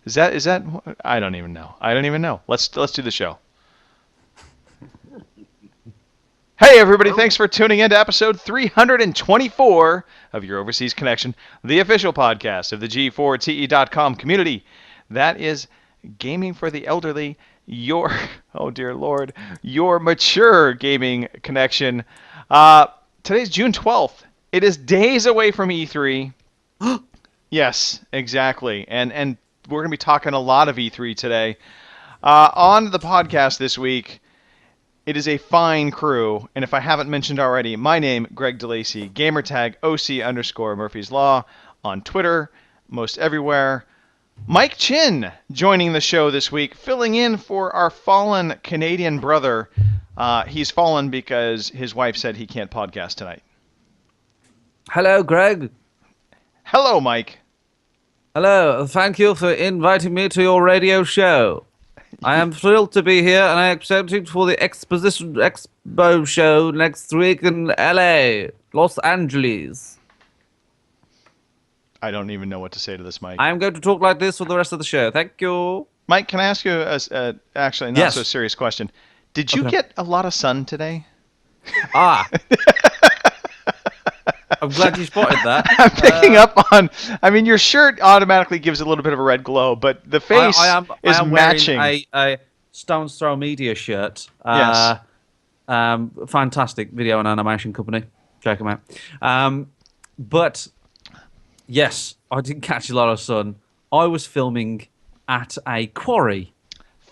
Is that? I don't even know. I don't even know. Let's do the show. Hey everybody, thanks for tuning in to episode 324 of Your Overseas Connection, the official podcast of the G4TE.com community. That is gaming for the elderly, oh dear lord, your mature gaming connection. Today's June 12th. It is days away from E3. Yes, exactly. And we're going to be talking a lot of E3 today. On the podcast this week, it is a fine crew, and if I haven't mentioned already, my name, Greg DeLacy, gamertag OC_Murphy's Law on Twitter, most everywhere. Mike Chin joining the show this week, filling in for our fallen Canadian brother. He's fallen because his wife said he can't podcast tonight. Hello, Greg. Hello, Mike. Hello. Thank you for inviting me to your radio show. I am thrilled to be here, and I accepted for the Expo show next week in LA, Los Angeles. I don't even know what to say to this, Mike. I am going to talk like this for the rest of the show. Thank you. Mike, can I ask you actually not so serious question? Did you get a lot of sun today? I'm glad you spotted that. I'm picking up on. I mean, your shirt automatically gives a little bit of a red glow, but the face is matching. Wearing a Stone's Throw Media shirt. Yes. Fantastic video and animation company. Check them out. But yes, I didn't catch a lot of sun. I was filming at a quarry.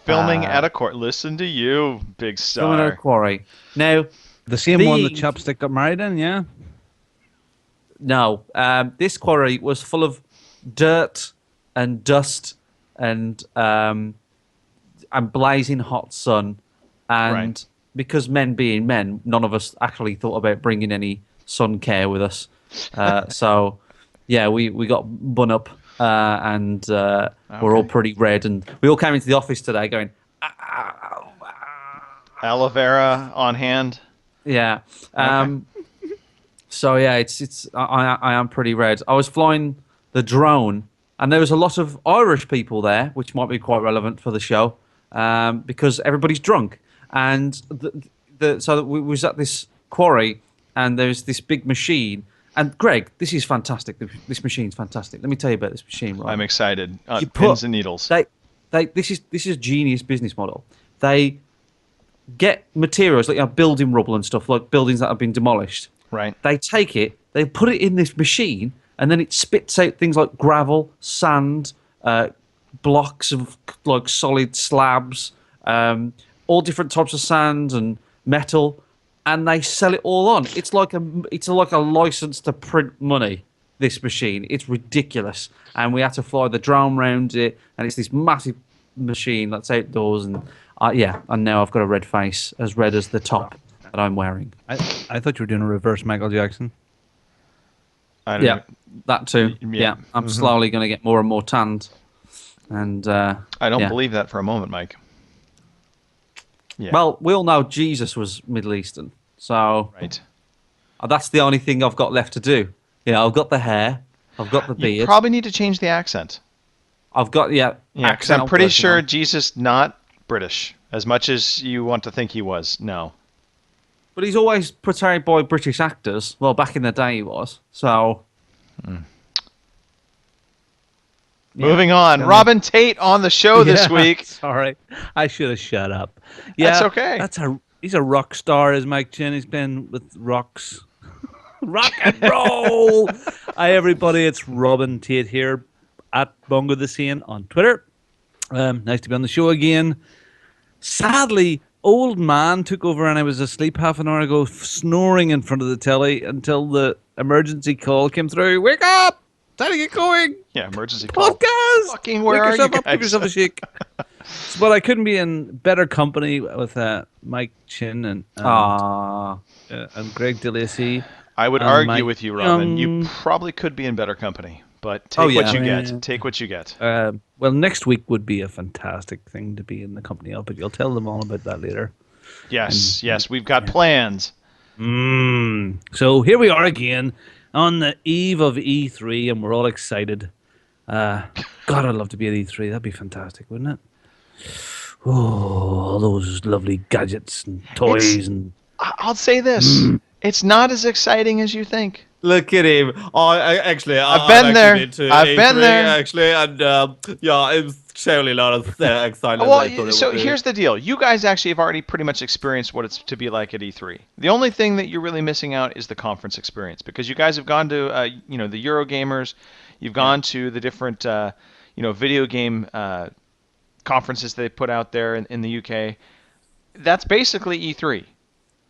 Filming at a quarry. Listen to you, big star. Filming at a quarry. Now, the same one that Chopstick got married in, yeah? No, this quarry was full of dirt and dust and blazing hot sun. And because men being men, none of us actually thought about bringing any sun care with us. So, yeah, we got bun up and we're all pretty red. And we all came into the office today going, aloe vera on hand. Yeah. So yeah, I am pretty red. I was flying the drone, and there was a lot of Irish people there, which might be quite relevant for the show, because everybody's drunk. And so we was at this quarry, and there's this big machine. And Greg, this is fantastic. This machine's fantastic. Let me tell you about this machine. Right? I'm excited. Pins and needles. This is a genius business model. They get materials like building rubble and stuff, like buildings that have been demolished. Right. They take it, they put it in this machine, and then it spits out things like gravel, sand, blocks of like solid slabs, all different types of sand and metal, and they sell it all on. It's like a license to print money. This machine, it's ridiculous, and we had to fly the drone around it, and it's this massive machine that's outdoors, and and now I've got a red face, as red as the top that I'm wearing. I thought you were doing a reverse Michael Jackson. That too. Yeah, I'm slowly going to get more and more tanned. And I don't believe that for a moment, Mike. Yeah. Well, we all know Jesus was Middle Eastern, so that's the only thing I've got left to do. I've got the hair, I've got the beard. You probably need to change the accent. I've got because I'm pretty sure Jesus not British, as much as you want to think he was. No. But he's always portrayed by British actors. Well, back in the day he was. So. Moving on. Robin Tate on the show this week. Sorry. I should have shut up. Yeah, that's okay. He's a rock star, is Mike Chin. He's been with rocks. Rock and roll! Hi, everybody. It's Robin Tate here at Bongo the Sane on Twitter. Nice to be on the show again. Sadly, old man took over and I was asleep half an hour ago, snoring in front of the telly until the emergency call came through. Wake up! Time to get going! Yeah, emergency call. Podcast! Fucking where are you guys? Give yourself a shake. But I couldn't be in better company with Mike Chin and Greg DeLacy. I would argue with you, Robin. You probably could be in better company. But take what you get. Take what you get. Well, next week would be a fantastic thing to be in the company of, but you'll tell them all about that later. Yes, we've got plans. So here we are again on the eve of E3, and we're all excited. God, I'd love to be at E3. That'd be fantastic, wouldn't it? Oh, all those lovely gadgets and toys and. I'll say this: it's not as exciting as you think. Look at him. I've been there. I've been there. Actually, and yeah, it's certainly not as exciting as I thought it Well, so would be. here's the deal: you guys actually have already pretty much experienced what it's to be like at E3. The only thing that you're really missing out is the conference experience, because you guys have gone to, the Eurogamers, you've gone to the different, video game conferences they put out there in the UK. That's basically E3.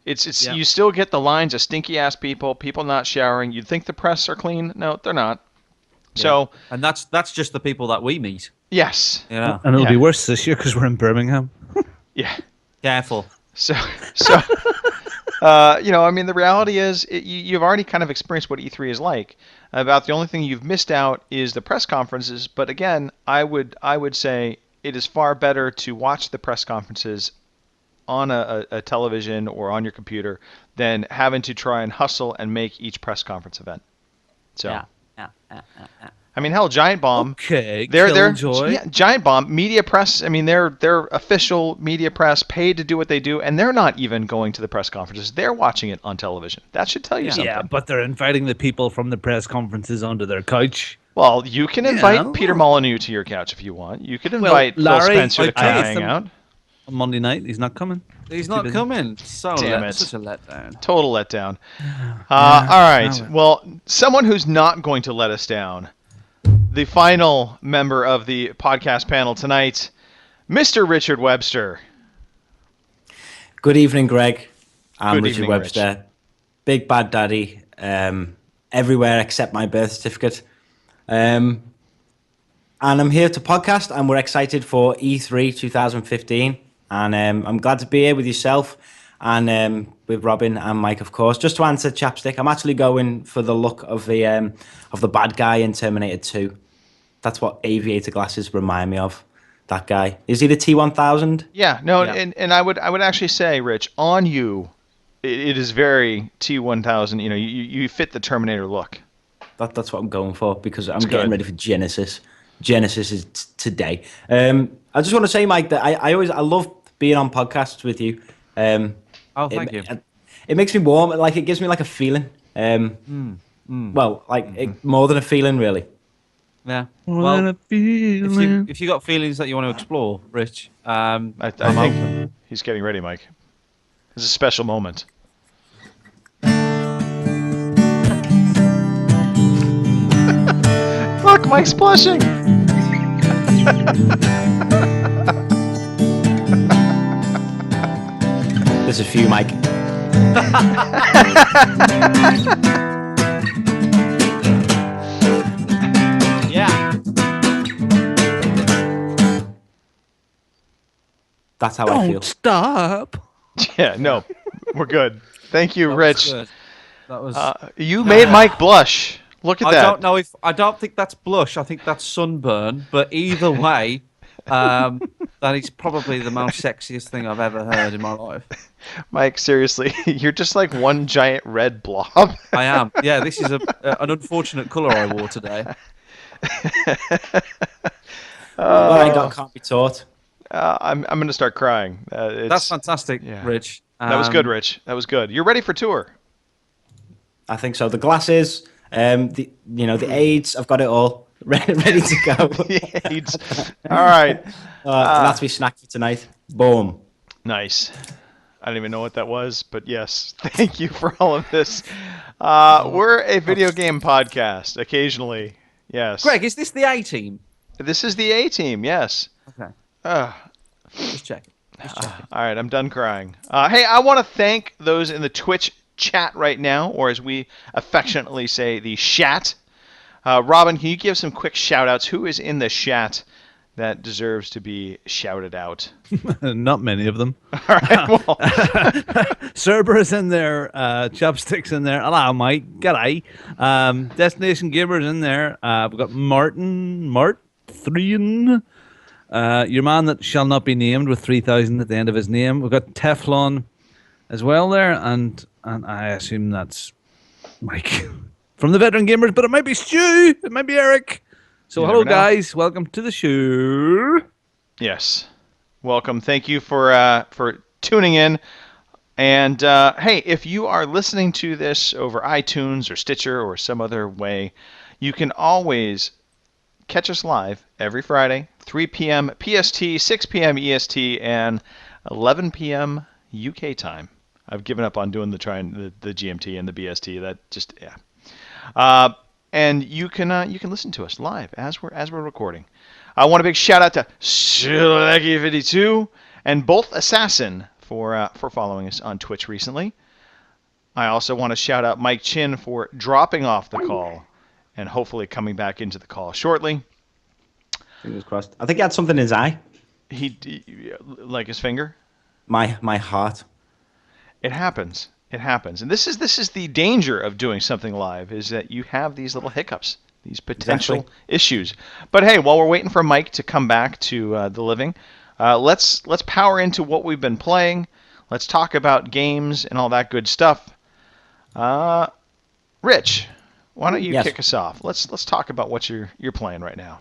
It's You still get the lines of stinky ass people not showering. You'd think the press are clean. No, they're not. Yeah. So, and that's just the people that we meet. yes. Yeah. And it'll Yeah. be worse this year because we're in Birmingham. Yeah. Careful. So the reality is you've already kind of experienced what E3 is like. About the only thing you've missed out is the press conferences. But again, I would say it is far better to watch the press conferences on a television or on your computer than having to try and hustle and make each press conference event. So, Yeah. I mean, hell, Giant Bomb. Okay, They're Killjoy. Giant Bomb media press. I mean, they're official media press, paid to do what they do, and they're not even going to the press conferences. They're watching it on television. That should tell you something. Yeah, but they're inviting the people from the press conferences onto their couch. Well, you can invite Yeah. Peter Molyneux to your couch if you want. You could invite Phil Larry, Spencer to I come asked hang him- out. On Monday night, he's not coming. He's not coming. So Damn it. such a letdown. Total letdown. All right. well. Well, someone who's not going to let us down, the final member of the podcast panel tonight, Mr. Richard Webster. Good evening, Greg. I'm Good Richard evening, Webster. Big Bad Daddy. Everywhere except my birth certificate. And I'm here to podcast, and we're excited for E3 2015. And I'm glad to be here with yourself and with Robin and Mike, of course. Just to answer Chapstick, I'm actually going for the look of the bad guy in Terminator 2. That's what aviator glasses remind me of. That guy. Is he the T-1000? Yeah, no, Yeah. And I would actually say, Rich, on you, it is very T-1000. You fit the Terminator look. That's what I'm going for because I'm good. getting ready for Genesis. Genesis is today. I just want to say, Mike, that I love being on podcasts with you. Oh, thank you. It makes me warm. Like, it gives me like a feeling. Well, like more than a feeling, really. Yeah. Well, Well, if you got feelings that you want to explore, Rich, I I'm think open. he's getting ready, Mike. It's a special moment. Look, Mike's blushing. There's a few, Mike. Yeah. That's how I feel. don't stop. Yeah, no, we're good. Thank you, That was Rich. good. That was. You made Mike blush. Look at I that. don't know if I don't think that's blush. I think that's sunburn. But either way, that is probably the most sexiest thing I've ever heard in my life. Mike, seriously, you're just like one giant red blob. I am. Yeah, this is an unfortunate colour I wore today. What I got can't be taught. I'm going to start crying. That's fantastic, yeah. Rich. That was good, Rich. That was good. You're ready for tour. I think so. The glasses, the AIDS, I've got it all ready to go. AIDS. All right. That's my snack for tonight. Boom. Nice. I don't even know what that was, but yes, thank you for all of this. We're a video game podcast, occasionally. Yes. Greg, is this the A team? This is the A team, yes. Okay, Uh, just check. all right, I'm done crying. Hey, I want to thank those in the Twitch chat right now, or as we affectionately say, the shat. Robin, can you give some quick shout-outs? Who is in the shat that deserves to be shouted out? Not many of them. All right, well, Cerberus in there, Chopsticks in there. Hello, Mike. G'day. Destination Gamers in there. We've got Martin, your man that shall not be named with 3,000 at the end of his name. We've got Teflon as well there, and I assume that's Mike from the Veteran Gamers, but it might be Stu, it might be Eric. So, You hello, never know. guys. Welcome to the show. Yes. Welcome. Thank you for tuning in. And hey, if you are listening to this over iTunes or Stitcher or some other way, you can always catch us live every Friday, 3 p.m. PST, 6 p.m. EST, and 11 p.m. UK time. I've given up on doing the GMT and the BST. That just and you can listen to us live as we're recording. I want a big shout out to Shilecki52 and Both Assassin for following us on Twitch recently. I also want to shout out Mike Chin for dropping off the call and hopefully coming back into the call shortly. Fingers crossed. I think he had something in his eye. He like his finger. My heart. It happens. It happens. And this is the danger of doing something live, is that you have these little hiccups, these potential issues. But hey, while we're waiting for Mike to come back to the living, let's power into what we've been playing. Let's talk about games and all that good stuff. Rich, why don't you kick us off? Let's talk about what you're playing right now.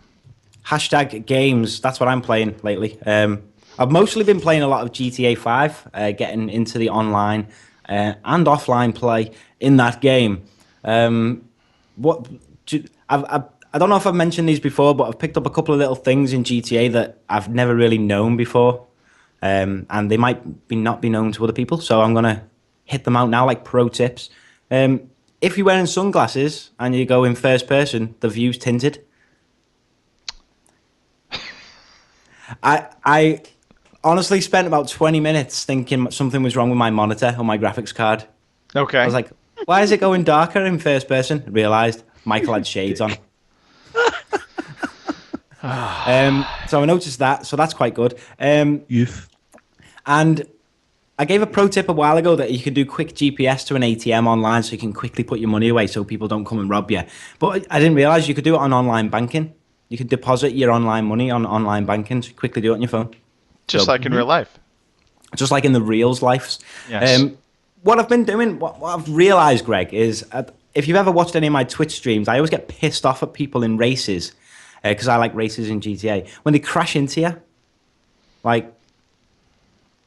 Hashtag games. That's what I'm playing lately. I've mostly been playing a lot of GTA 5, getting into the online and offline play in that game. I don't know if I've mentioned these before, but I've picked up a couple of little things in GTA that I've never really known before, and they might not be known to other people. So I'm gonna hit them out now, like pro tips. If you're wearing sunglasses and you go in first person, the view's tinted. I honestly spent about 20 minutes thinking something was wrong with my monitor or my graphics card. Okay. I was like, why is it going darker in first person? Realised Michael had shades on. So I noticed that, so that's quite good. Youth. And I gave a pro tip a while ago that you can do quick GPS to an ATM online so you can quickly put your money away so people don't come and rob you. But I didn't realise you could do it on online banking. You can deposit your online money on online banking to quickly do it on your phone. Just like in real life. Just like in the reals lives. Yes. What I've been doing, what I've realised, Greg, is if you've ever watched any of my Twitch streams, I always get pissed off at people in races, because I like races in GTA, when they crash into you, like,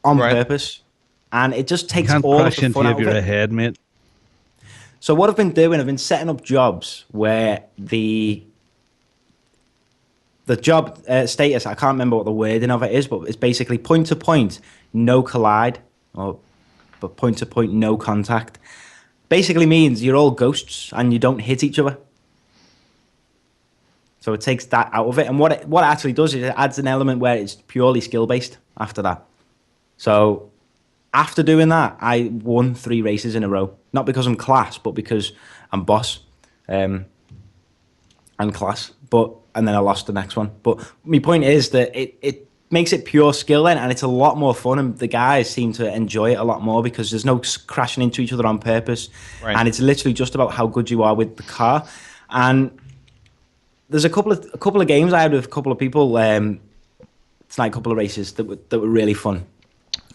on purpose. And it just takes Can't all of crash the into fun you out if of you're it. ahead, mate. So what I've been doing, I've been setting up jobs where the job status, I can't remember what the wording of it is, but it's basically point to point, no collide, but point to point, no contact. Basically means you're all ghosts and you don't hit each other. So it takes that out of it. And what it actually does is it adds an element where it's purely skill based after that. So after doing that, I won 3 races in a row. Not because I'm class, but because I'm boss and class. And then I lost the next one. But my point is that it makes it pure skill then, and it's a lot more fun, and the guys seem to enjoy it a lot more because there's no crashing into each other on purpose. Right. And it's literally just about how good you are with the car. And there's a couple of games I had with a couple of people tonight, a couple of races that were really fun.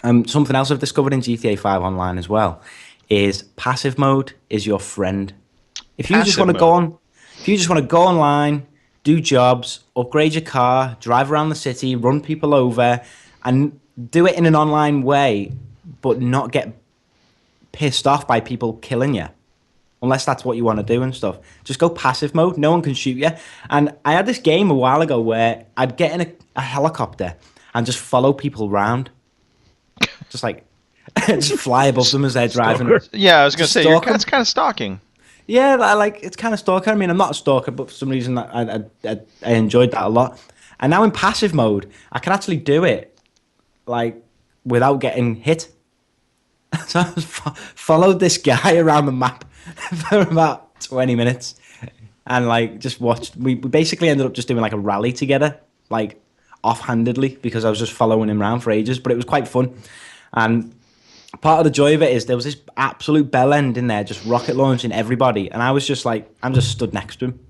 Something else I've discovered in GTA 5 online as well is passive mode is your friend. If you just want to go online, do jobs, upgrade your car, drive around the city, run people over, and do it in an online way, but not get pissed off by people killing you. Unless that's what you want to do and stuff. Just go passive mode. No one can shoot you. And I had this game a while ago where I'd get in a helicopter and just follow people around. Just like, just fly above them as they're driving. Yeah, I was going to say, stalk 'em. it's kind of stalking. Yeah, it's kind of stalker. I mean, I'm not a stalker, but for some reason I enjoyed that a lot. And now in passive mode, I can actually do it, like, without getting hit. So I followed this guy around the map for about 20 minutes and, like, just watched. We basically ended up just doing, like, a rally together, like, offhandedly, because I was just following him around for ages. But it was quite fun. And part of the joy of it is there was this absolute bell end in there, just rocket launching everybody. And I was just like, I'm just stood next to him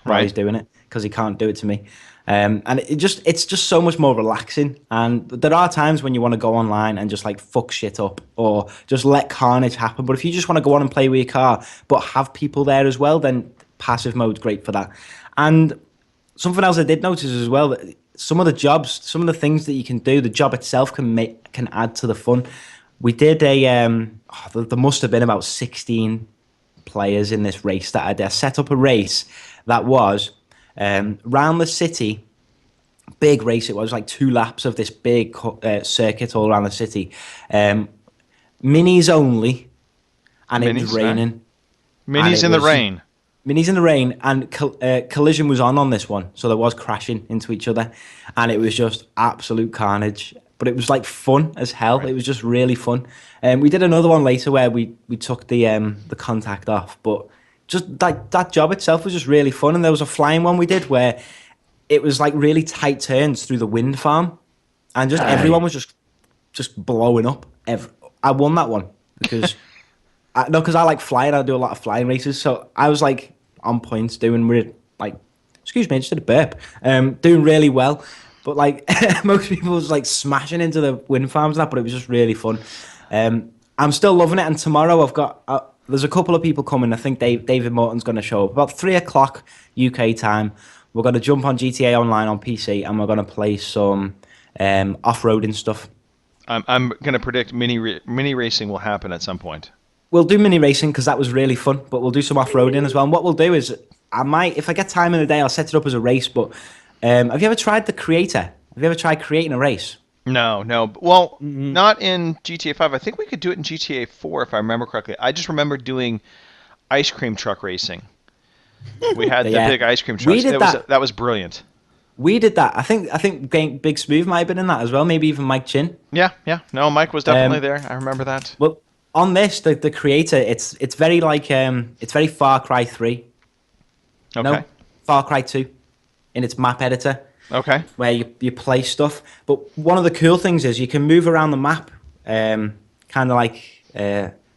while he's doing it, because he can't do it to me. And it's just so much more relaxing. And there are times when you want to go online and just like fuck shit up or just let carnage happen. But if you just want to go on and play with your car, but have people there as well, then passive mode's great for that. And something else I did notice as well, that some of the jobs, some of the things that you can do, the job itself can add to the fun. We did there must have been about 16 players in this race that I set up a race that was round the city. Big race it was, like 2 laps of this big circuit all around the city. Minis only, and it was raining. Minis in the rain. Minis in the rain, and collision was on this one, so there was crashing into each other, and it was just absolute carnage. But it was like fun as hell. Right. It was just really fun. We did another one later where we took the contact off, but just that job itself was just really fun. And there was a flying one we did where it was like really tight turns through the wind farm, and just everyone was just blowing up. I won that one because I like flying. I do a lot of flying races, so I was like on points doing excuse me, I just did a burp. Doing really well. But like most people was like smashing into the wind farms and that, but it was just really fun. I'm still loving it. And tomorrow I've got there's a couple of people coming. I think David Morton's going to show up about 3:00 UK time. We're going to jump on GTA Online on PC and we're going to play some off-roading stuff. I'm going to predict mini racing will happen at some point. We'll do mini racing because that was really fun, but we'll do some off-roading as well. And what we'll do is if I get time in the day, I'll set it up as a race, but have you ever tried the Creator? Have you ever tried creating a race? No. Well, not in GTA 5. I think we could do it in GTA 4 if I remember correctly. I just remember doing ice cream truck racing. We had the big ice cream trucks. That was brilliant. We did that. I think Big Smooth might have been in that as well. Maybe even Mike Chin. Yeah. No, Mike was definitely there. I remember that. Well, on this, the Creator, it's very like it's very Far Cry 3. Okay. No, Far Cry 2. In its map editor, where you play stuff. But one of the cool things is you can move around the map, kind of like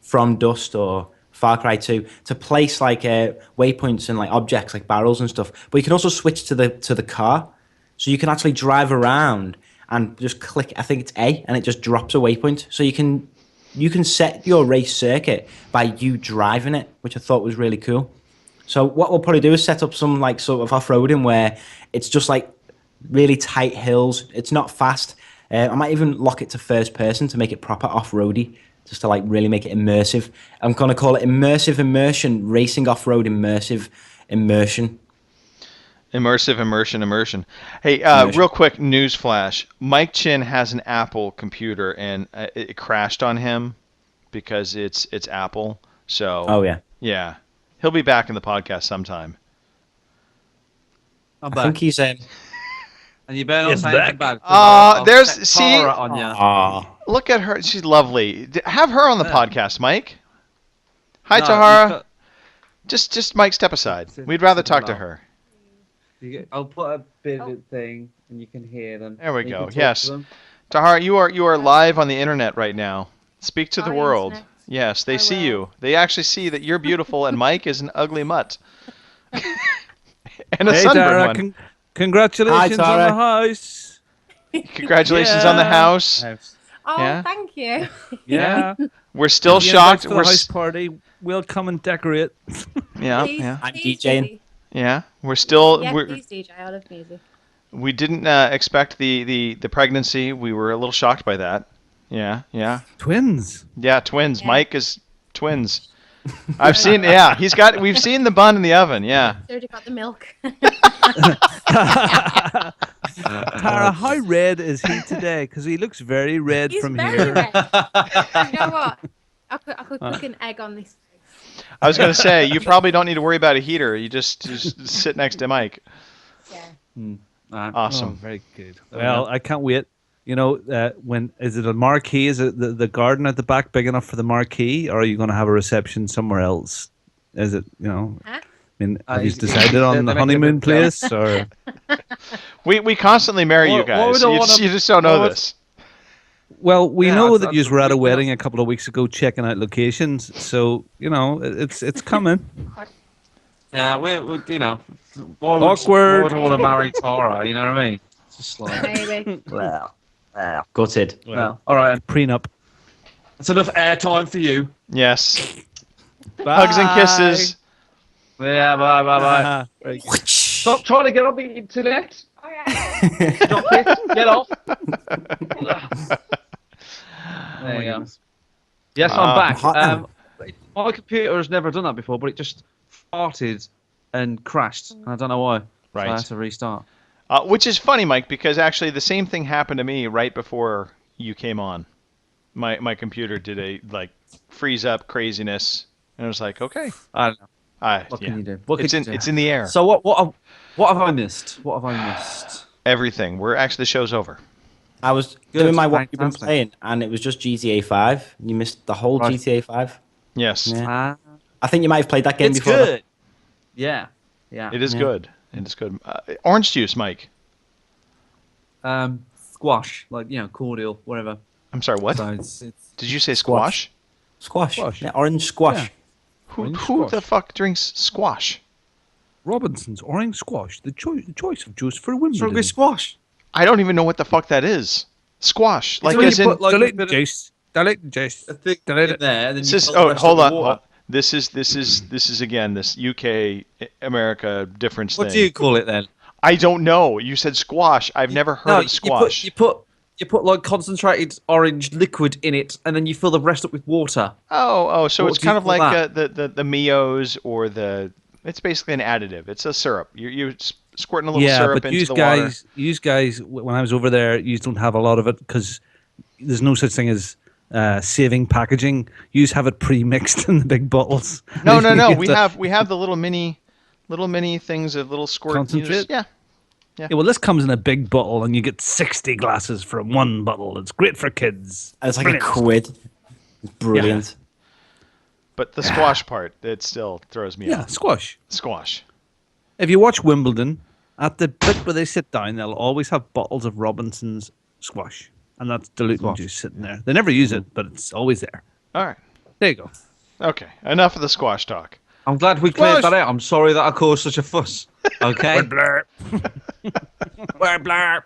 From Dust or Far Cry 2, to place like waypoints and like objects like barrels and stuff. But you can also switch to the car, so you can actually drive around and just click. I think it's A, and it just drops a waypoint. So you can set your race circuit by you driving it, which I thought was really cool. So what we'll probably do is set up some like sort of off-roading where it's just like really tight hills. It's not fast. I might even lock it to first person to make it proper off-roady, just to like really make it immersive. I'm going to call it Immersive Immersion, Racing Off-Road Immersive Immersion. Immersive immersion. Hey, real quick news flash. Mike Chin has an Apple computer and it crashed on him because it's Apple. So oh yeah. Yeah. He'll be back in the podcast sometime. I'm back. I think he's and you better not say anything bad. There's Tara on you. Look at her. She's lovely. Have her on the podcast, Mike. Hi, No, Tahara. Just Mike, step aside. We'd rather talk to her. I'll put a bit of thing, and you can hear them. There we go. Yes, Tahara, you are live on the internet right now. Speak to the world. Internet. Yes, they see you. They actually see that you're beautiful, and Mike is an ugly mutt. And a sunburned one. Congratulations on the house. Congratulations on the house. Oh, yeah. Thank you. Yeah. We're still shocked. We're house party. We'll come and decorate. Yeah. Please, yeah. I'm DJing. Yeah. We're still. Yeah, please DJ. I love music. We didn't expect the pregnancy. We were a little shocked by that. Yeah. Twins. Yeah, twins. Yeah. Mike is twins. I've seen. Yeah, we've seen the bun in the oven. Yeah. Already got the milk. Tara, how red is he today? Because he looks very red from very here. Red. You know what? I could cook an egg on this. I was going to say, you probably don't need to worry about a heater. You just sit next to Mike. Yeah. Awesome. Oh, very good. Well, I can't wait. You know, when is it a marquee? Is it the garden at the back big enough for the marquee, or are you going to have a reception somewhere else? Is it, you know? Huh? I mean, have you decided on the honeymoon place, or? We constantly marry you guys. You just don't know this. Well, we know that you were at a wedding a couple of weeks ago checking out locations, so you know it's coming. Yeah, we're you know, awkward. Why would I want to marry Tara? You know what I mean? It's just like maybe. Well, gutted. Well, all right, prenup. That's enough airtime for you. Yes. Bye. Hugs and kisses. Yeah, bye. Very good. Stop trying to get on the internet. Oh, yeah. Stop it. Get off. There you go. Yes, I'm back. hot now. My computer has never done that before, but it just farted and crashed. I don't know why. Right. So I had to restart. Which is funny, Mike, because actually the same thing happened to me right before you came on. My computer did a freeze up craziness, and I was like, okay, I don't know. what can you do? What can it's you in do? it's in the air. So what have I missed? What have I missed? Everything. We're actually the show's over. I was Good, doing my what you've been fantastic. playing, and it was just GTA 5. You missed the whole Right. GTA 5. Yes, Yeah. I think you might have played that game It's before. good. Yeah. Yeah. it is Yeah. good. It is good. Orange juice, Mike. Squash, cordial, whatever. I'm sorry. What So it's did you say? Squash? Squash. Squash. Yeah, orange squash. Yeah. Who Orange who the squash. fuck drinks squash? Robinson's orange squash, the choice of juice for wrong Wimbledon. with squash. I don't even know what the fuck that is. Squash, like when as you in. put, like, Delete a bit of- juice. Delete juice. A thick Delete in it. there, and then This you is fill the rest hold up on. with water. This is again this UK America difference What thing. do you call it then? I don't know. You said squash. I've never heard of squash. You put like concentrated orange liquid in it, and then you fill the rest up with water. Oh, so What it's do you kind of call like that? the Mios or the. It's basically an additive. It's a syrup. You're squirting a little Yeah, syrup but into you the water. guys, when I was over there, you don't have a lot of it because there's no such thing as saving packaging. You have it pre-mixed in the big bottles. No. You We have to- have the little mini things of little squirt. you just- Concentrate? Yeah. Yeah, well, this comes in a big bottle, and you get 60 glasses from one bottle. It's great for kids. And it's like Brilliant. a quid. It's brilliant. But the squash part, it still throws me Yeah, off. squash. Squash. If you watch Wimbledon, at the bit where they sit down, they'll always have bottles of Robinson's squash, and that's diluting juice sitting there. They never use it, but it's always there. All right. There you go. Okay. Enough of the squash talk. I'm glad we cleared that out. I'm sorry that I caused such a fuss. Okay. Blur. Blur, blur.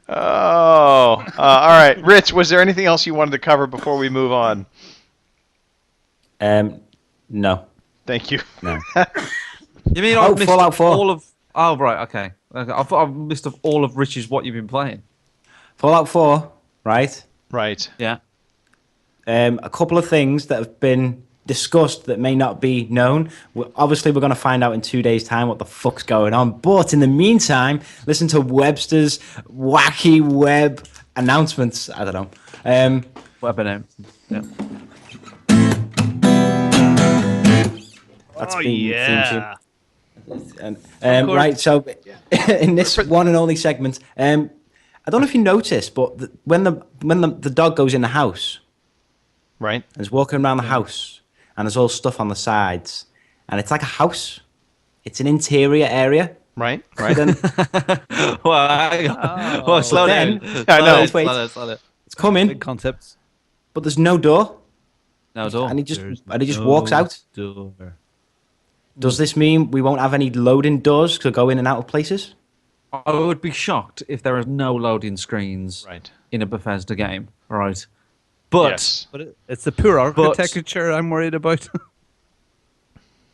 Oh. All right. Rich, was there anything else you wanted to cover before we move on? No. Thank you. No. You mean Oh, I've missed Fallout 4. all of? Oh right, okay. I thought I've missed of all of Rich's what you've been playing. Fallout 4, right? Right. Yeah. A couple of things that have been discussed that may not be known. Obviously, we're going to find out in 2 days' time what the fuck's going on. But in the meantime, listen to Webster's wacky web announcements. I don't know. Web announcement. Yeah. That's Oh, been yeah. theme tune. Right, so in this one and only segment, I don't know if you noticed, but when the dog goes in the house, Right. and is walking around the house, and there's all stuff on the sides, and it's like a house. It's an interior area. Right. Right. Then Well, hang on. Well, slow then- down. I know. Slow Wait. down, slow down. it's coming, Big concepts. but there's no door, No door. and he just There's walks no out. door. Does this mean we won't have any loading doors to go in and out of places? I would be shocked if there are no loading screens Right. in a Bethesda game. Right. But Yes. But it's the poor architecture I'm worried about.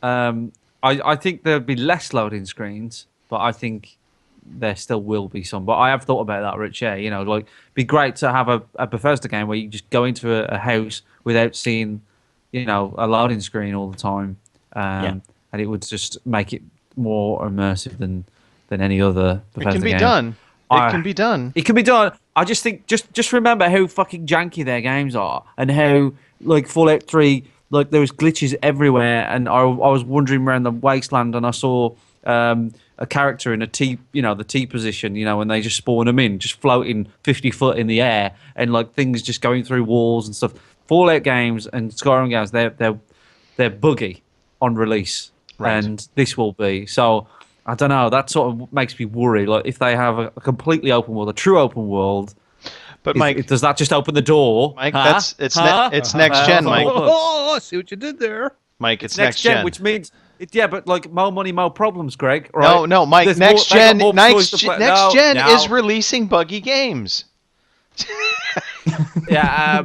I think there'd be less loading screens, but I think there still will be some. But I have thought about that, Rich. Yeah, like be great to have a Bethesda game where you just go into a house without seeing, a loading screen all the time, and it would just make it more immersive than any other Bethesda It can be game. done. I- It can be done. It can be done. I just think just remember how fucking janky their games are, and how like Fallout 3, like there was glitches everywhere, and I was wandering around the wasteland and I saw a character in a T, the T position, and they just spawn them in, just floating 50 foot in the air, and like things just going through walls and stuff. Fallout games and Skyrim games, they're buggy on release, Right. and this will be so. I don't know. That sort of makes me worry. Like if they have a completely open world, a true open world, But Mike, does that just open the door? Mike, Huh? it's Huh? it's next gen, Mike. Oh, I see what you did there. Mike, it's Next gen, which means but like more money, more problems, Greg. Right? No, Mike. There's Next more- they got gen, more next, choice to gen- play- next No, gen no. is releasing buggy games. Yeah.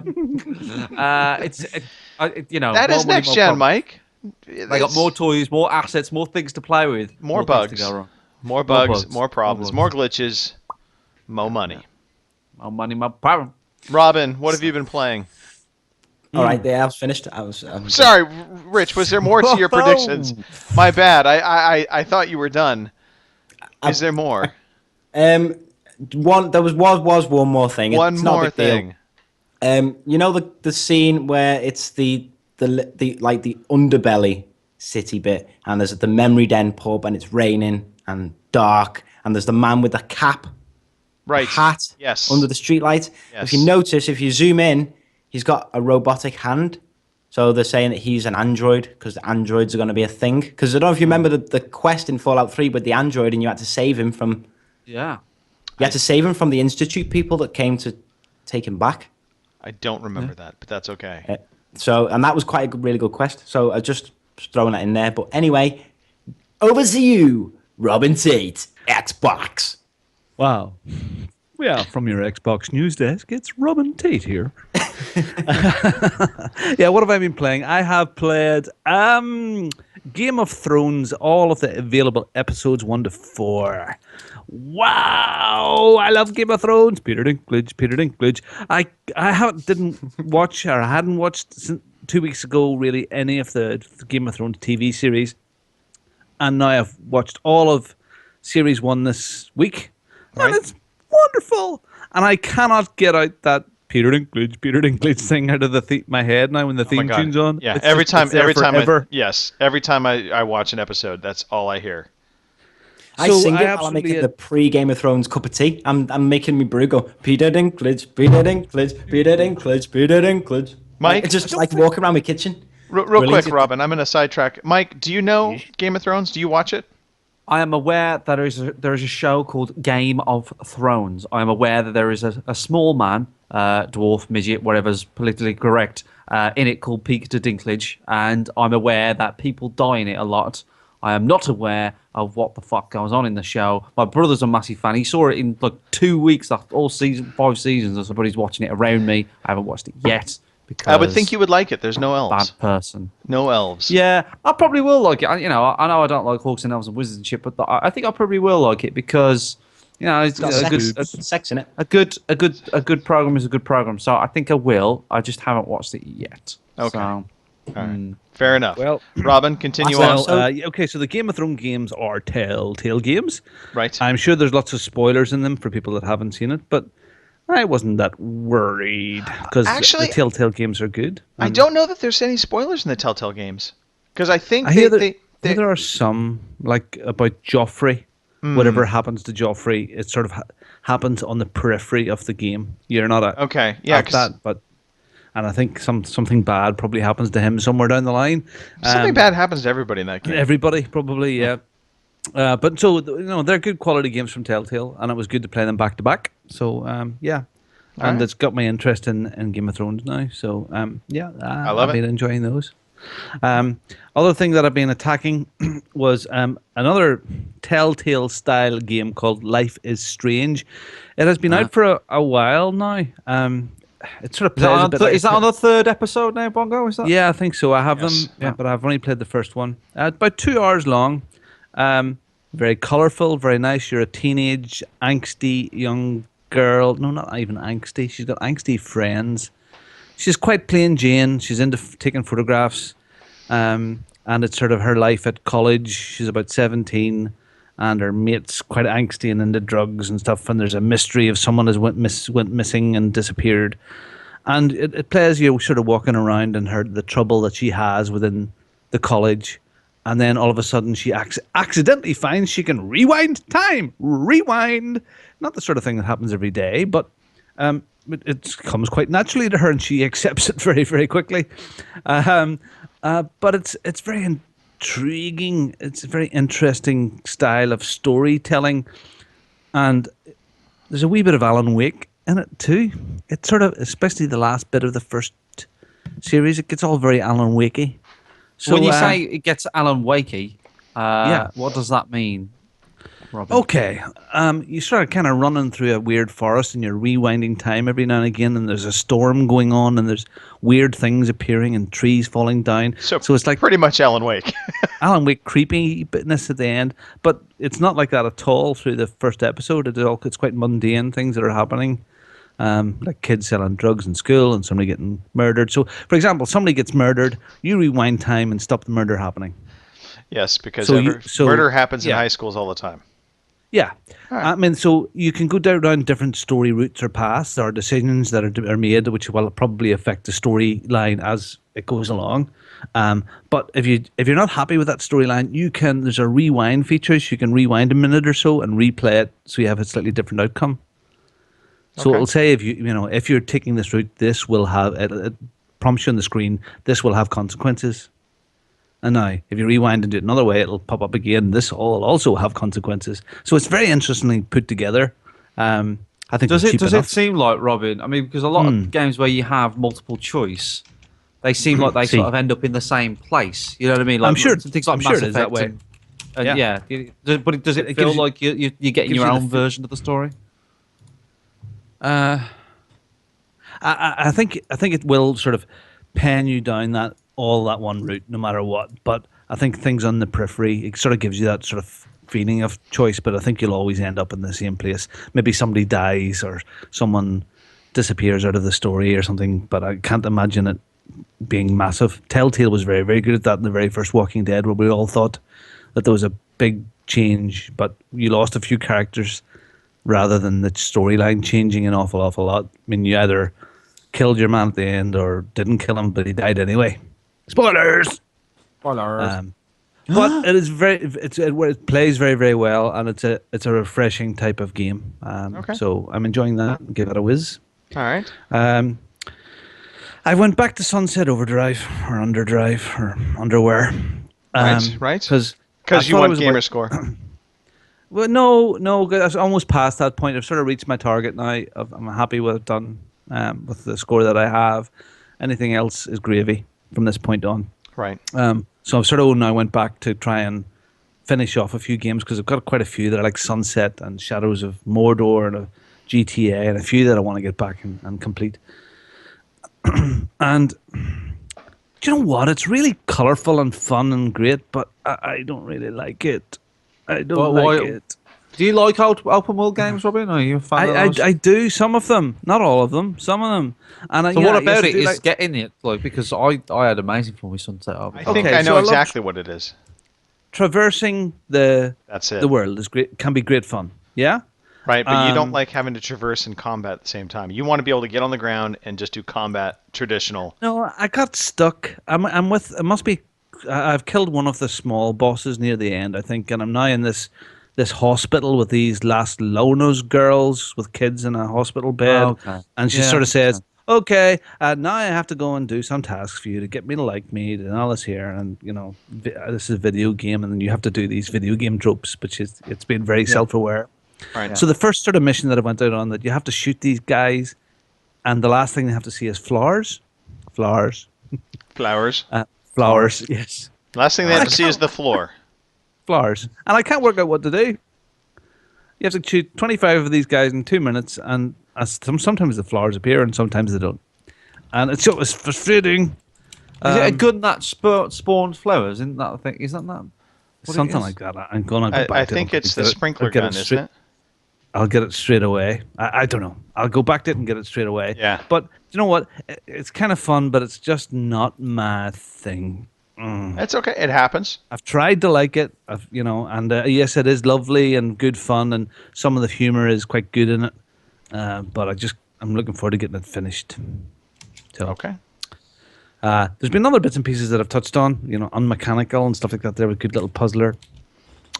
It's That more is money, next more gen, problems. Mike. They got more toys, more assets, more things to play with. more things bugs, to go wrong. more bugs, bugs, more problems, more more glitches, more money. More money, more problem. Robin, what have you been playing? All right, yeah, I was finished. I was Sorry, Rich. Was there more to your predictions? My bad. I thought you were done. Is there more? One. There was one more thing. One It's not a more big deal. thing. You know the scene where it's the like the underbelly city bit, and there's the memory den pub, and it's raining and dark, and there's the man with the cap, Right. hat, Yes. under the streetlight. Yes. If you notice, if you zoom in, he's got a robotic hand. So they're saying that he's an android because the androids are going to be a thing. Because I don't know if you remember the quest in Fallout 3 with the android, and you had to save him from. Yeah. You had to save him from the Institute people that came to take him back. I don't remember that, but that's okay. So, and that was quite a really good quest. So I just throwing that in there. But anyway, over to you, Robin Tate, Xbox. Wow. Well, from your Xbox news desk, it's Robin Tate here. Yeah, what have I been playing? I have played Game of Thrones, all of the available episodes 1 to 4. Wow, I love Game of Thrones. Peter Dinklage. I hadn't watched since 2 weeks ago really any of the Game of Thrones TV series, and now I've watched all of series 1 this week, Right. and it's wonderful. And I cannot get out that Peter Dinklage thing out of my head now when the Oh my theme God. tune's on. Yeah. It's Every just- time. it's there Every time. forever. Every time I watch an episode, that's all I hear. I So sing I it while I'm absolutely making the pre-Game of Thrones cup of tea. I'm making me brew go, Peter Dinklage, Peter Dinklage, Peter Dinklage, Peter Dinklage. Mike? It's just like walking around my kitchen. Real Brilliant. quick, Robin. I'm going to sidetrack. Mike, do you know Game of Thrones? Do you watch it? I am aware that there is a show called Game of Thrones. I am aware that there is a small man, dwarf, midget, whatever's politically correct, in it called Peter Dinklage, and I'm aware that people die in it a lot. I am not aware of what the fuck goes on in the show. My brother's a massive fan. He saw it in like 2 weeks, all 5 seasons, but he's watching it around me. I haven't watched it yet because I would think you would like it. There's no elves. bad person. No elves. Yeah, I probably will like it. I know I don't like Hawks and Elves and Wizards and shit, but I think I probably will like it because it's Got a good, sex in it. a good program is a good program. So I think I will. I just haven't watched it yet. Okay. So, All right. Fair enough. Well, Robin, continue Well, on. Well, okay, so the Game of Thrones games are Telltale games. Right. I'm sure there's lots of spoilers in them for people that haven't seen it, but I wasn't that worried because Actually, the Telltale games are good. I don't know that there's any spoilers in the Telltale games because I think I hear they there are some, like about Joffrey. Whatever happens to Joffrey, it sort of happens on the periphery of the game. You're not Okay, yeah, at 'cause that, but and I think something bad probably happens to him somewhere down the line. something bad happens to everybody in that game. Everybody probably, yeah. But so they're good quality games from Telltale, and it was good to play them back to back. So yeah, and right. it's got my interest in Game of Thrones now. So yeah, I love I've it. been enjoying those. Other thing that I've been attacking was another Telltale style game called Life is Strange. It has been out for a while now. It sort of plays a bit. is that on the 3rd episode now, Bongo? Is that? Yeah, I think so. I have Yes. them, but I've only played the first one. About 2 hours long. Very colourful, very nice. You're a teenage, angsty young girl. No, not even angsty. She's got angsty friends. She's quite plain Jane. She's into taking photographs. And it's sort of her life at college. She's about 17. And her mate's quite angsty and into drugs and stuff. And there's a mystery of someone has went missing and disappeared. And it plays you sort of walking around and the trouble that she has within the college. And then all of a sudden she accidentally finds she can rewind time. Rewind. Not the sort of thing that happens every day, but it comes quite naturally to her and she accepts it very, very quickly. But it's very intriguing. It's a very interesting style of storytelling. And there's a wee bit of Alan Wake in it too. It's sort of, especially the last bit of the first series, it gets all very Alan Wakey. So when you say it gets Alan Wakey, Yeah. what does that mean? Robin? Okay. You start kind of running through a weird forest and you're rewinding time every now and again, and there's a storm going on and there's weird things appearing and trees falling down. So it's like pretty much Alan Wake. Alan Wake creepiness at the end, but it's not like that at all through the first episode. It's quite mundane things that are happening, like kids selling drugs in school and somebody getting murdered. So, for example, somebody gets murdered, you rewind time and stop the murder happening. Yes, because So murder happens in yeah. high schools all the time. Yeah. All right. I mean, so you can go down different story routes or paths or decisions that are made, which will probably affect the storyline as it goes along. But if you're not happy with that storyline, there's a rewind feature. So you can rewind a minute or so and replay it, so you have a slightly different outcome. So Okay. it'll say if you're taking this route, this will have it prompts you on the screen. This will have consequences. And now, if you rewind and do it another way, it'll pop up again. This will also have consequences. So it's very interestingly put together. I think Does it's it cheap enough. seem like, Robin? I mean, because a lot of games where you have multiple choice, they seem like they See. sort of end up in the same place. You know what I mean? Like, I'm sure- things like I'm sure Mass it is that Effect way. and Yeah. But does it It feel gives you- like you're getting gives your you the own version of the story? I think it will sort of pen you down that one route, no matter what. But I think things on the periphery, it sort of gives you that sort of feeling of choice. But I think you'll always end up in the same place. Maybe somebody dies or someone disappears out of the story or something. But I can't imagine it being massive. Telltale was very, very good at that in the very first Walking Dead, where we all thought that there was a big change, but you lost a few characters rather than the storyline changing an awful lot. I mean, you either killed your man at the end or didn't kill him, but he died anyway. Spoilers. But it plays very, very well, and it's a refreshing type of game. Okay. So I'm enjoying that. Give it a whiz. All right. I went back to Sunset Overdrive or Underdrive or Underwear. Right. Because Because you want gamer score. Well, no, 'cause I've almost past that point. I've sort of reached my target now. I'm happy with it done with the score that I have. Anything else is gravy from this point on. Right. So I've sort of now went back to try and finish off a few games because I've got quite a few that I like Sunset and Shadows of Mordor and a GTA and a few that I want to get back and complete. And do you know what? It's really colourful and fun and great, but I don't really like it. I don't like it. Do you like open world games, Robin? Are you a fan of those? I do some of them, not all of them, some of them. And So yeah, what I about used it to do, is getting it, like, because I had amazing fun with Sunset Overdrive. I think Okay, I so know I love- exactly what it is. traversing the That's it. the world is great. Can be great fun. Yeah. Right, but you don't Um, like having to traverse and combat at the same time. You want to be able to get on the ground and just do combat traditional. No, I got stuck. I'm with. It must be. I've killed one of the small bosses near the end, I think, and I'm now in this hospital with these Las Lonas girls with kids in a hospital bed, Okay. and she Yeah, sort of says, "Okay, now I have to go and do some tasks for you to get me to like me and all this here, and this is a video game, and then you have to do these video game tropes, which is it's been very self-aware." Right. So the first sort of mission that I went out on, that you have to shoot these guys, and the last thing they have to see is flowers. Flowers. Flowers, yes. Last thing they have to see is the floor. Flowers. And I can't work out what to do. You have to shoot 25 of these guys in 2 minutes, and sometimes the flowers appear and sometimes they don't. And it's frustrating. Is it a gun that spawns flowers? Isn't that a thing? Isn't that what it Something is? like that. I'm going to go back I to it. think it's the I'll sprinkler get gun, straight- isn't it? I'll get it straight away. I don't know. I'll go back to it and get it straight away. Yeah. But you know what? It's kind of fun, but it's just not my thing. That's okay. It happens. I've tried to like it, and yes, it is lovely and good fun, and some of the humor is quite good in it. But I'm looking forward to getting it finished. So, Okay. there's been other bits and pieces that I've touched on, unmechanical and stuff like that. They're a good little puzzler,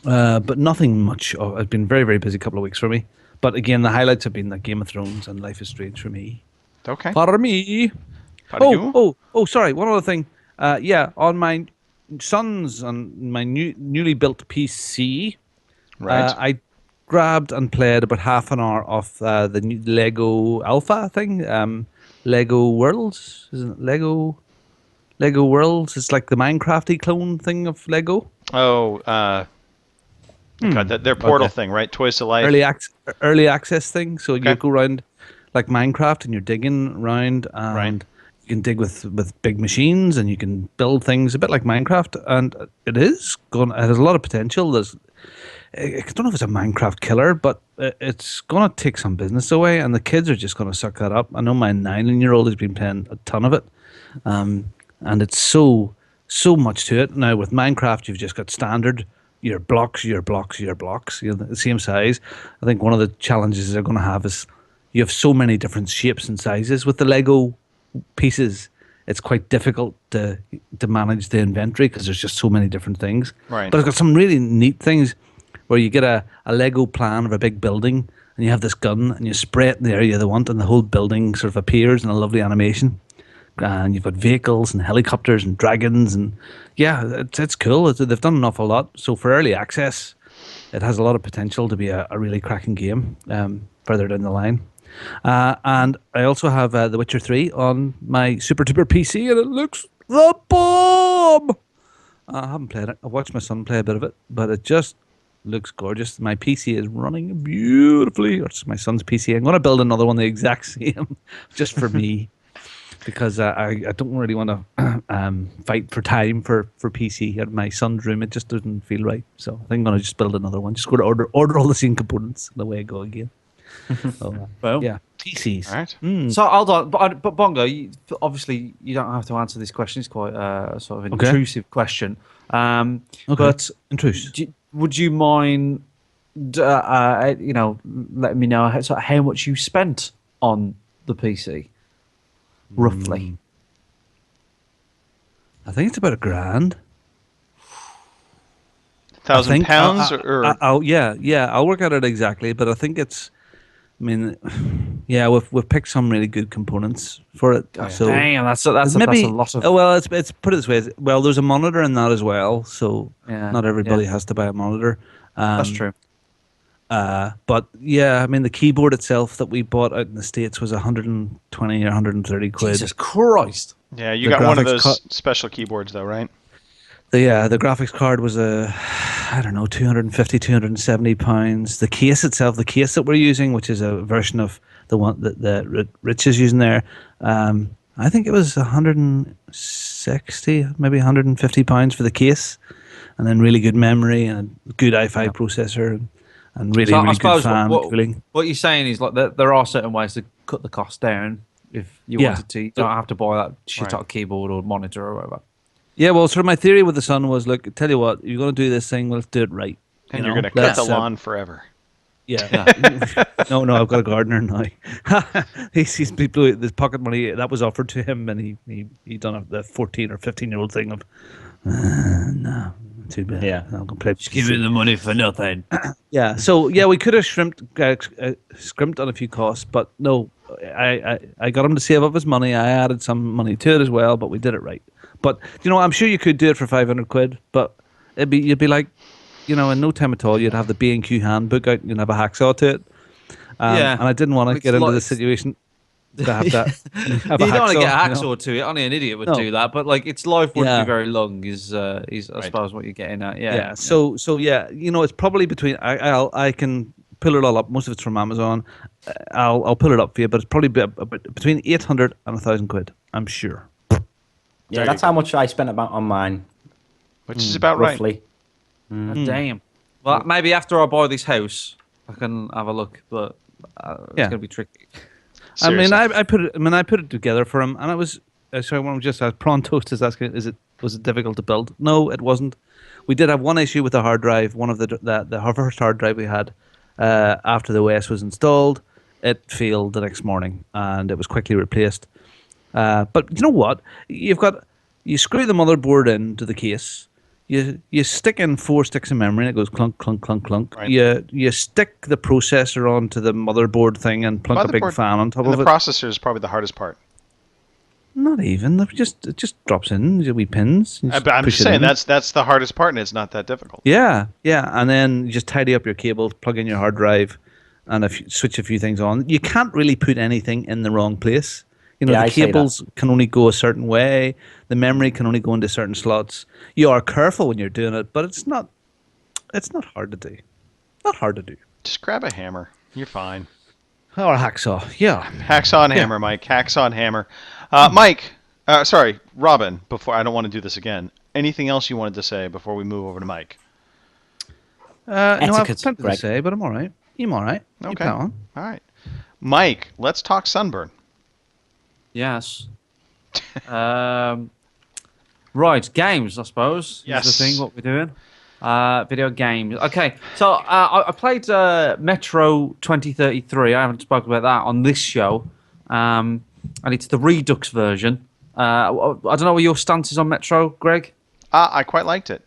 but nothing much. It's been very, very busy couple of weeks for me. But again, the highlights have been the Game of Thrones and Life is Strange for me. Okay. For me. How do you? Sorry. One other thing. On my son's and my newly built PC, Right. I grabbed and played about half an hour of the new Lego Alpha thing. Lego Worlds, isn't it? Lego Worlds. It's like the Minecrafty clone thing of Lego. Oh, God, their Portal Okay. thing, right? Toys to Life. Early access thing. So Okay. you go around like Minecraft and you're digging around and Right. you can dig with big machines and you can build things a bit like Minecraft, and it has a lot of potential. I don't know if it's a Minecraft killer, but it's going to take some business away, and the kids are just going to suck that up. I know my 9-year-old has been playing a ton of it, and it's so much to it. Now with Minecraft, you've just got standard your blocks, the same size. I think one of the challenges they're going to have is you have so many different shapes and sizes with the Lego pieces. It's quite difficult to manage the inventory because there's just so many different things. Right. But it's got some really neat things where you get a Lego plan of a big building and you have this gun and you spray it in the area they want and the whole building sort of appears in a lovely animation. And you've got vehicles and helicopters and dragons and yeah, it's cool. They've done an awful lot. So for early access, it has a lot of potential to be a really cracking game further down the line. And I also have The Witcher 3 on my super duper PC, and it looks the bomb. I haven't played it. I watched my son play a bit of it, but it just looks gorgeous. My PC is running beautifully. Or it's my son's PC. I'm going to build another one the exact same, just for me, because I don't really want to fight for time for PC at my son's room. It just doesn't feel right. So I think I'm going to just build another one. Just go to order all the same components, and away I go again. So, Well, yeah, PCs. All right. So hold on, but Bongo, obviously you don't have to answer this question. It's quite a sort of an Okay. intrusive question. Okay. But Intrusive. would you mind, letting me know how much you spent on the PC, roughly? I think it's about £1,000. £1,000 or I'll work out it exactly, but I think it's. I mean, yeah, we've picked some really good components for it. So Damn, that's a lot of. Oh well, it's put it this way. Well, there's a monitor in that as well, so Yeah, not everybody yeah. has to buy a monitor. That's true. But yeah, I mean, the keyboard itself that we bought out in the States was 120 or 130 quid. Jesus Christ! yeah, you The got one of graphics those special keyboards though, right? The graphics card was I don't know, 250, 270 pounds. The case itself, the case that we're using, which is a version of the one that Rich is using there, I think it was 160, maybe 150 pounds for the case, and then really good memory and a good i5 processor and really, So I really good suppose fan what cooling. you're saying is like there are certain ways to cut the cost down if you Yeah. wanted to. You don't have to buy that shit Right. out keyboard or monitor or whatever. Yeah, well, sort of my theory with the son was, look, tell you what, you're going to do this thing, let's do it right. And You you're know, going to cut the let's, lawn forever. Yeah. No, I've got a gardener now. he's blew this pocket money that was offered to him, and he done the 14 or 15-year-old thing of, no, too bad. Yeah. I'm gonna play. Give me the money for nothing. Yeah. So yeah, we could have scrimped on a few costs, but no, I got him to save up his money. I added some money to it as well, but we did it right. But I'm sure you could do it for 500 quid, but you'd be like, in no time at all, you'd have the B&Q handbook out and you'd have a hacksaw to it. Yeah. And I didn't want to It's get into like- the situation to have that. Have You don't want to get a you know? hacksaw to it. Only an idiot would No. do that. But like, its life wouldn't Yeah. be very long. Is I suppose what you're getting at? Yeah. Yeah. So yeah, it's probably between. I can pull it all up. Most of it's from Amazon. I'll pull it up for you, but it's probably between 800 and 1,000 quid. I'm sure. Yeah, that's how much I spent on mine, Which is about right. roughly. God damn. Well, maybe after I buy this house, I can have a look. But it's Yeah. gonna be tricky. Seriously. I put it together for him, and it was. Sorry, when I just asked Prawn Toast is asking, was it difficult to build? No, it wasn't. We did have one issue with the hard drive. One of the first hard drive we had after the OS was installed, it failed the next morning, and it was quickly replaced. But you know what? You screw the motherboard into the case. You stick in 4 sticks of memory and it goes clunk, clunk, clunk, clunk. Right. You stick the processor onto the motherboard thing and plunk a big Motherboard- fan on top And of the it. processor is probably the hardest part. Not even. It just drops in. The wee pins. You But I'm push just it saying in. that's the hardest part, and it's not that difficult. Yeah. And then you just tidy up your cables, plug in your hard drive, and switch a few things on. You can't really put anything in the wrong place. Yeah, I the say that. cables can only go a certain way. The memory can only go into certain slots. You are careful when you're doing it, but it's not It's not hard to do. Not hard to do. Just grab a hammer. You're fine. Or a hacksaw. Yeah. Hacksaw and hammer, Mike. Hacksaw and hammer. Mike, sorry, Robin, before I don't want to do this again. Anything else you wanted to say before we move over to Mike? No, I've Etiquette, plenty to Greg. say, but I'm all right. I'm all right. You Okay. plow on. All right. Mike, let's talk Sunburn. Yes. Right, games, I suppose. Yes. Is the thing, what we're doing. Video games. Okay, so I played Metro 2033. I haven't spoken about that on this show. And it's the Redux version. I don't know what your stance is on Metro, Greg. I quite liked it.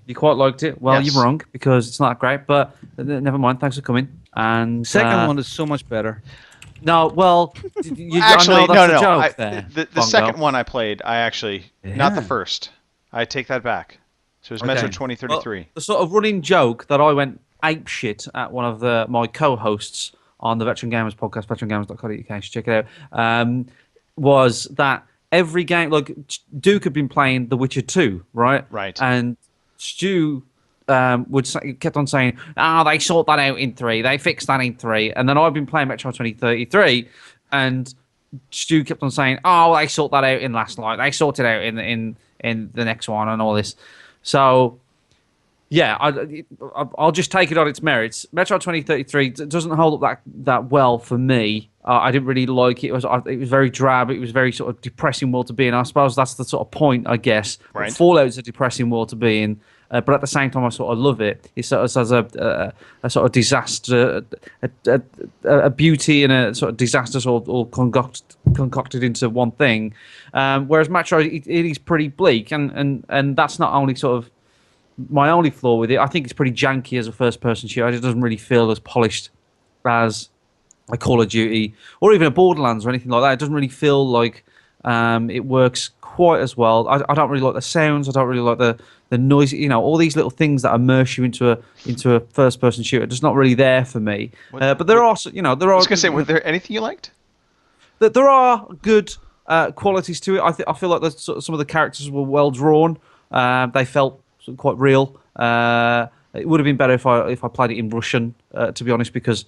You quite liked it. Well, Yes. you're wrong because it's not that great. But never mind. Thanks for coming. And Second one is so much better. No, well, Actually, I know that's no. a joke there. The Bongo. second one I played, I actually not the Yeah. first. I take that back. So it was Okay. Metro 2033. Well, the sort of running joke that I went ape shit at one of my co-hosts on the Veteran Gamers podcast, veterangamers.co.uk, check it out, was that every game, like Duke had been playing The Witcher 2, right? Right. And Stu kept on saying, they sort that out in 3, they fixed that in 3. And then I've been playing Metro 2033, and Stu kept on saying, they sort that out in Last Light, they sorted out in the next one and all this. So, yeah, I'll just take it on its merits. Metro 2033 doesn't hold up that well for me. I didn't really like it. It was very drab. It was very sort of depressing world to be in. I suppose that's the sort of point, I guess. Right. Fallout's a depressing world to be in, but at the same time, I sort of love it. It sort of has a sort of disaster, a beauty and a sort of disaster all concocted into one thing. Whereas Metro, it is pretty bleak, and that's not only sort of my only flaw with it. I think it's pretty janky as a first-person shooter. It doesn't really feel as polished as a Call of Duty or even a Borderlands or anything like that. It doesn't really feel like it works quite as well. I don't really like the sounds. I don't really like the noise. You know, all these little things that immerse you into a first-person shooter. Just not really there for me. But there are, there are. I was gonna say, were there anything you liked? There are good qualities to it. I feel like some of the characters were well drawn. They felt quite real. It would have been better if I played it in Russian, to be honest, because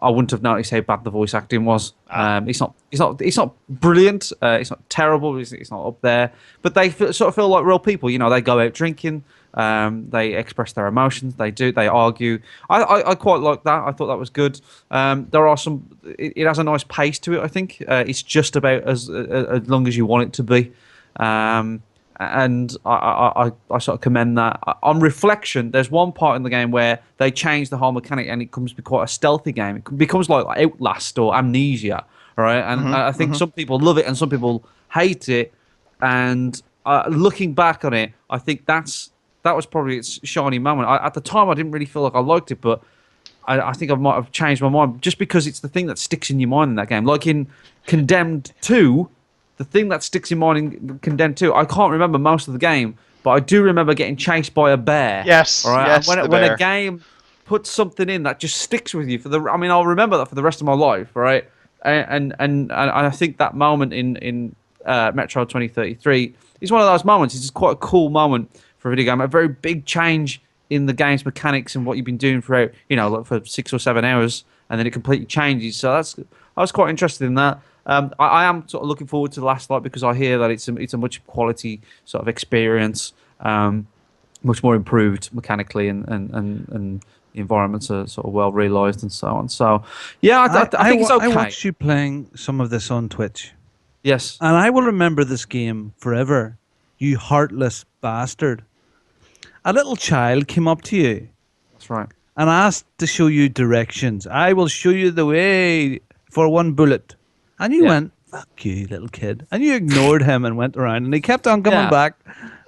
I wouldn't have noticed how bad the voice acting was. It's not brilliant. It's not terrible. It's not up there. But they sort of feel like real people. You know, they go out drinking. They express their emotions. They argue. I quite like that. I thought that was good. There are some. It has a nice pace to it. I think it's just about as long as you want it to be. And I sort of commend that. On reflection, there's one part in the game where they change the whole mechanic and it becomes quite a stealthy game. It becomes like Outlast or Amnesia, right? And I think some people love it and some people hate it. And looking back on it, I think that was probably its shining moment. At the time, I didn't really feel like I liked it, but I think I might have changed my mind just because it's the thing that sticks in your mind in that game. Like in Condemned 2, the thing that sticks in mind in Condemned 2, I can't remember most of the game, but I do remember getting chased by a bear. Yes, all right? yes, And when a game puts something in that just sticks with you I'll remember that for the rest of my life, right? And I think that moment in Metro 2033 is one of those moments. It's just quite a cool moment for a video game. A very big change in the game's mechanics and what you've been doing for 6 or 7 hours, and then it completely changes. So I was quite interested in that. I am sort of looking forward to the Last Light because I hear that it's a much quality sort of experience, much more improved mechanically, and the environments are sort of well realised and so on. So, yeah, I think it's okay. I watched you playing some of this on Twitch. Yes. And I will remember this game forever. You heartless bastard. A little child came up to you That's right. and asked to show you directions. I will show you the way for one bullet. And you went, fuck you, little kid. And you ignored him and went around. And he kept on coming back.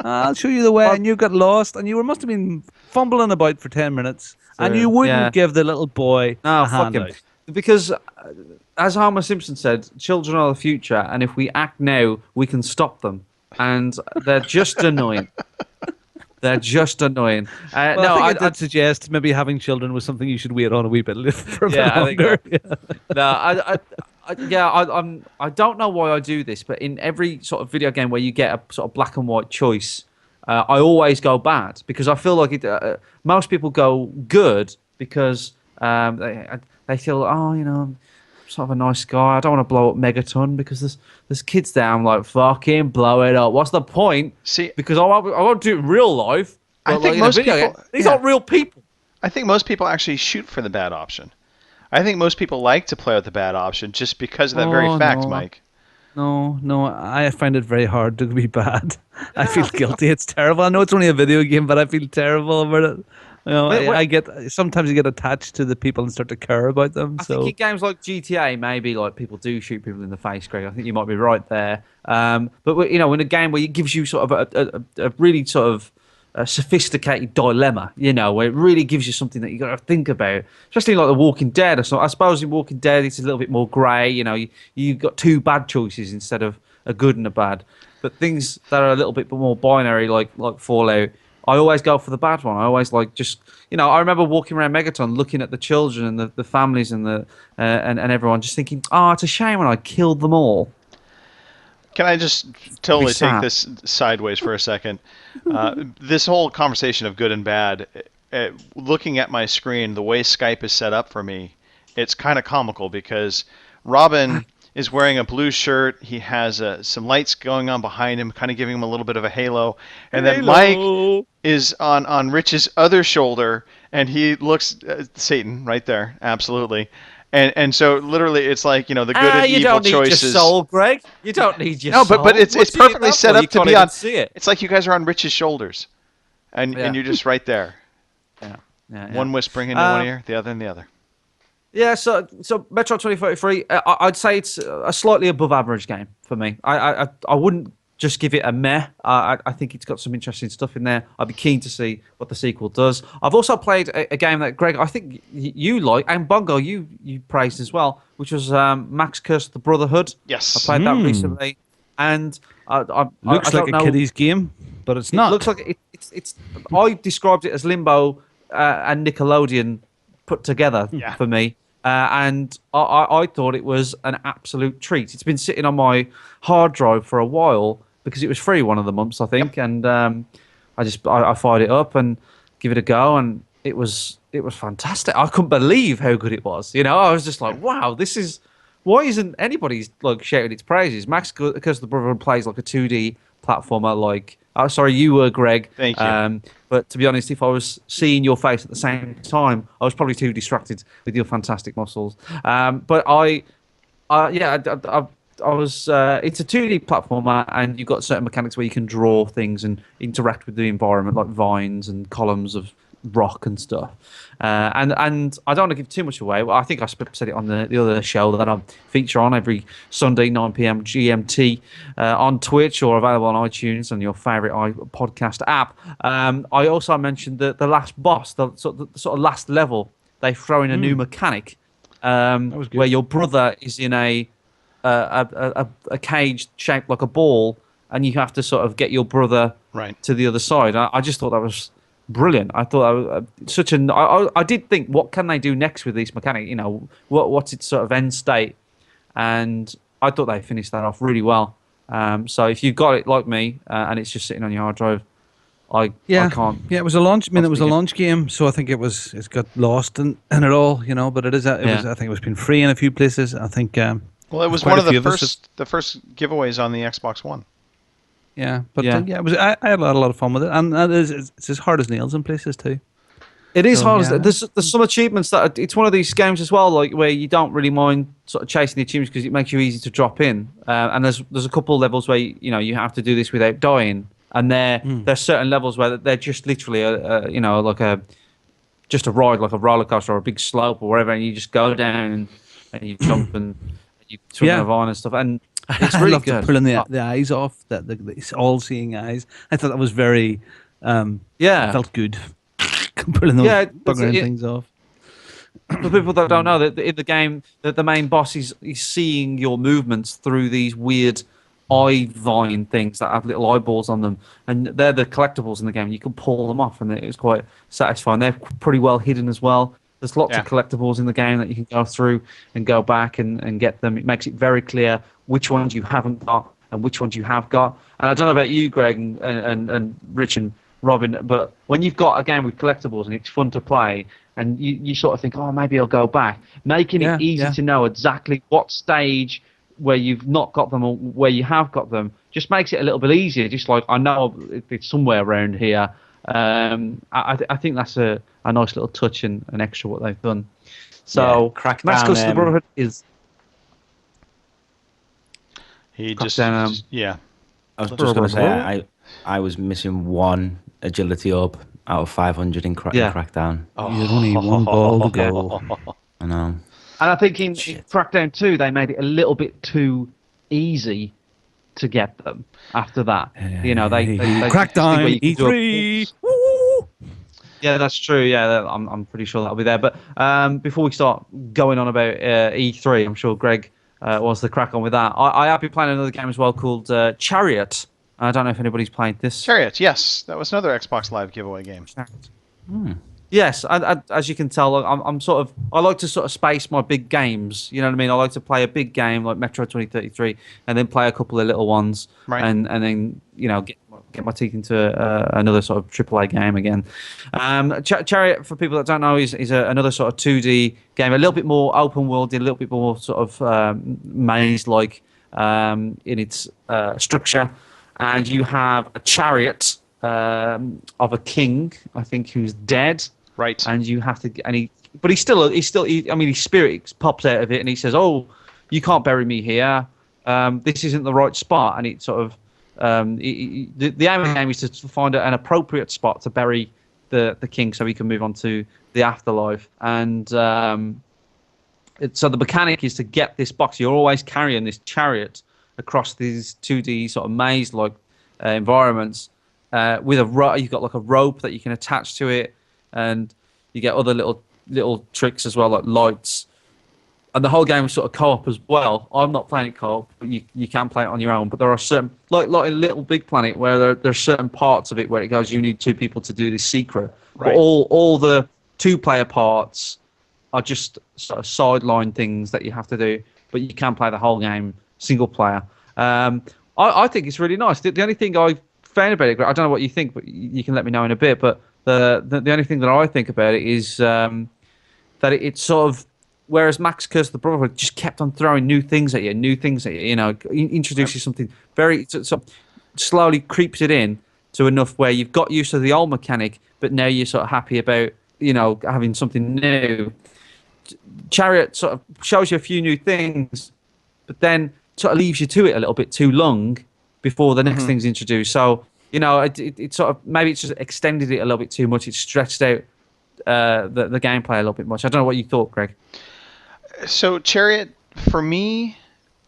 I'll show you the way. And you got lost. And you must have been fumbling about for 10 minutes. And you wouldn't give the little boy a fuck him. handout. Because, as Homer Simpson said, children are the future, and if we act now, we can stop them. And they're just annoying. They're just annoying. Well, I think I'd suggest maybe having children was something you should wait on a wee bit for a bit longer. I don't know why I do this, but in every sort of video game where you get a sort of black and white choice, I always go bad because I feel like most people go good because they feel, oh, I'm sort of a nice guy. I don't want to blow up Megaton because there's kids there. I'm like, fucking blow it up. What's the point? See, because I won't do it in real life. I But think in a most video people- game, these yeah. aren't real people. I think most people actually shoot for the bad option. I think most people like to play with the bad option just because of that very Oh, fact, no. Mike. No, I find it very hard to be bad. I feel guilty. It's terrible. I know it's only a video game, but I feel terrible about it. Sometimes you get attached to the people and start to care about them. I think in games like GTA, maybe like people do shoot people in the face, Greg. I think you might be right there. But in a game where it gives you sort of a really sort of a sophisticated dilemma, where it really gives you something that you got to think about, especially like The Walking Dead or something. I suppose in Walking Dead it's a little bit more grey. You've got two bad choices instead of a good and a bad. But things that are a little bit more binary, like Fallout, I always go for the bad one. I always I remember walking around Megaton, looking at the children and the families and and everyone, just thinking, oh, it's a shame when I killed them all. Can I just totally take sad. this sideways for a second? This whole conversation of good and bad, looking at my screen, the way Skype is set up for me, it's kind of comical because Robin is wearing a blue shirt. He has some lights going on behind him, kind of giving him a little bit of a halo. And then Mike is on Rich's other shoulder, and he looks Satan right there, absolutely. And so literally, it's like the good and you evil don't need choices. your soul, Greg. You don't need your No, soul. but it's What's in it perfectly that set for? up You to can't be even on. see it. It's like you guys are on Rich's shoulders, and Yeah. you're just right there. Yeah. One whispering into one ear, the other in the other. Yeah, so Metroid 2033, I'd say it's a slightly above average game for me. I wouldn't just give it a meh. I think it's got some interesting stuff in there. I'd be keen to see what the sequel does. I've also played a game that, Greg, I think you like, and Bongo, you praised as well, which was Max Curse of the Brotherhood. Yes. I played that recently, and looks I don't like know. a kiddie's game, but it's It not. looks like it's. I described it as Limbo and Nickelodeon put together Yeah. for me, and I thought it was an absolute treat. It's been sitting on my hard drive for a while because it was free one of the months, I think, and I fired it up and give it a go, and it was fantastic. I couldn't believe how good it was. I was just like, wow, this is. Why isn't anybody shouting its praises? Max Curse of the Brotherhood plays like a 2D platformer. Sorry, you were Greg. Thank you. But to be honest, if I was seeing your face at the same time, I was probably too distracted with your fantastic muscles. But I was. It's a 2D platformer, and you've got certain mechanics where you can draw things and interact with the environment, like vines and columns of rock and stuff. And I don't want to give too much away. I think I said it on the other show that I feature on every Sunday 9 p.m. GMT on Twitch or available on iTunes and your favorite podcast app. I also mentioned the last boss, the sort of last level. They throw in a new mechanic was good. where your brother is in a cage shaped like a ball, and you have to sort of get your brother Right. to the other side. I just thought that was brilliant. I thought I did think, what can they do next with this mechanic? What's its sort of end state? And I thought they finished that off really well. So if you've got it like me and it's just sitting on your hard drive, I can't. Yeah, it was a launch. I mean, it was a speak it. launch game, so I think it's got lost in it all, But it is. I think it was been free in a few places. I think. Well, it was quite one a of the few of us first giveaways on the Xbox One. Yeah, but Yeah. it was. I had a lot of fun with it, and it's as hard as nails in places too. It is So, hard. yeah. There's some achievements that it's one of these games as well, like where you don't really mind sort of chasing the achievements because it makes you easy to drop in. And there's a couple of levels where you have to do this without dying, and there's certain levels where they're just literally just a ride, like a roller coaster or a big slope or whatever, and you just go down and you jump and you swing Yeah. on a vine and stuff, and it's I really loved good. pulling the eyes off, the all-seeing eyes. I thought that was very. Yeah. felt good. Pulling those Yeah, buggering it- things off. For people that don't know, that in the game, that the main boss is seeing your movements through these weird eye vine things that have little eyeballs on them, and they're the collectibles in the game. You can pull them off, and it was quite satisfying. They're pretty well hidden as well. There's lots of collectibles in the game that you can go through and go back and get them. It makes it very clear which ones you haven't got and which ones you have got. And I don't know about you, Greg and Rich and Robin, but when you've got a game with collectibles and it's fun to play, and you sort of think, oh, maybe I'll go back, making it easy to know exactly what stage where you've not got them or where you have got them just makes it a little bit easier. Just like, I know it's somewhere around here. I think that's a nice little touch and an extra what they've done. So, Crackdown, Max Curse of the Brotherhood is... He Crackdown, just yeah. I was just going to say, I was missing one agility orb out of 500 in Crackdown. You had only one ball to go. I know. And I think in Crackdown 2, they made it a little bit too easy to get them after that. You know, they Crackdown E3. Woo! Yeah, that's true. Yeah, I'm pretty sure that'll be there. But before we start going on about E3, I'm sure Greg wants to crack on with that. I have been playing another game as well called Chariot. I don't know if anybody's played this. Chariot, yes. That was another Xbox Live giveaway game. Yes, as you can tell, I'm sort of, I like to sort of space my big games. You know what I mean? I like to play a big game like Metro 2033, and then play a couple of little ones, right. and then get my teeth into another sort of AAA game again. Chariot, for people that don't know, is another sort of 2D game, a little bit more open world, a little bit more sort of maze-like in its structure, and you have a chariot of a king, I think, who's dead. Right. And you have to, but his spirit pops out of it, and he says, "Oh, you can't bury me here. This isn't the right spot." And it sort of, the aim of the game is to find an appropriate spot to bury the king, so he can move on to the afterlife. And so the mechanic is to get this box. You're always carrying this chariot across these 2D sort of maze-like environments. With you've got like a rope that you can attach to it, and you get other little tricks as well, like lights. And the whole game is sort of co-op as well. I'm not playing it co-op, but you can play it on your own. But there are certain, like in Little Big Planet, where there's certain parts of it where it goes, you need two people to do this secret. Right. But all the two-player parts are just sort of sideline things that you have to do. But you can play the whole game single player. I think it's really nice. The only thing I found about it, I don't know what you think, but you can let me know in a bit. But the only thing that I think about it is that it's sort of, whereas Max Curse of the Brotherhood just kept on throwing new things at you, you know, introduces something very, sort of slowly creeps it in to enough where you've got used to the old mechanic, but now you're sort of happy about, you know, having something new. Chariot sort of shows you a few new things, but then sort of leaves you to it a little bit too long before the next thing's introduced. So, you know, it sort of, maybe it's just extended it a little bit too much. It's stretched out the gameplay a little bit much. I don't know what you thought, Greg. So Chariot, for me,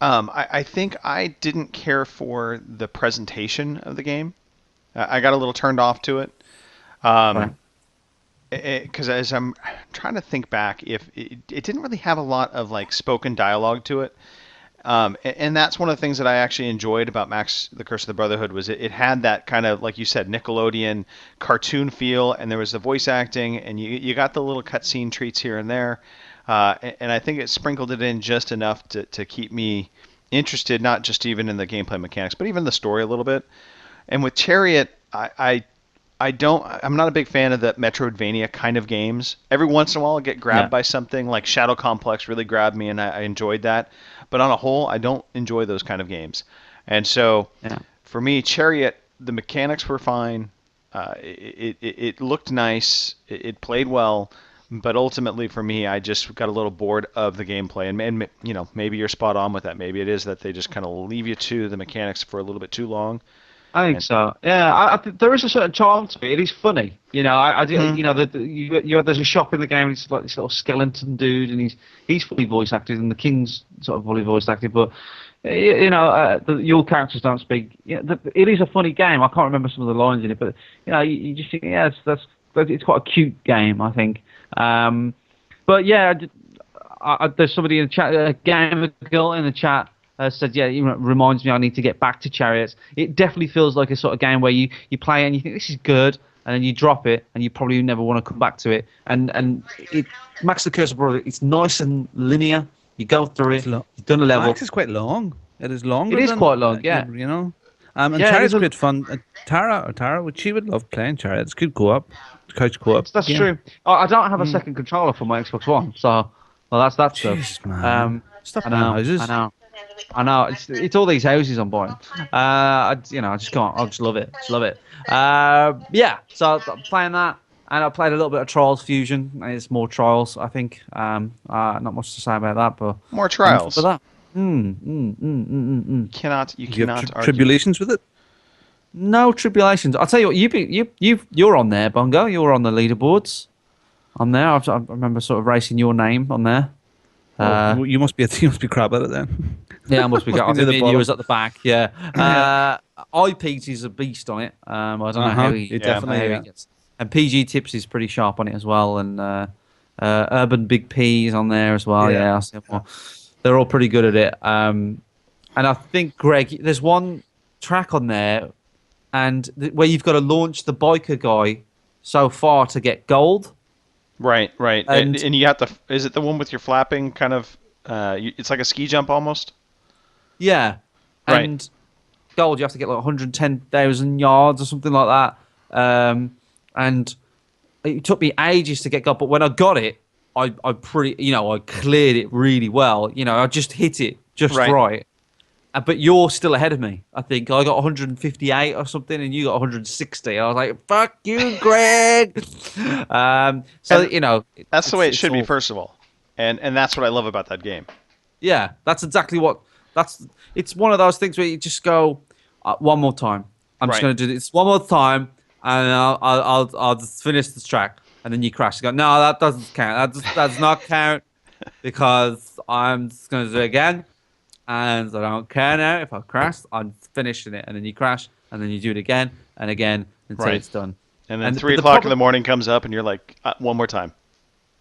I think I didn't care for the presentation of the game. I got a little turned off to it. Because as I'm trying to think back, if it didn't really have a lot of like spoken dialogue to it. And that's one of the things that I actually enjoyed about Max the Curse of the Brotherhood was it had that kind of, like you said, Nickelodeon cartoon feel, and there was the voice acting, and you got the little cutscene treats here and there. And I think it sprinkled it in just enough to keep me interested, not just even in the gameplay mechanics, but even the story a little bit. And with Chariot, I'm not a big fan of the Metroidvania kind of games. Every once in a while I'll get grabbed by something, like Shadow Complex really grabbed me, and I enjoyed that. But on a whole, I don't enjoy those kind of games. And so for me, Chariot, the mechanics were fine. It looked nice. It played well. But ultimately, for me, I just got a little bored of the gameplay. And you know, maybe you're spot on with that. Maybe it is that they just kind of leave you to the mechanics for a little bit too long. I think so. Yeah, I think there is a certain charm to it. It is funny, you know. You know, there's a shop in the game. It's like this little skeleton dude, and he's fully voice acted, and the king's sort of fully voice acted. But you know, your characters don't speak. Yeah, it is a funny game. I can't remember some of the lines in it, but you know, you just think, yeah, it's quite a cute game, I think. But yeah, there's somebody in the chat, a gamer girl in the chat. Said, yeah, it reminds me I need to get back to Chariots. It definitely feels like a sort of game where you play and you think this is good, and then you drop it, and you probably never want to come back to it. And Max the Curse of the Brotherhood, it's nice and linear. You go through it, you've done a level. Max is quite long. It is longer. It is than, quite long, yeah. You know. And Yeah, it Chariot's is a- great fun. Tara, she would love playing Chariot. It's good co-op, couch co-op. That's game. true. I don't have a second controller for my Xbox One, so that's that stuff. Jesus, man. Stop I buying know, houses. I know. It's all these houses I'm buying. I just can't. I just love it. Just love it. Yeah. So I'm playing that, and I played a little bit of Trials Fusion. It's more Trials, I think. Not much to say about that, but More I'm trials. for that. You Do cannot you have argue. tribulations with it? No tribulations. I'll tell you what. You're on there, Bongo. You're on the leaderboards. On there, I remember sort of racing your name on there. Well, you must be crap at it then. Yeah, I must be. Must I be near think the me and you bottom. was at the back. Yeah. iPete's is a beast on it. I don't know how he. It definitely, how he yeah. gets. And PG Tips is pretty sharp on it as well. And Urban Big P is on there as well. Yeah. Yeah, I see them all. They're all pretty good at it. And I think Greg, there's one track on there, and where you've got to launch the biker guy so far to get gold. Right. And, And- you have to. Is it the one with your flapping kind of? It's like a ski jump almost. Yeah. Right. And gold, you have to get like 110,000 yards or something like that. And it took me ages to get gold, but when I got it, I cleared it really well. I just hit it just Right. right. But you're still ahead of me. I think I got 158 or something, and you got 160. I was like, "Fuck you, Greg." And That's the way it it's should be, all- first of all, and that's what I love about that game. Yeah, that's exactly what. It's one of those things where you just go one more time. I'm just Right. going to do this one more time, and I'll just finish this track, and then you crash. You go, no, that doesn't count. That does not count because I'm just going to do it again, and I don't care now if I crash. I'm finishing it, and then you crash, and then you do it again and again until Right. it's done. And then And 3 the o'clock in problem- the morning comes up, and you're like, one more time.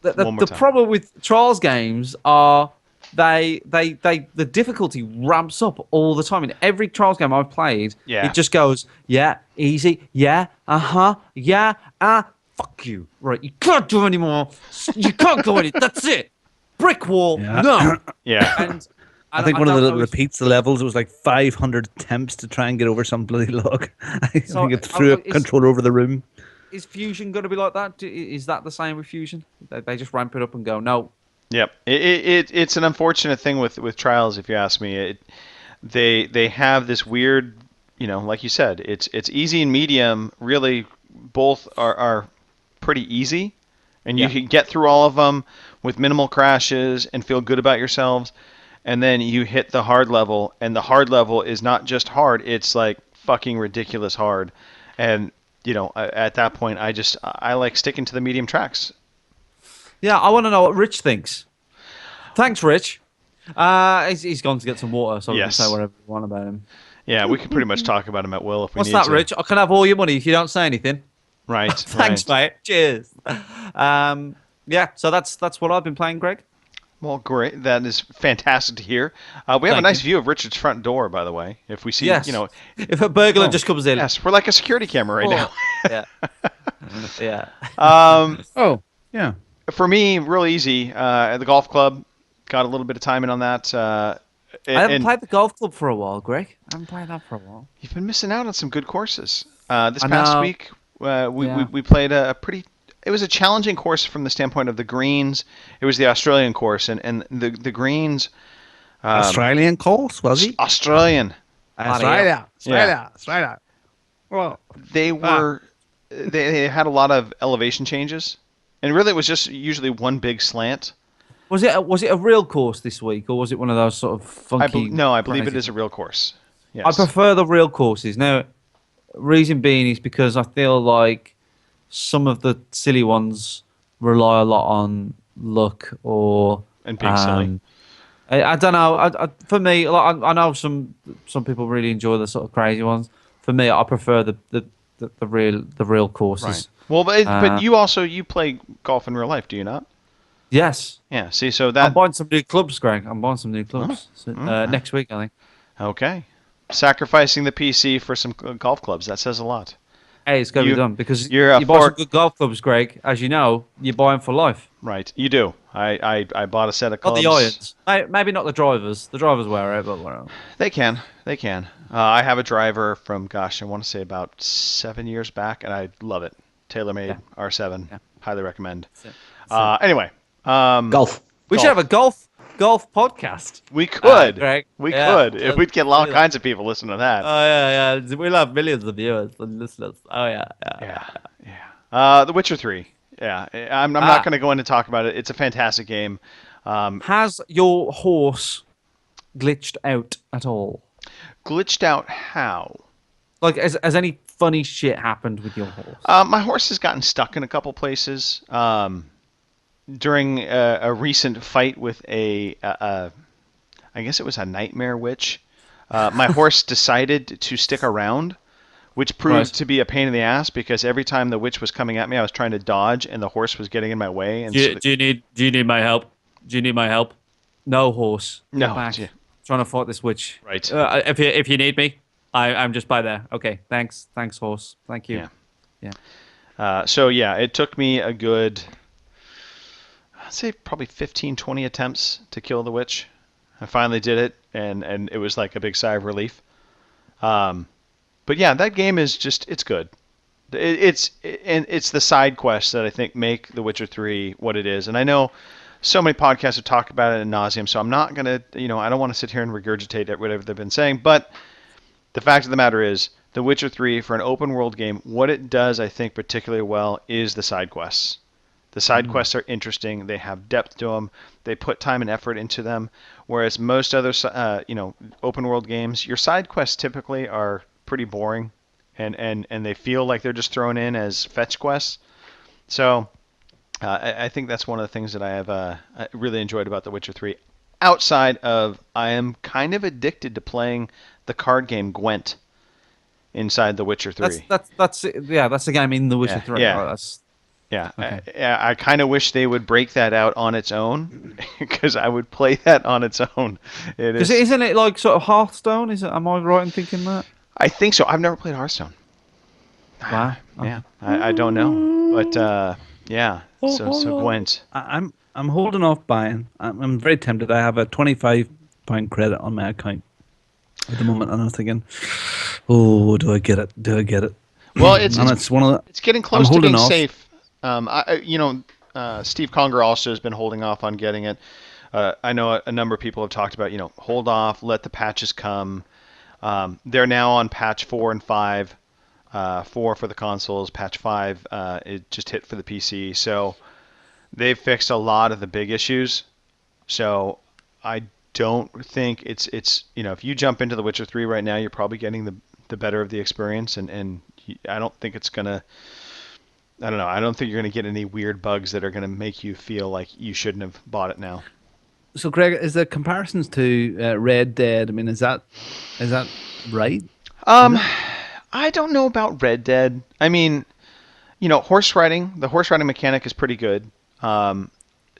One more The time. problem with Trials games are the difficulty ramps up all the time. In every Trials game I've played, Yeah. it just goes, yeah, easy, yeah, yeah, fuck you. Right, you can't do anymore. You can't go in it. That's it. Brick wall, Yeah. no. Yeah. And I think one of don't the know if- repeats the levels. It was like 500 attempts to try and get over some bloody log. I So, think it threw a is- controller over the room. Is Fusion going to be like that? Is that the same with Fusion? They just ramp it up and go, no. Yep. It's an unfortunate thing with Trials, if you ask me. They have this weird, like you said, it's easy and medium. Really, both are pretty easy, and you Yeah. can get through all of them with minimal crashes and feel good about yourselves. And then you hit the hard level, and the hard level is not just hard; it's like fucking ridiculous hard. And at that point, I like sticking to the medium tracks. Yeah, I want to know what Rich thinks. Thanks, Rich. He's gone to get some water, so Yes. we can say whatever we want about him. Yeah, we can pretty much talk about him at will if we What's need that, to. Rich? I can have all your money if you don't say anything. Right. Thanks, right. mate. Cheers. Yeah, so that's what I've been playing, Greg. Well, great. That is fantastic to hear. We have a Thank nice you. view of Richard's front door, by the way. If we see, Yes. If a burglar Oh, just comes in. yes, we're like a security camera right now. Yeah. Yeah. Oh, yeah. For me, real easy. At the golf club, got a little bit of time in on that. I haven't and played the golf club for a while, Greg. I haven't played that for a while. you've been missing out on some good courses. This I past know. week, Yeah. we played a pretty. It was a challenging course from the standpoint of the greens. It was the Australian course, and the greens. Australian course, was he? Australian. Australia. Yeah. Australia. Well, They were they had a lot of elevation changes, and really it was just usually one big slant. Was it a real course this week, or was it one of those sort of funky? I believe it crazy- is a real course. Yes. I prefer the real courses. Now, reason being is because I feel like some of the silly ones rely a lot on luck or And being silly. I don't know. For me, I know some people really enjoy the sort of crazy ones. For me, I prefer the real courses. Right. Well, but Uh, you play golf in real life, do you not? Yes. Yeah. See, so I'm that buying some new clubs, Greg. I'm buying some new clubs okay. next week, I think. okay. Sacrificing the PC for some golf clubs. That says a lot. Hey, it's got to You- be done because you're a you buy some fork- good golf clubs, Greg. As you know, you buy them for life. Right. You do. I bought a set of Not clubs. the irons. Maybe not the drivers. The drivers wear it, but whatever. They can. They can. I have a driver from, gosh, I want to say about 7 years back, and I love it. TaylorMade Yeah. R7. Yeah. Highly recommend. So- Anyway. Golf. We should have a golf podcast. We could. Greg. We Yeah. could. If we'd get all kinds of people listening to that. Oh yeah. We'll have millions of viewers and listeners. Oh yeah. Yeah. The Witcher 3. Yeah. I'm not going to go in and talk about it. It's a fantastic game. Has your horse glitched out at all? Glitched out how? Like, has any funny shit happened with your horse? My horse has gotten stuck in a couple places. During a recent fight with I guess it was a nightmare witch, my horse decided to stick around, which proved Right. to be a pain in the ass because every time the witch was coming at me, I was trying to dodge, and the horse was getting in my way. And Do you need my help? Do you need my help? No, horse. Get No, back. yeah. Trying to fight this witch. Right. If you need me, I'm just by there. Okay. Thanks, horse. Thank you. Yeah. So yeah, it took me a good, I'd say probably 15, 20 attempts to kill the witch. I finally did it, and it was like a big sigh of relief. But yeah, that game is it's good. It's the side quests that I think make The Witcher 3 what it is. And I know so many podcasts have talked about it ad nauseum, so I'm not gonna, I don't want to sit here and regurgitate whatever they've been saying. But the fact of the matter is, The Witcher 3 for an open world game, what it does, I think, particularly well is the side quests. The side quests are interesting. They have depth to them. They put time and effort into them. Whereas most other, open world games, your side quests typically are pretty boring, and they feel like they're just thrown in as fetch quests. So I think that's one of the things that I have really enjoyed about The Witcher 3. Outside of, I am kind of addicted to playing the card game Gwent inside The Witcher 3. That's the game in The Witcher 3. yeah. Oh, that's Yeah, Okay. I kind of wish they would break that out on its own, because I would play that on its own. because isn't it like sort of Hearthstone? Is it? Am I right in thinking that? I think so. I've never played Hearthstone. Wow. Yeah, I don't know, but yeah. So Gwent. I'm holding off buying. I'm very tempted. I have a £25 credit on my account at the moment, and I'm thinking, oh, do I get it? Do I get it? Well, and it's one of the. it's getting close to holding being off. safe. Steve Conger also has been holding off on getting it. I know a number of people have talked about, hold off, let the patches come. They're now on patch 4 and 5. 4 for the consoles, patch 5 it just hit for the PC. So they've fixed a lot of the big issues. So I don't think it's if you jump into The Witcher 3 right now, you're probably getting the better of the experience, and I don't think it's gonna. I don't know. I don't think you're gonna get any weird bugs that are gonna make you feel like you shouldn't have bought it now. So, Greg, is there comparisons to Red Dead? I mean, is that right? I don't know about Red Dead. I mean, horse riding. The horse riding mechanic is pretty good.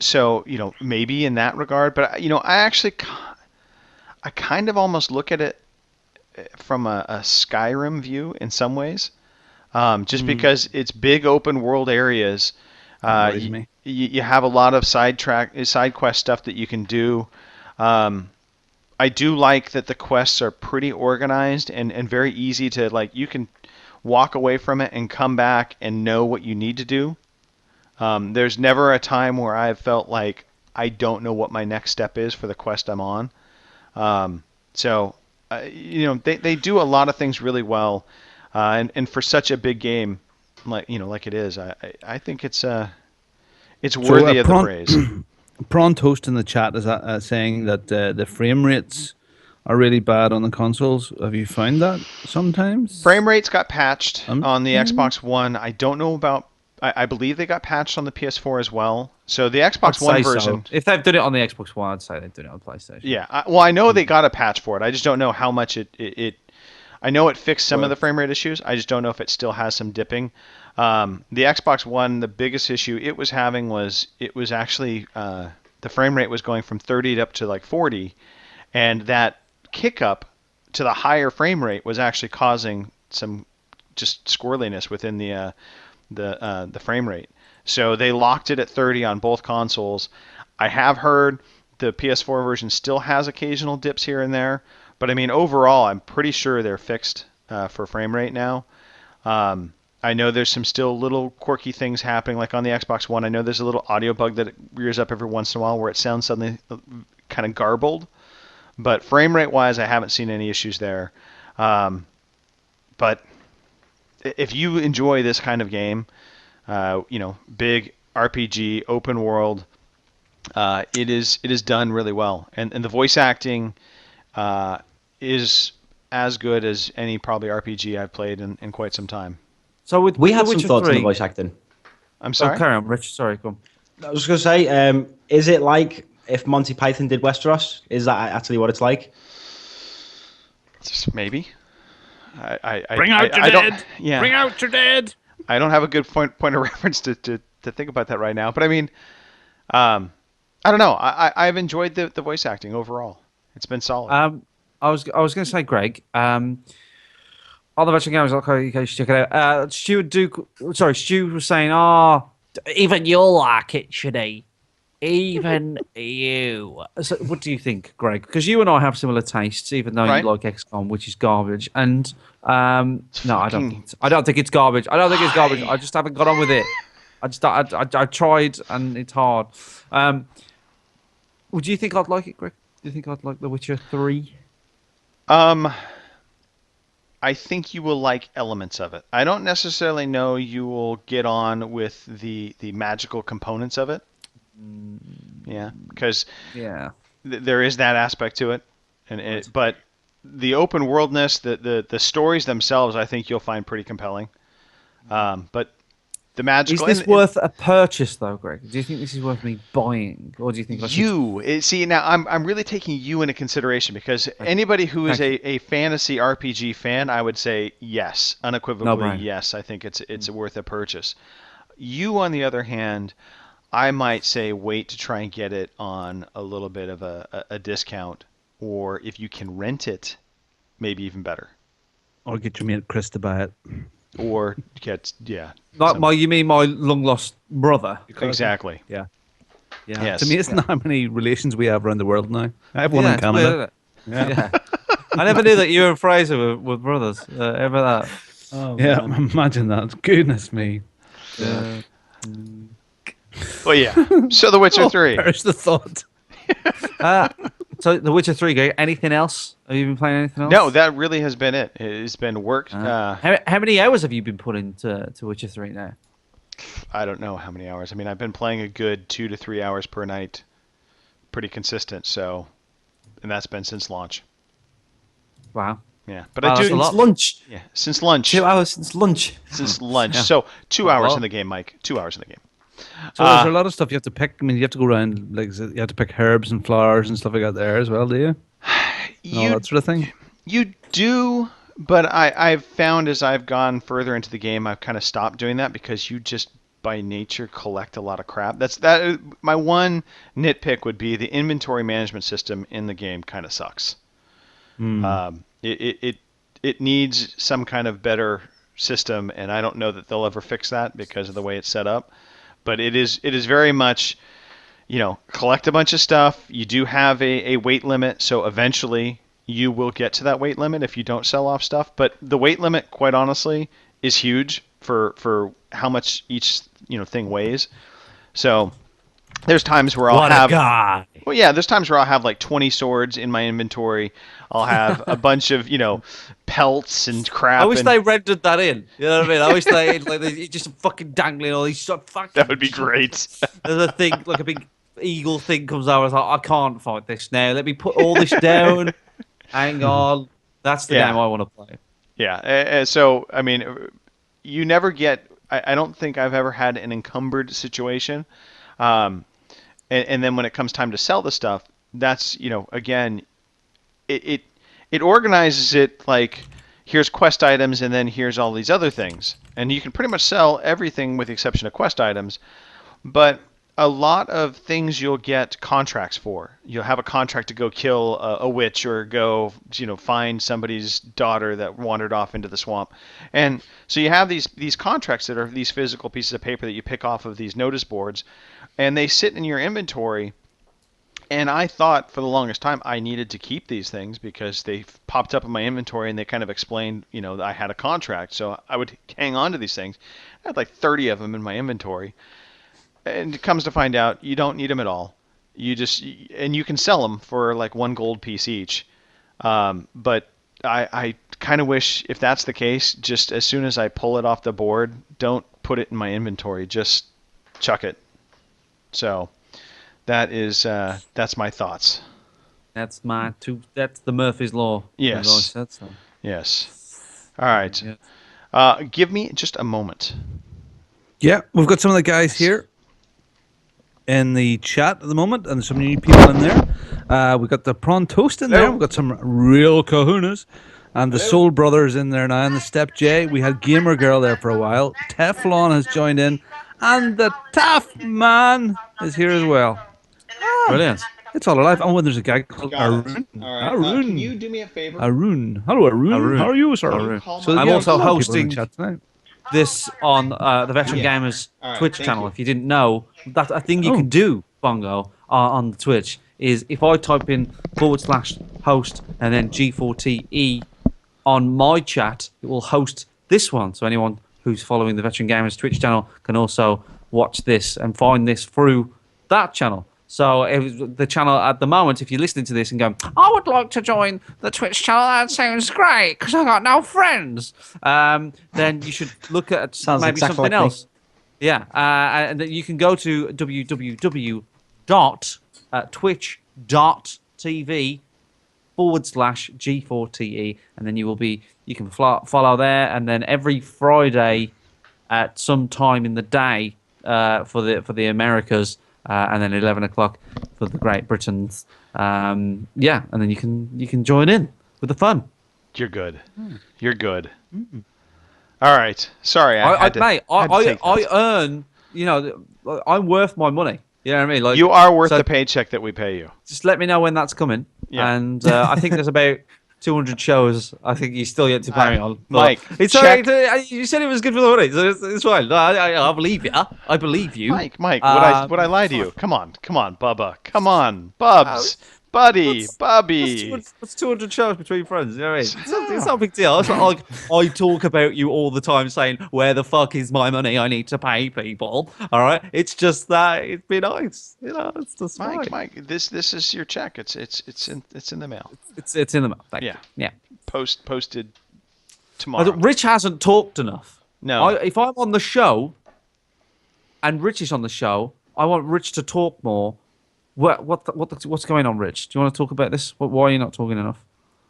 So maybe in that regard, but I kind of almost look at it from a Skyrim view in some ways, just because it's big open world areas. Worries me. You have a lot of side quest stuff that you can do. I do like that the quests are pretty organized and very easy to, you can walk away from it and come back and know what you need to do. There's never a time where I've felt like I don't know what my next step is for the quest I'm on. They do a lot of things really well, and for such a big game, like it is, I think it's worthy of the praise. Prawn Toast in the chat is saying that the frame rates are really bad on the consoles. Have you found that sometimes? Frame rates got patched on the Xbox One. I don't know about. I believe they got patched on the PS4 as well. So the Xbox One version. If they've done it on the Xbox One, I'd say they've done it on PlayStation. Yeah. I know they got a patch for it. I just don't know how much it I know it fixed some of the frame rate issues. I just don't know if it still has some dipping. The Xbox One, the biggest issue it was having was it was actually the frame rate was going from 30 up to like 40, and that kick up to the higher frame rate was actually causing some just squirreliness within the frame rate. So they locked it at 30 on both consoles. I have heard the PS4 version still has occasional dips here and there, but I mean overall, I'm pretty sure they're fixed for frame rate now. I know there's some still little quirky things happening, like on the Xbox One. I know there's a little audio bug that rears up every once in a while where it sounds suddenly kind of garbled. But frame rate wise, I haven't seen any issues there. But if you enjoy this kind of game, big RPG, open world, it is done really well, and the voice acting is as good as any probably RPG I've played in quite some time. So with We The had some Witcher thoughts on 3, the voice acting. I'm Oh, sorry. carry on, Rich. Sorry, come. I was going to say, is it like if Monty Python did Westeros? Is that actually what it's like? Maybe. Bring out your I don't, dead. yeah. Bring out your dead. I don't have a good point of reference to think about that right now. But I mean, I don't know. I've enjoyed the voice acting overall. It's been solid. I was going to say, Greg. On the Veteran Games, okay, you should check it out. Stu was saying, even you'll like it, should he? Even you. So, what do you think, Greg? Because you and I have similar tastes, even though Right. you like XCOM, which is garbage. And no, I don't. fucking- I don't think it's garbage. I don't think it's garbage. I just haven't got on with it. I tried, and it's hard. Would you think I'd like it, Greg? Do you think I'd like The Witcher 3? I think you will like elements of it. I don't necessarily know you will get on with the magical components of it. Yeah, because Yeah. there is that aspect to it, but the open worldness, the stories themselves, I think you'll find pretty compelling. But the Is magical this worth a purchase, though, Greg? Do you think this is worth me buying, or do you think I should... see now I'm really taking you into consideration, because anybody who is a fantasy RPG fan, I would say yes, unequivocally No-brainer. yes. I think it's worth a purchase. You, on the other hand, I might say wait to try and get it on a little bit of a discount, or if you can rent it, maybe even better. Or get your mate Chris to buy it. Or get You mean my long-lost brother? exactly. Yeah. Yeah. Yes. It's amazing how many relations we have around the world now. I have one in it's weird, Canada. isn't it? Yeah. I never knew that you and Fraser were brothers. Ever that. Yeah, imagine that. Goodness me. Well, yeah. So The Witcher 3. Perish the thought. So The Witcher 3, Greg, anything else? Have you been playing anything else? No, that really has been it. It's been work. How many hours have you been putting to Witcher 3 now? I don't know how many hours. I mean, I've been playing a good 2 to 3 hours per night, pretty consistent. So, and that's been since launch. Wow. Yeah, but Wow, I that's do. a lot. Since lunch. Yeah, since lunch. 2 hours since lunch. Since lunch. Yeah. So 2 hours Well. in the game, Mike. 2 hours in the game. So is there a lot of stuff you have to pick? I mean, you have to go around, like, you have to pick herbs and flowers and stuff like that there as well, do you? And all that sort of thing? You do, but I've found as I've gone further into the game, I've kind of stopped doing that, because you just by nature collect a lot of crap. That my one nitpick would be the inventory management system in the game kind of sucks. It needs some kind of better system, and I don't know that they'll ever fix that because of the way it's set up. But it is very much, collect a bunch of stuff. You do have a weight limit, so eventually you will get to that weight limit if you don't sell off stuff. But the weight limit, quite honestly, is huge for how much each thing weighs. So there's times where I'll have guy. well, yeah, there's times where I'll have like 20 swords in my inventory. I'll have a bunch of pelts and crap. I wish and they rendered that in. You know what I mean? I wish they just fucking dangling all these fucking. that would be great. There's a thing, like a big eagle thing comes out. I was like, I can't fight this now. Let me put all this down. Hang on. That's the Yeah. game I want to play. Yeah. So I mean, you never get. I don't think I've ever had an encumbered situation. And then when it comes time to sell the stuff, that's again, it organizes it like, here's quest items and then here's all these other things, and you can pretty much sell everything with the exception of quest items. But a lot of things you'll get contracts for. You'll have a contract to go kill a witch or go, find somebody's daughter that wandered off into the swamp. And so you have these contracts that are these physical pieces of paper that you pick off of these notice boards, and they sit in your inventory. And I thought for the longest time I needed to keep these things because they popped up in my inventory and they kind of explained, that I had a contract. So I would hang on to these things. I had like 30 of them in my inventory. And it comes to find out you don't need them at all. And you can sell them for like 1 gold piece each. But I kind of wish if that's the case, just as soon as I pull it off the board, don't put it in my inventory. Just chuck it. So that's my thoughts. That's that's the Murphy's Law. Yes. as I said so. Yes. All right. Yeah. Give me just a moment. Yeah, we've got some of the guys here in the chat at the moment, and some new people in there. We've got the Prawn Toast in there. We've got some real kahunas. And the Soul Brothers in there now, and the Step J. We had Gamer Girl there for a while. Teflon has joined in. And the Taff Man is here as well. Brilliant. It's all alive. Oh, and there's a guy called Got it. Arun. All right. Arun. Can you do me a favor? Hello, Arun. Arun. How are you, sir? Arun. So I'm yeah, also a lot of people in the hosting chat tonight. This on the Veteran Yeah. Gamers All right, Twitch thank channel. you. If you didn't know, that a thing you can do, Bongo, on Twitch is if I type in /host and then G4TE on my chat, it will host this one. So anyone who's following the Veteran Gamers Twitch channel can also watch this and find this through that channel. So the channel at the moment, if you're listening to this and going, I would like to join the Twitch channel, that sounds great because I got no friends, then you should look at Sounds maybe exactly something like me. else. Yeah, and then you can go to www.twitch.tv/G4TE, and then you can follow there, and then every Friday at some time in the day for the Americas, and then 11 o'clock for the Great Britons. And then you can join in with the fun. You're good. You're good. All right. Sorry, I had to take I that. earn. I'm worth my money. You know what I mean? Like You are worth so the paycheck that we pay you. Just let me know when that's coming. Yeah. And I think there's about 200 shows. I think you're still yet to pay me on. But Mike, it's check- all right. You said it was good for the money, so it's fine. No, I believe you. I believe you. Mike, would I lie to you? Come on, Bubba. Come on, Bubs. Buddy, Bubby. What's 200 shows between friends? You know what I mean? It's not a big deal. It's not like I talk about you all the time saying, where the fuck is my money? I need to pay people. All right? It's just that it'd be nice. It's just fine. Mike, this is your check. It's in the mail. It's in the mail. Thank you. Yeah. Posted tomorrow. Rich hasn't talked enough. No. If I'm on the show and Rich is on the show, I want Rich to talk more. What's going on, Rich? Do you want to talk about this? Why are you not talking enough?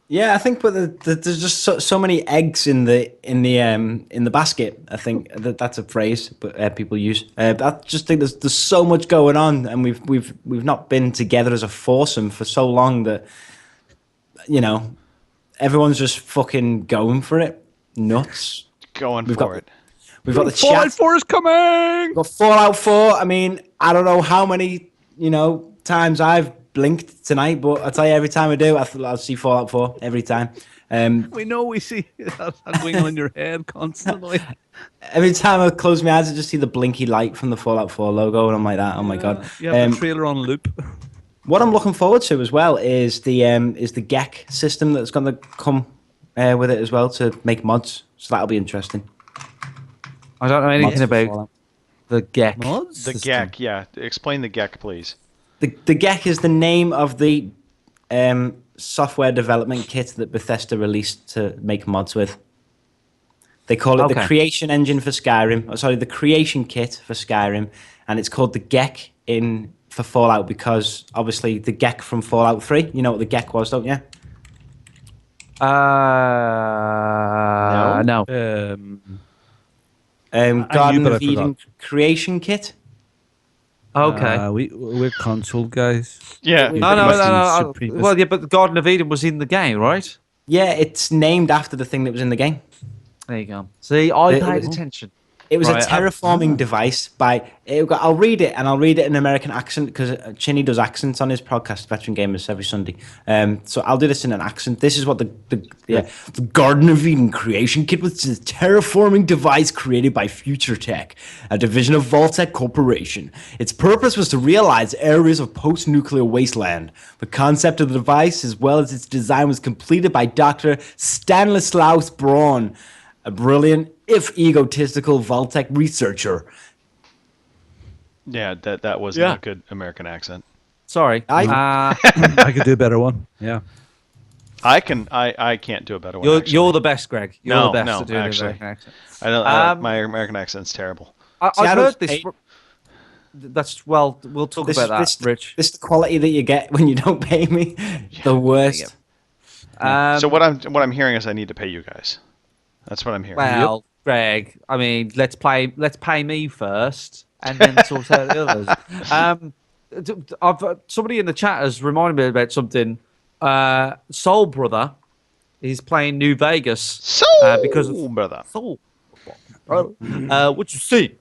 Yeah, I think, but there's just so many eggs in the basket. I think that's a phrase, but people use. I just think there's so much going on, and we've not been together as a foursome for so long that everyone's just fucking going for it, nuts. Going We've for got- it. We've got the Fallout chat. 4 is coming! We've got Fallout 4. I mean, I don't know how many times I've blinked tonight, but I tell you, every time I do, I'll see Fallout 4 every time. We know we see that wiggle in your head constantly. Every time I close my eyes, I just see the blinky light from the Fallout 4 logo, and I'm like that. Oh my god! You have the trailer on loop. What I'm looking forward to as well is the GEC system that's going to come with it as well to make mods. So that'll be interesting. I don't know anything Mods for about Fallout. the GEC. Mods? The GEC, yeah. Explain the GEC, please. The GEC is the name of the software development kit that Bethesda released to make mods with. They call it the Okay. Creation Engine for Skyrim. Sorry, the Creation Kit for Skyrim, and it's called the GEC for Fallout because obviously the GEC from Fallout 3. You know what the GEC was, don't you? No. Garden but I of Eden Creation Kit. Okay. We're console guys. Yeah. No. Supreme- Well, yeah, but the Garden of Eden was in the game, right? Yeah, it's named after the thing that was in the game. There you go. See, I It- paid attention. It was Right, a terraforming device by. I'll read it, and I'll read it in an American accent because Chinny does accents on his podcast, Veteran Gamers, every Sunday. So I'll do this in an accent. This is what the Garden of Eden creation kit was a terraforming device created by Future Tech, a division of Vaultec Corporation. Its purpose was to realize areas of post-nuclear wasteland. The concept of the device, as well as its design, was completed by Dr. Stanislaus Braun, a brilliant, if egotistical, Vaultec researcher. Yeah, that wasn't Yeah. a good American accent. Sorry. I- I could do a better one. Yeah. I can't do a better one. actually. You're the best, Greg. You're No, the best no, at doing actually. American accent. I don't. Um, My American accent's terrible. I've See, I don't heard this. hate- That's we'll talk This, about that, this, Rich. this is the quality that you get when you don't pay me. The worst. So what I'm hearing is I need to pay you guys. That's what I'm hearing. Well, Greg, I mean, let's pay me first, and then sort out the others. Somebody in the chat has reminded me about something. Soul Brother is playing New Vegas So, because of brother. Soul. What you see?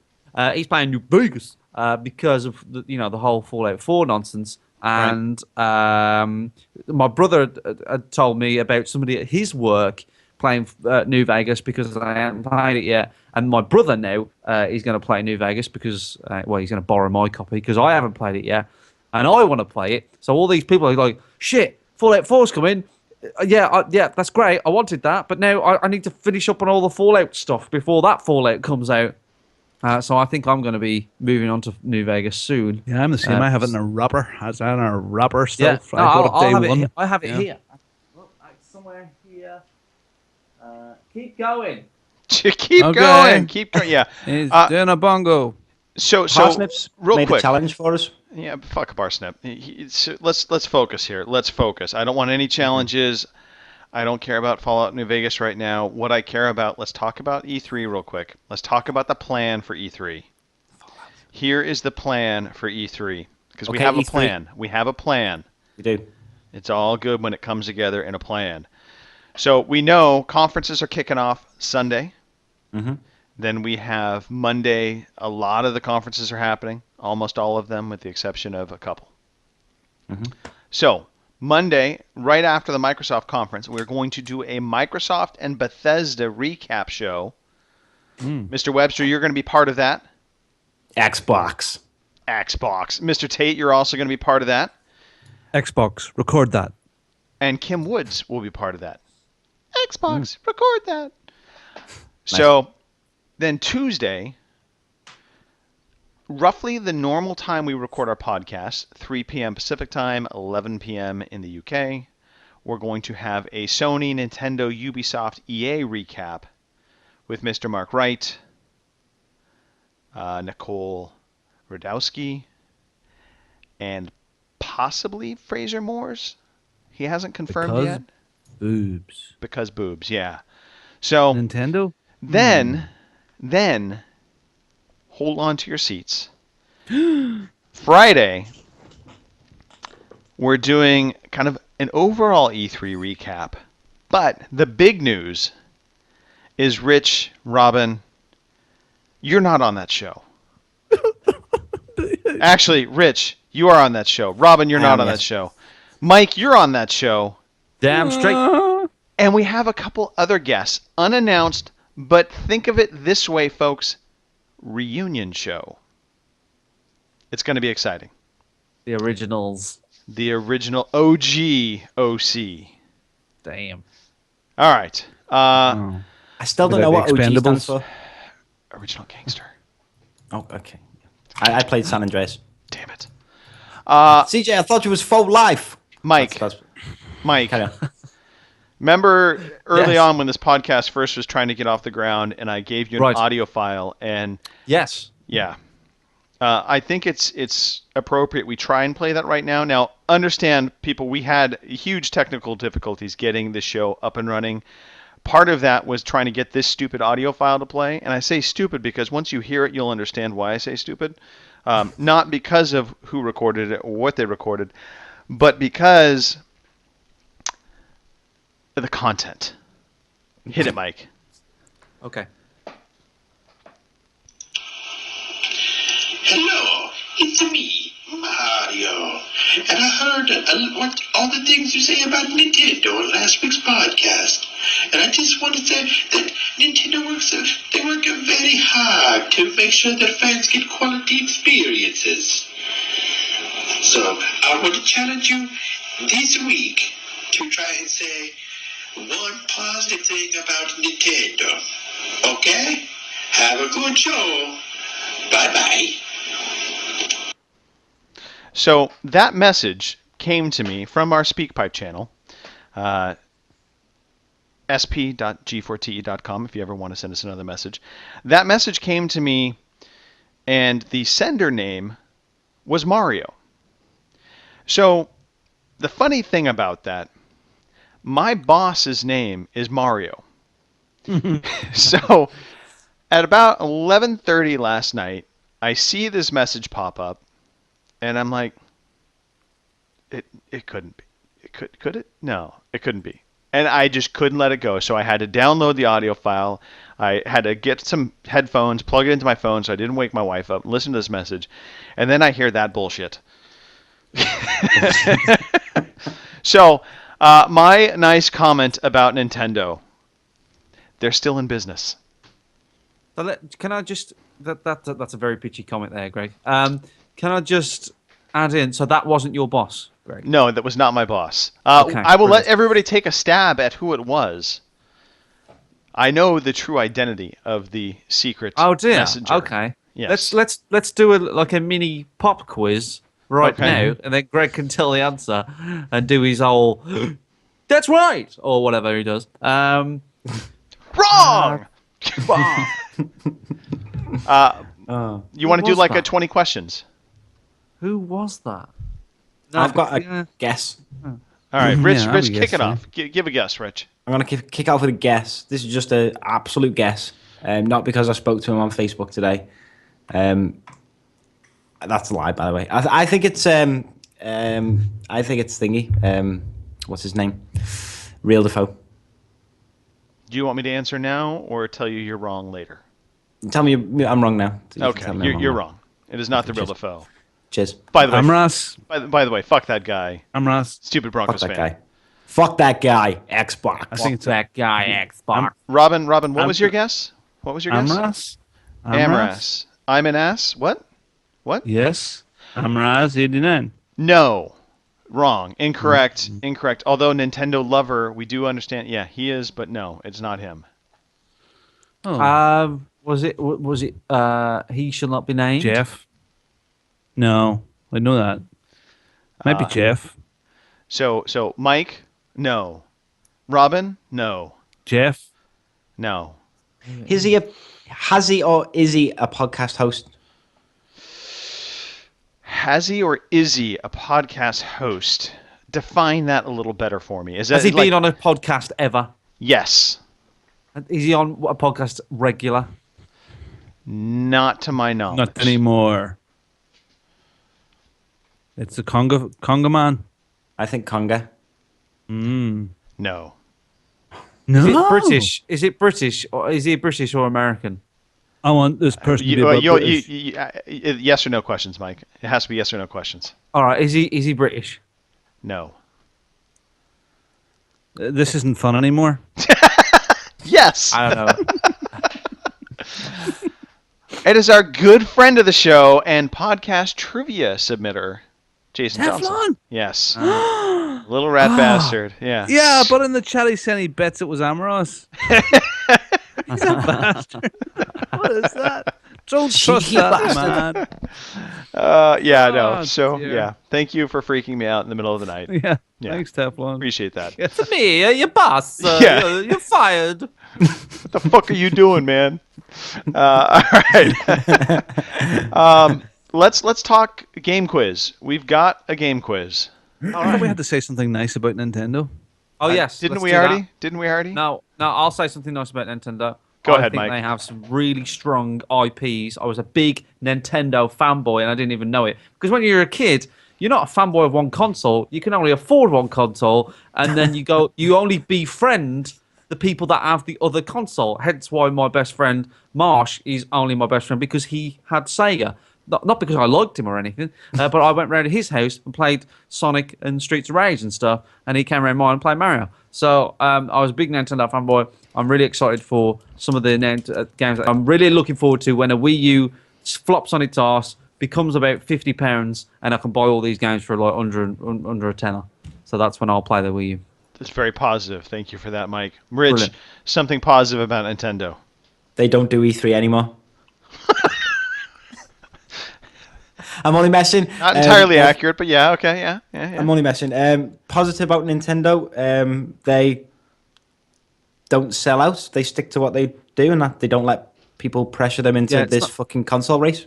He's playing New Vegas because of the whole Fallout 4 nonsense. And my brother had told me about somebody at his work playing New Vegas because I hadn't played it yet. And my brother now is going to play New Vegas because, he's going to borrow my copy because I haven't played it yet. And I want to play it. So all these people are like, shit, Fallout 4's coming. Yeah, that's great. I wanted that. But now I need to finish up on all the Fallout stuff before that Fallout comes out. So I think I'm going to be moving on to New Vegas soon. Yeah, I'm the same. I have it in a wrapper. It's in a wrapper Yeah, stuff. I bought it day one. I have it Yeah. here. Look, it's somewhere here. Keep going. Keep Okay. going. Keep going. Yeah. He's Uh, doing a bongo. So Parsnips real made quick. a challenge for us. Yeah, fuck Barsnip. So let's focus here. Let's focus. I don't want any challenges. I don't care about Fallout New Vegas right now. What I care about, let's talk about E3 real quick. Let's talk about the plan for E3. Here is the plan for E3 because we Okay, have a E3. plan. We have a plan. We do. It's all good when it comes together in a plan. So we know conferences are kicking off Sunday. Mm-hmm. Then we have Monday. A lot of the conferences are happening, almost all of them, with the exception of a couple. Mhm. So Monday, right after the Microsoft conference, we're going to do a Microsoft and Bethesda recap show. Mr. Webster, you're going to be part of that. Xbox. Xbox. Mr. Tate, you're also going to be part of that. Xbox, record that. And Kim Woods will be part of that. Xbox, record that. So then Tuesday, roughly the normal time we record our podcast, 3 p.m. Pacific time, 11 p.m. in the UK, we're going to have a Sony, Nintendo, Ubisoft, EA recap with Mr. Mark Wright, Nicole Radowski, and possibly Fraser Moores. He hasn't confirmed Because yet. Boobs. Because boobs, yeah. So Nintendo? then, hold on to your seats. Friday, we're doing kind of an overall E3 recap. But the big news is Rich, Robin, you're not on that show. Actually, Rich, you are on that show. Robin, you're I not am, on yes. that show. Mike, you're on that show. Damn straight. And we have a couple other guests, unannounced, but think of it this way, folks. Reunion show. It's going to be exciting. The originals. The original OG OC. Damn. All right. Oh. I still don't Would know that what be OG stands Expendables? for. Original gangster. Oh, okay. I played San Andreas. Damn it. CJ, I thought you was full life. Mike, That's- Mike, carry on. remember early Yes. on when this podcast first was trying to get off the ground and I gave you an Right. audio file and Yes. yeah. I think it's appropriate we try and play that right now. Now, understand, people, we had huge technical difficulties getting the show up and running. Part of that was trying to get this stupid audio file to play. And I say stupid because once you hear it, you'll understand why I say stupid. Not because of who recorded it or what they recorded, but because of the content. Hit it, Mike. Okay. Hello, it's me, Mario. And I heard what all the things you say about Nintendo on last week's podcast. And I just want to say that Nintendo they work very hard to make sure that fans get quality experiences. So I want to challenge you this week to try and say one positive thing about Nintendo. Okay? Have a good show. Bye-bye. So that message came to me from our SpeakPipe channel, sp.g4te.com, if you ever want to send us another message. That message came to me, and the sender name was Mario. So the funny thing about that, my boss's name is Mario. So at about 11:30 last night, I see this message pop up, and I'm like, it couldn't be. Could it? No, it couldn't be. And I just couldn't let it go. So I had to download the audio file. I had to get some headphones, plug it into my phone so I didn't wake my wife up, listen to this message. And then I hear that bullshit. So my nice comment about Nintendo, they're still in business. So can I just that's a very pitchy comment there, Greg. Can I just add in? So that wasn't your boss, Greg. No, that was not my boss. Okay, I will let brilliant. everybody take a stab at who it was. I know the true identity of the secret Oh dear. messenger. Okay. Yes. Let's do a mini pop quiz right Okay. now, and then Greg can tell the answer and do his whole "That's right" or whatever he does. Wrong. You want to do was like a that? 20 questions? Who was that? No, I've got yeah. a guess. All right, Rich. Yeah, I Rich, would kick guess it so. off. Give a guess, Rich. I'm going to kick off with a guess. This is just an absolute guess. Not because I spoke to him on Facebook today. That's a lie, by the way. I think it's thingy. What's his name? Real Defoe. Do you want me to answer now or tell you you're wrong later? Tell me I'm wrong now. You can Okay, tell me I'm you're now. wrong. It is not the real Cheers. Defoe. Cheers. By the way, Amras. by the way, fuck that guy. Amras. Stupid Fuck Broncos that fan. guy. Fuck that guy. Xbox. I think it's that guy Xbox. Robin, what was your guess? What was your guess? Amras. Amras. I'm an ass. What? Yes. Amras 89. No. Wrong. Incorrect. Incorrect. Although Nintendo lover, we do understand. Yeah, he is, but no, it's not him. Oh, Was it he shall not be named? Jeff. No, I know that. Maybe Jeff. So Mike, no. Robin, no. Jeff. No. Has he or is he a podcast host? Has he or is he a podcast host? Define that a little better for me. Is that Has he like, been on a podcast ever? Yes. Is he on a podcast regular? Not to my knowledge. Not anymore. It's the Conga man. I think Conga. No. No. Is it British? Is it British or is he British or American? I want this person to be about British. Yes or no questions, Mike. It has to be yes or no questions. All right, is he British? No. This isn't fun anymore. Yes. I don't know. It is our good friend of the show and podcast trivia submitter, Jason Johnson. Teflon. Yes. Little rat bastard. Yeah. Yeah, but in the chat he said he bets it was Amros. He's a bastard. What is that? Don't trust Cheeky that, man. Yeah, no. Oh, So, dear. yeah. Thank you for freaking me out in the middle of the night. Yeah. Yeah. Thanks, Teflon. Appreciate that. To me, your boss. Yeah. You're fired. What the fuck are you doing, man? All right. Let's talk game quiz. We've got a game quiz. I thought we had to say something nice about Nintendo. Oh yes. Didn't let's we do already? that. Didn't we already? No. I'll say something nice about Nintendo. Go I ahead, think Mike. They have some really strong IPs. I was a big Nintendo fanboy, and I didn't even know it because when you're a kid, you're not a fanboy of one console. You can only afford one console, and then you only befriend the people that have the other console. Hence why my best friend Marsh is only my best friend because he had Sega. not because I liked him or anything, but I went round to his house and played Sonic and Streets of Rage and stuff, and he came around mine and played Mario. So I was a big Nintendo fanboy. I'm really excited for some of the games. I'm really looking forward to when a Wii U flops on its arse, becomes about £50, and I can buy all these games for like under a tenner. So that's when I'll play the Wii U. That's very positive. Thank you for that, Mike. Rich, Brilliant. something positive about Nintendo. They don't do E3 anymore. I'm only messing. Not entirely accurate, but yeah, okay, yeah. I'm only messing. Positive about Nintendo. They don't sell out. They stick to what they do, and that they don't let people pressure them into this fucking console race.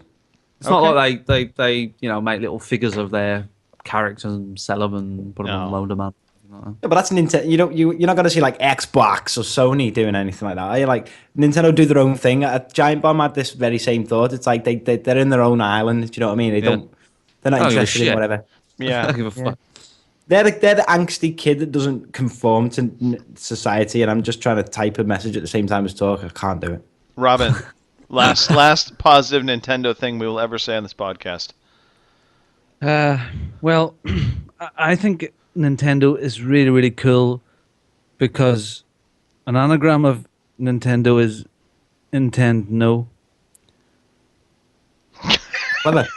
It's not like they make little figures of their characters and sell them and put them on low demand. Yeah, but that's Nintendo. You're not going to see like Xbox or Sony doing anything like that. Are you? Like Nintendo do their own thing. Giant Bomb had this very same thought. It's like they're in their own island. Do you know what I mean? They're not interested in whatever. Yeah. I don't give a fuck. They're the angsty kid that doesn't conform to society, and I'm just trying to type a message at the same time as talk. I can't do it. Robin, last positive Nintendo thing we will ever say on this podcast. Well, I think Nintendo is really, really cool because an anagram of Nintendo is Intend No. Clever.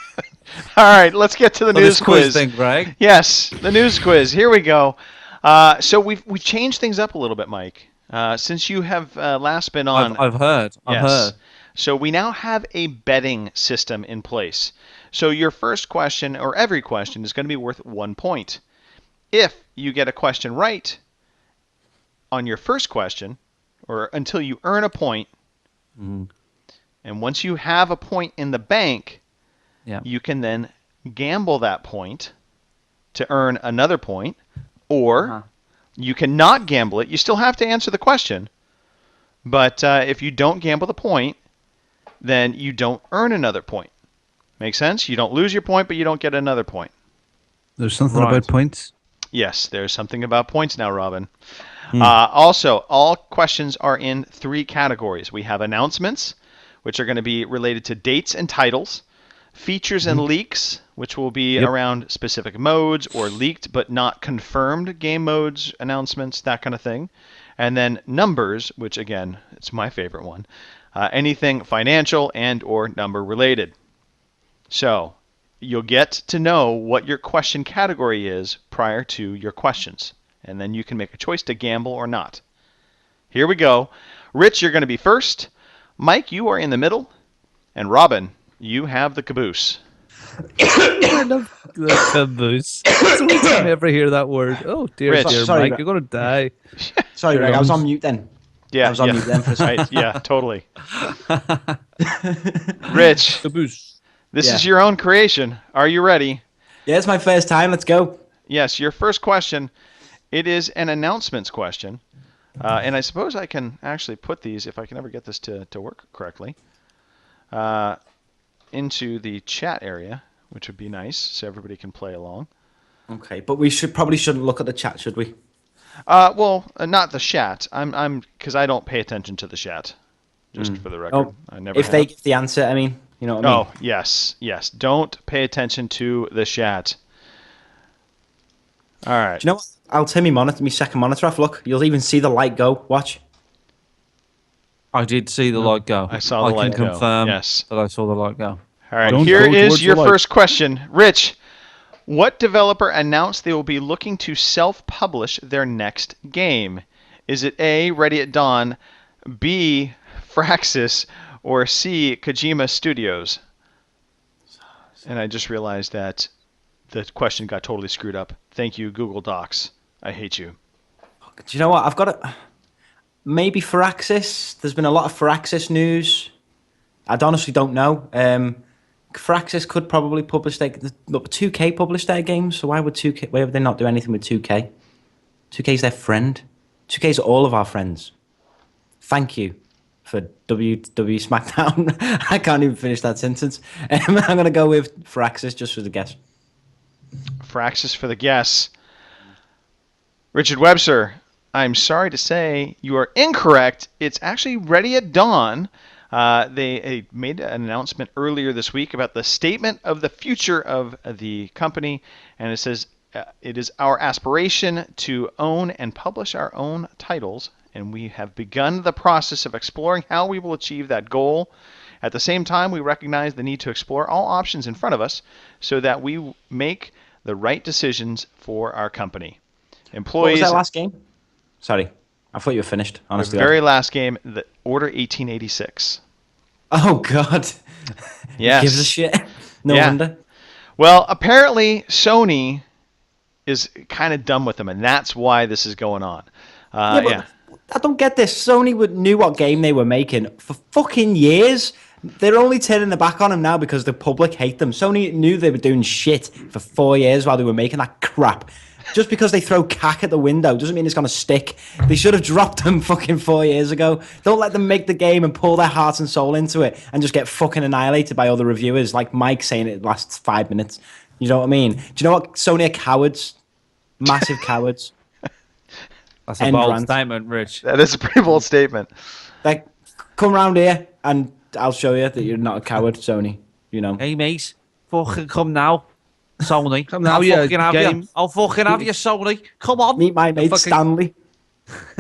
All right, let's get to the news quiz. thing, Greg. Yes, the news quiz. Here we go. So we've changed things up a little bit, Mike. Since you have last been on, I've heard. So we now have a betting system in place. So your first question, or every question, is going to be worth 1 point. If you get a question right on your first question, or until you earn a point, and once you have a point in the bank, you can then gamble that point to earn another point, or you can not gamble it. You still have to answer the question, but if you don't gamble the point, then you don't earn another point. Make sense? You don't lose your point, but you don't get another point. There's something about points. Yes, there's something about points now, Robin. Also, all questions are in 3 categories. We have announcements, which are going to be related to dates and titles, features and leaks, which will be around specific modes or leaked but not confirmed game modes, announcements, that kind of thing. And then numbers, which again, it's my favorite one. Anything financial and or number related. So you'll get to know what your question category is prior to your questions. And then you can make a choice to gamble or not. Here we go. Rich, you're going to be first. Mike, you are in the middle. And Robin, you have the caboose. I love the caboose. It's the only time I ever hear that word. Oh, dear, Rich. Sorry, Mike, you're going to die. Sorry, Greg, I was on mute then. Yeah, I was on mute then for a second. Right, yeah, totally. Rich, Caboose. this is your own creation. Are you ready? Yeah, it's my first time. Let's go. Yes, your first question. It is an announcements question. And I suppose I can actually put these, if I can ever get this to work correctly, into the chat area, which would be nice, so everybody can play along. Okay, but we probably shouldn't look at the chat, should we? Well, not the chat. I'm because I don't pay attention to the chat. Just for the record, Oh, I never. if they give the answer, I mean, you know what I mean? Oh, yes. Don't pay attention to the chat. All right. Do you know what? I'll turn my second monitor off. Look, you'll even see the light go. Watch. I did see the light go. I saw the light go. I can confirm Yes. that I saw the light go. All right. Don't Here go is towards your the light. first question, Rich. What developer announced they will be looking to self-publish their next game? Is it A, Ready at Dawn, B, Firaxis, or C, Kojima Studios? And I just realized that the question got totally screwed up. Thank you, Google Docs. I hate you. Do you know what? I've got a... Maybe Firaxis. There's been a lot of Firaxis news. I honestly don't know. Firaxis could probably publish their... Look, 2K published their games, so why would they not do anything with 2K? 2K's their friend. 2K's all of our friends. Thank you for WWE SmackDown. I can't even finish that sentence. I'm going to go with Firaxis just for the guess. Firaxis for the guess. Richard Webster, I'm sorry to say you are incorrect. It's actually Ready at Dawn. They made an announcement earlier this week about the statement of the future of the company, and it says, it is our aspiration to own and publish our own titles, and we have begun the process of exploring how we will achieve that goal. At the same time, we recognize the need to explore all options in front of us so that we make the right decisions for our company. What Employees. was that last game? Sorry, I thought you were finished. The Honestly, very last game, the Order 1886. Oh God. Yes. Gives a shit. No Yeah. wonder. Well, apparently Sony is kind of done with them, and that's why this is going on. Yeah. I don't get this. Sony knew what game they were making for fucking years. They're only turning their back on them now because the public hate them. Sony knew they were doing shit for 4 years while they were making that crap. Just because they throw cack at the window doesn't mean it's going to stick. They should have dropped them fucking 4 years ago. Don't let them make the game and pour their heart and soul into it and just get fucking annihilated by other reviewers like Mike saying it lasts 5 minutes. You know what I mean? Do you know what? Sony are cowards. Massive cowards. That's a End bold rant. statement, Rich. That is a pretty bold statement. Like, come round here and I'll show you that you're not a coward, Sony. You know. Hey, mate. Fucking come now. Sony. Come now, I'll you fucking have game. you. I'll fucking have you, Sony. Come on. Meet my mate Fucking- Stanley.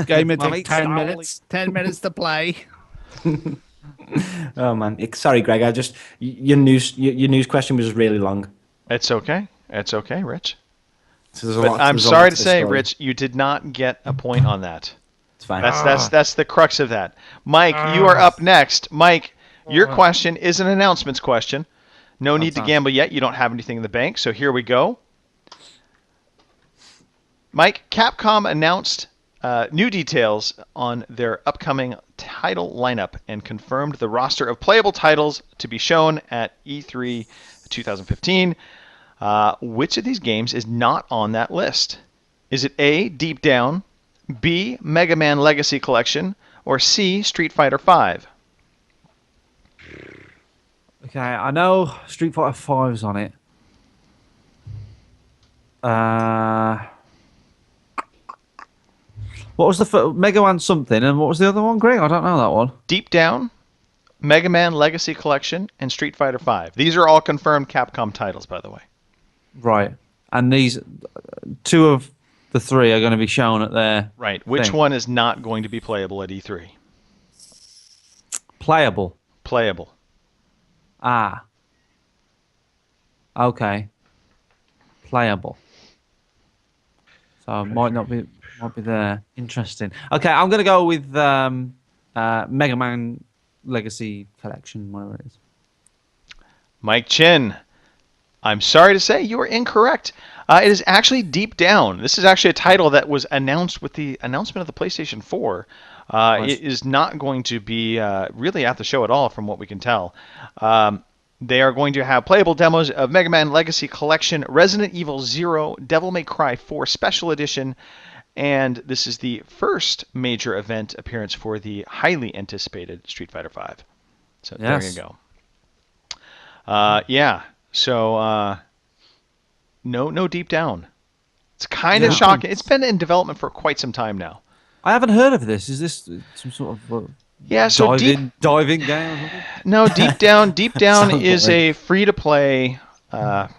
Game it My take mate 10 Stanley. minutes. 10 minutes to play. Oh man, sorry, Greg. I just your news question was really long. It's okay. It's okay, Rich. So there's a But lot- I'm there's a sorry lot to the say, story. Rich, you did not get a point on that. It's fine. That's the crux of that. Mike, you are up next. Mike, your question is an announcements question. No need to gamble yet. You don't have anything in the bank, so here we go. Mike, Capcom announced new details on their upcoming title lineup and confirmed the roster of playable titles to be shown at E3 2015. Which of these games is not on that list? Is it A, Deep Down, B, Mega Man Legacy Collection, or C, Street Fighter V? Okay, I know Street Fighter 5's on it. What was the Mega Man something, and what was the other one, Greg? I don't know that one. Deep Down, Mega Man Legacy Collection, and Street Fighter V. These are all confirmed Capcom titles, by the way. Right, and these two of the three are going to be shown at their Right. Which thing. one is not going to be playable at E3? Playable. Playable. Ah. Okay. Playable. So it might be there. Interesting. Okay, I'm gonna go with Mega Man Legacy Collection, whatever it is. Mike Chin, I'm sorry to say you are incorrect. It is actually Deep Down. This is actually a title that was announced with the announcement of the PlayStation 4. It is not going to be really at the show at all, from what we can tell. They are going to have playable demos of Mega Man Legacy Collection, Resident Evil 0, Devil May Cry 4 Special Edition, and this is the first major event appearance for the highly anticipated Street Fighter V. So there Yes. you go. Yeah. So no Deep Down. It's kind of shocking. It's been in development for quite some time now. I haven't heard of this. Is this some sort of Yeah. So diving game? Or something? No, Deep Down. Deep Down Sounds is like- a free-to-play. I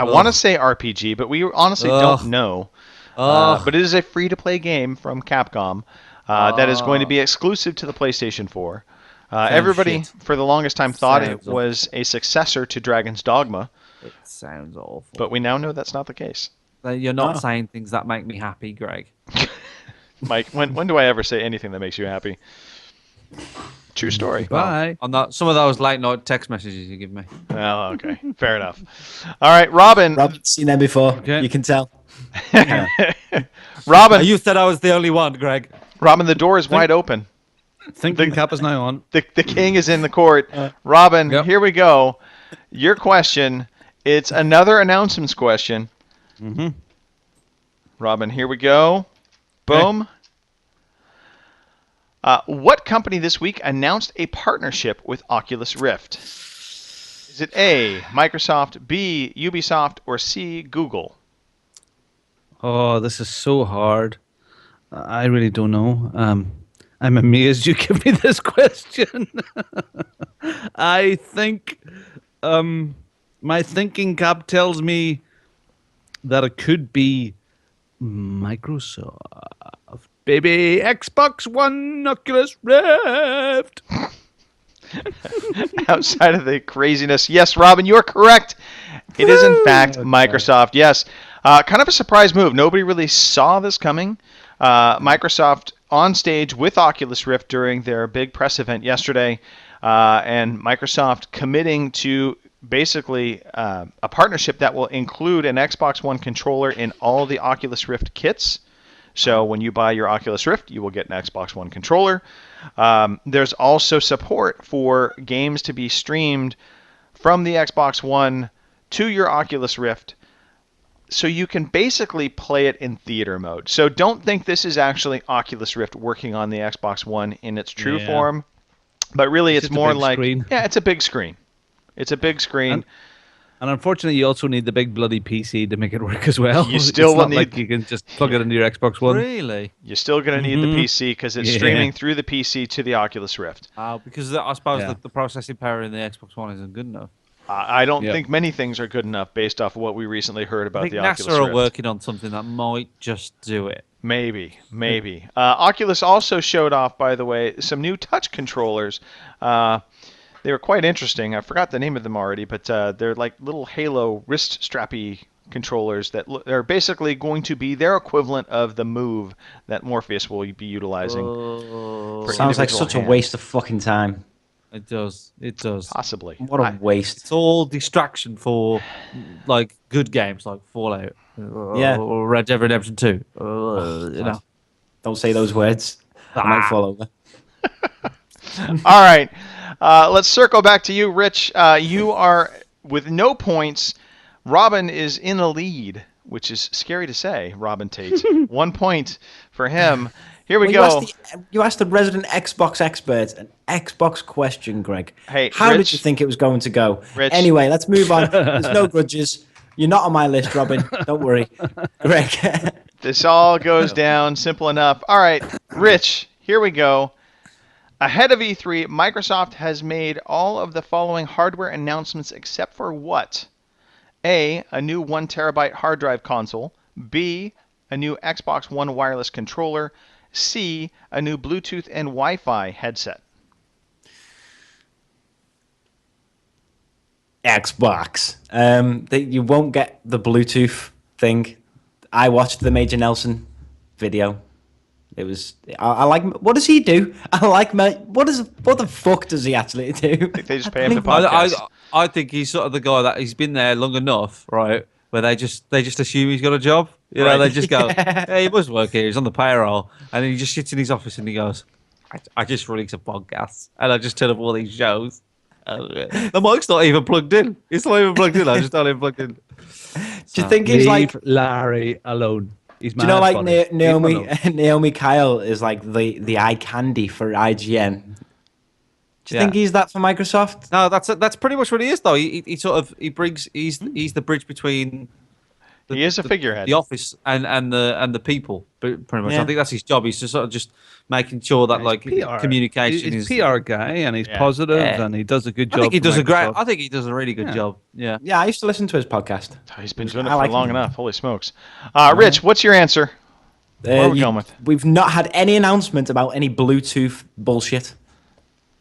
want to say RPG, but we honestly don't know. But it is a free-to-play game from Capcom that is going to be exclusive to the PlayStation 4. Everybody, shit. for the longest time, thought Sounds it awful. was a successor to Dragon's Dogma, It sounds awful. but we now know that's not the case. You're not saying things that make me happy, Greg. Mike, when do I ever say anything that makes you happy? True story. Bye. On that, some of those late night text messages you give me. Oh, okay. Fair enough. All right, Robin. Rob's seen them before. Okay. You can tell. Robin. You said I was the only one, Greg. Robin, the door is wide open. Thinking cap is now on. The king is in the court. Robin, Yep. here we go. Your question. It's another announcements question. Mm-hmm. Robin, here we go. Boom. What company this week announced a partnership with Oculus Rift? Is it A, Microsoft, B, Ubisoft, or C, Google? Oh, this is so hard. I really don't know. I'm amazed you give me this question. I think my thinking cap tells me that it could be Microsoft. Baby, Xbox One, Oculus Rift. Outside of the craziness, yes, Robin, you are correct. It is in fact Microsoft. Yes, kind of a surprise move. Nobody really saw this coming. Microsoft on stage with Oculus Rift during their big press event yesterday, and Microsoft committing to basically a partnership that will include an Xbox One controller in all the Oculus Rift kits. So when you buy your Oculus Rift, you will get an Xbox One controller. There's also support for games to be streamed from the Xbox One to your Oculus Rift, so you can basically play it in theater mode. So don't think this is actually Oculus Rift working on the Xbox One in its true form, but really it's just a more big like screen. Yeah, it's a big screen. It's a big screen. And unfortunately, you also need the big bloody PC to make it work as well. You still it's will not need- like you can just plug it into your Xbox One. Really? You're still going to need the PC because it's Yeah. streaming through the PC to the Oculus Rift. Because I suppose Yeah. the processing power in the Xbox One isn't good enough. I don't Yep. think many things are good enough based off of what we recently heard I about think the NASA Oculus are Rift. working on something that might just do it. Maybe. Oculus also showed off, by the way, some new touch controllers. They were quite interesting. I forgot the name of them already, but they're like little Halo wrist strappy controllers that are basically going to be their equivalent of the Move that Morpheus will be utilizing. for Sounds like individual such a hands. waste of fucking time. It does. It does. Possibly. What a waste. It's all distraction for like good games like Fallout. Yeah. Or Red Dead Redemption 2. You know. Don't say those words. I might fall over. All right. Let's circle back to you, Rich. You are with no points. Robin is in the lead, which is scary to say, Robin Tate. 1 point for him. Here we Well, go. you asked the resident Xbox expert an Xbox question, Greg. Hey, How Rich. did you think it was going to go? Rich. Anyway, let's move on. There's no grudges. You're not on my list, Robin. Don't worry. Greg. This all goes down simple enough. All right, Rich, here we go. Ahead of E3, Microsoft has made all of the following hardware announcements except for what? A new 1 terabyte hard drive console. B, a new Xbox One wireless controller. C, a new Bluetooth and Wi-Fi headset. Xbox. You won't get the Bluetooth thing. I watched the Major Nelson video. It was. I like. What does he do? I like. What the fuck does he actually do? I think they just pay him to podcast. I think he's sort of the guy that he's been there long enough, right? Where they just assume he's got a job. You know, Right. they just go, "Hey, he must work here. He's on the payroll," and then he just sits in his office and he goes, "I just release a podcast and I just turn up all these shows." The mic's not even plugged in. It's not even plugged in. I just don't even plugged in. Do you think he's like? Leave Larry alone. He's Do you know, mad like funny. Leave him Naomi alone. Naomi Kyle is like the eye candy for IGN. Do you think he's that for Microsoft? No, that's pretty much what he is, though. He sort of brings he's the bridge between. He is a figurehead. The office and the people, pretty much. Yeah. I think that's his job. He's just sort of just making sure that like PR. communication He's is. a PR guy, and he's Yeah. positive, Yeah. and he does a good I job. think he for does a great. Microsoft. I think he does a really good job. Yeah. Yeah, I used to listen to his podcast. He's been doing it I for like long him. enough. Holy smokes. Rich, what's your answer? What are we going with? We've not had any announcement about any Bluetooth bullshit.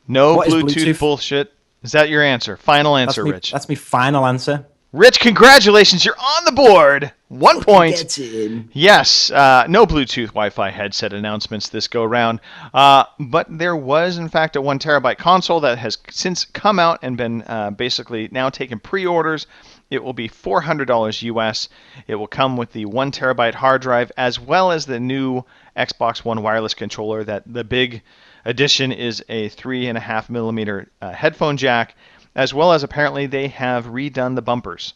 No What is Bluetooth, Bluetooth? bullshit. Is that your answer? Final answer, Rich. That's my final answer. Rich, congratulations. You're on the board. 1 point. Get in. Yes, no Bluetooth Wi-Fi headset announcements this go round, but there was in fact a 1 terabyte console that has since come out and been basically now taken pre-orders. It will be $400 US. It will come with the 1 terabyte hard drive as well as the new Xbox One wireless controller. That the big addition is a 3.5 millimeter headphone jack, as well as apparently they have redone the bumpers.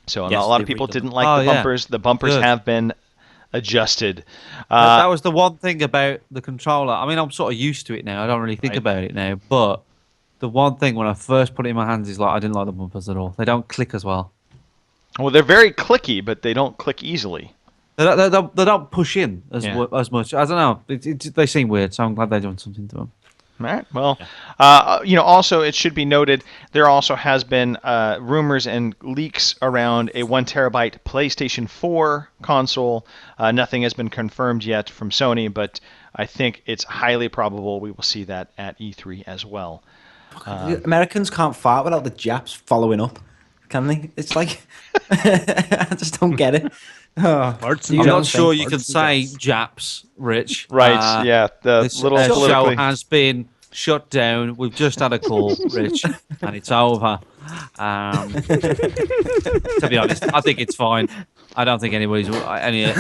So Yes, a lot of they've people redone didn't them. like Oh, the yeah. bumpers. The bumpers Good. have been adjusted. That was the one thing about the controller. I mean, I'm sort of used to it now. I don't really think Right. about it now. But the one thing when I first put it in my hands is like I didn't like the bumpers at all. They don't click as well. Well, they're very clicky, but they don't click easily. They don't push in Yeah. as much. I don't know. They seem weird, so I'm glad they're doing something to them. All right. Well, also it should be noted there also has been rumors and leaks around a 1 terabyte PlayStation 4 console. Nothing has been confirmed yet from Sony, but I think it's highly probable we will see that at E3 as well. The Americans can't fart without the Japs following up, can they? It's like I just don't get it. Oh, Farts I'm and not jets. sure you Farts can and say jets. Japs, Rich. Right. Yeah. The This little show politically. has been shut down. We've just had a call, Rich, and it's over. To be honest, I think it's fine. I don't think any of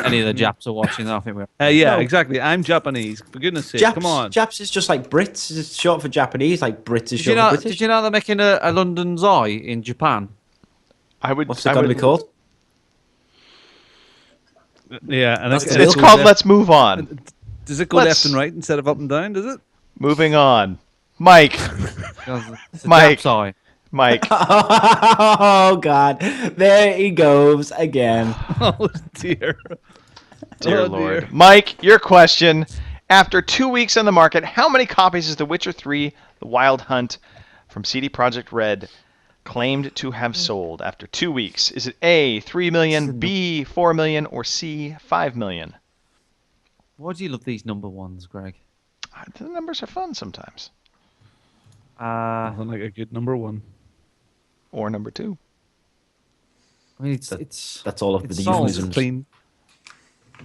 the Japs are watching. I think we're. Yeah, No. exactly. I'm Japanese. For goodness sake, Japs, come on. Japs is just like Brits. It's short for Japanese, like Brits is Did you short know? for British. Did you know they're making a London's Eye in Japan? I would. What's it I going to would- be called? Yeah, and That's it the It's goes called left- Let's Move On. Does it go Let's- left and right instead of up and down? Does it? Moving on. Mike. It's a Mike. Japs Eye. Mike. Oh God, there he goes again. Oh dear. Dear Oh, Lord. dear. Mike, your question. After 2 weeks on the market, how many copies is The Witcher 3 The Wild Hunt from CD Projekt Red claimed to have sold after 2 weeks? Is it A, 3 million, B, 4 million, or C, 5 million? Why do you love these number ones, Greg? The numbers are fun sometimes. Nothing like a good number one. Or number 2. I mean, it's That's all of It's the sold. euphemisms. Clean.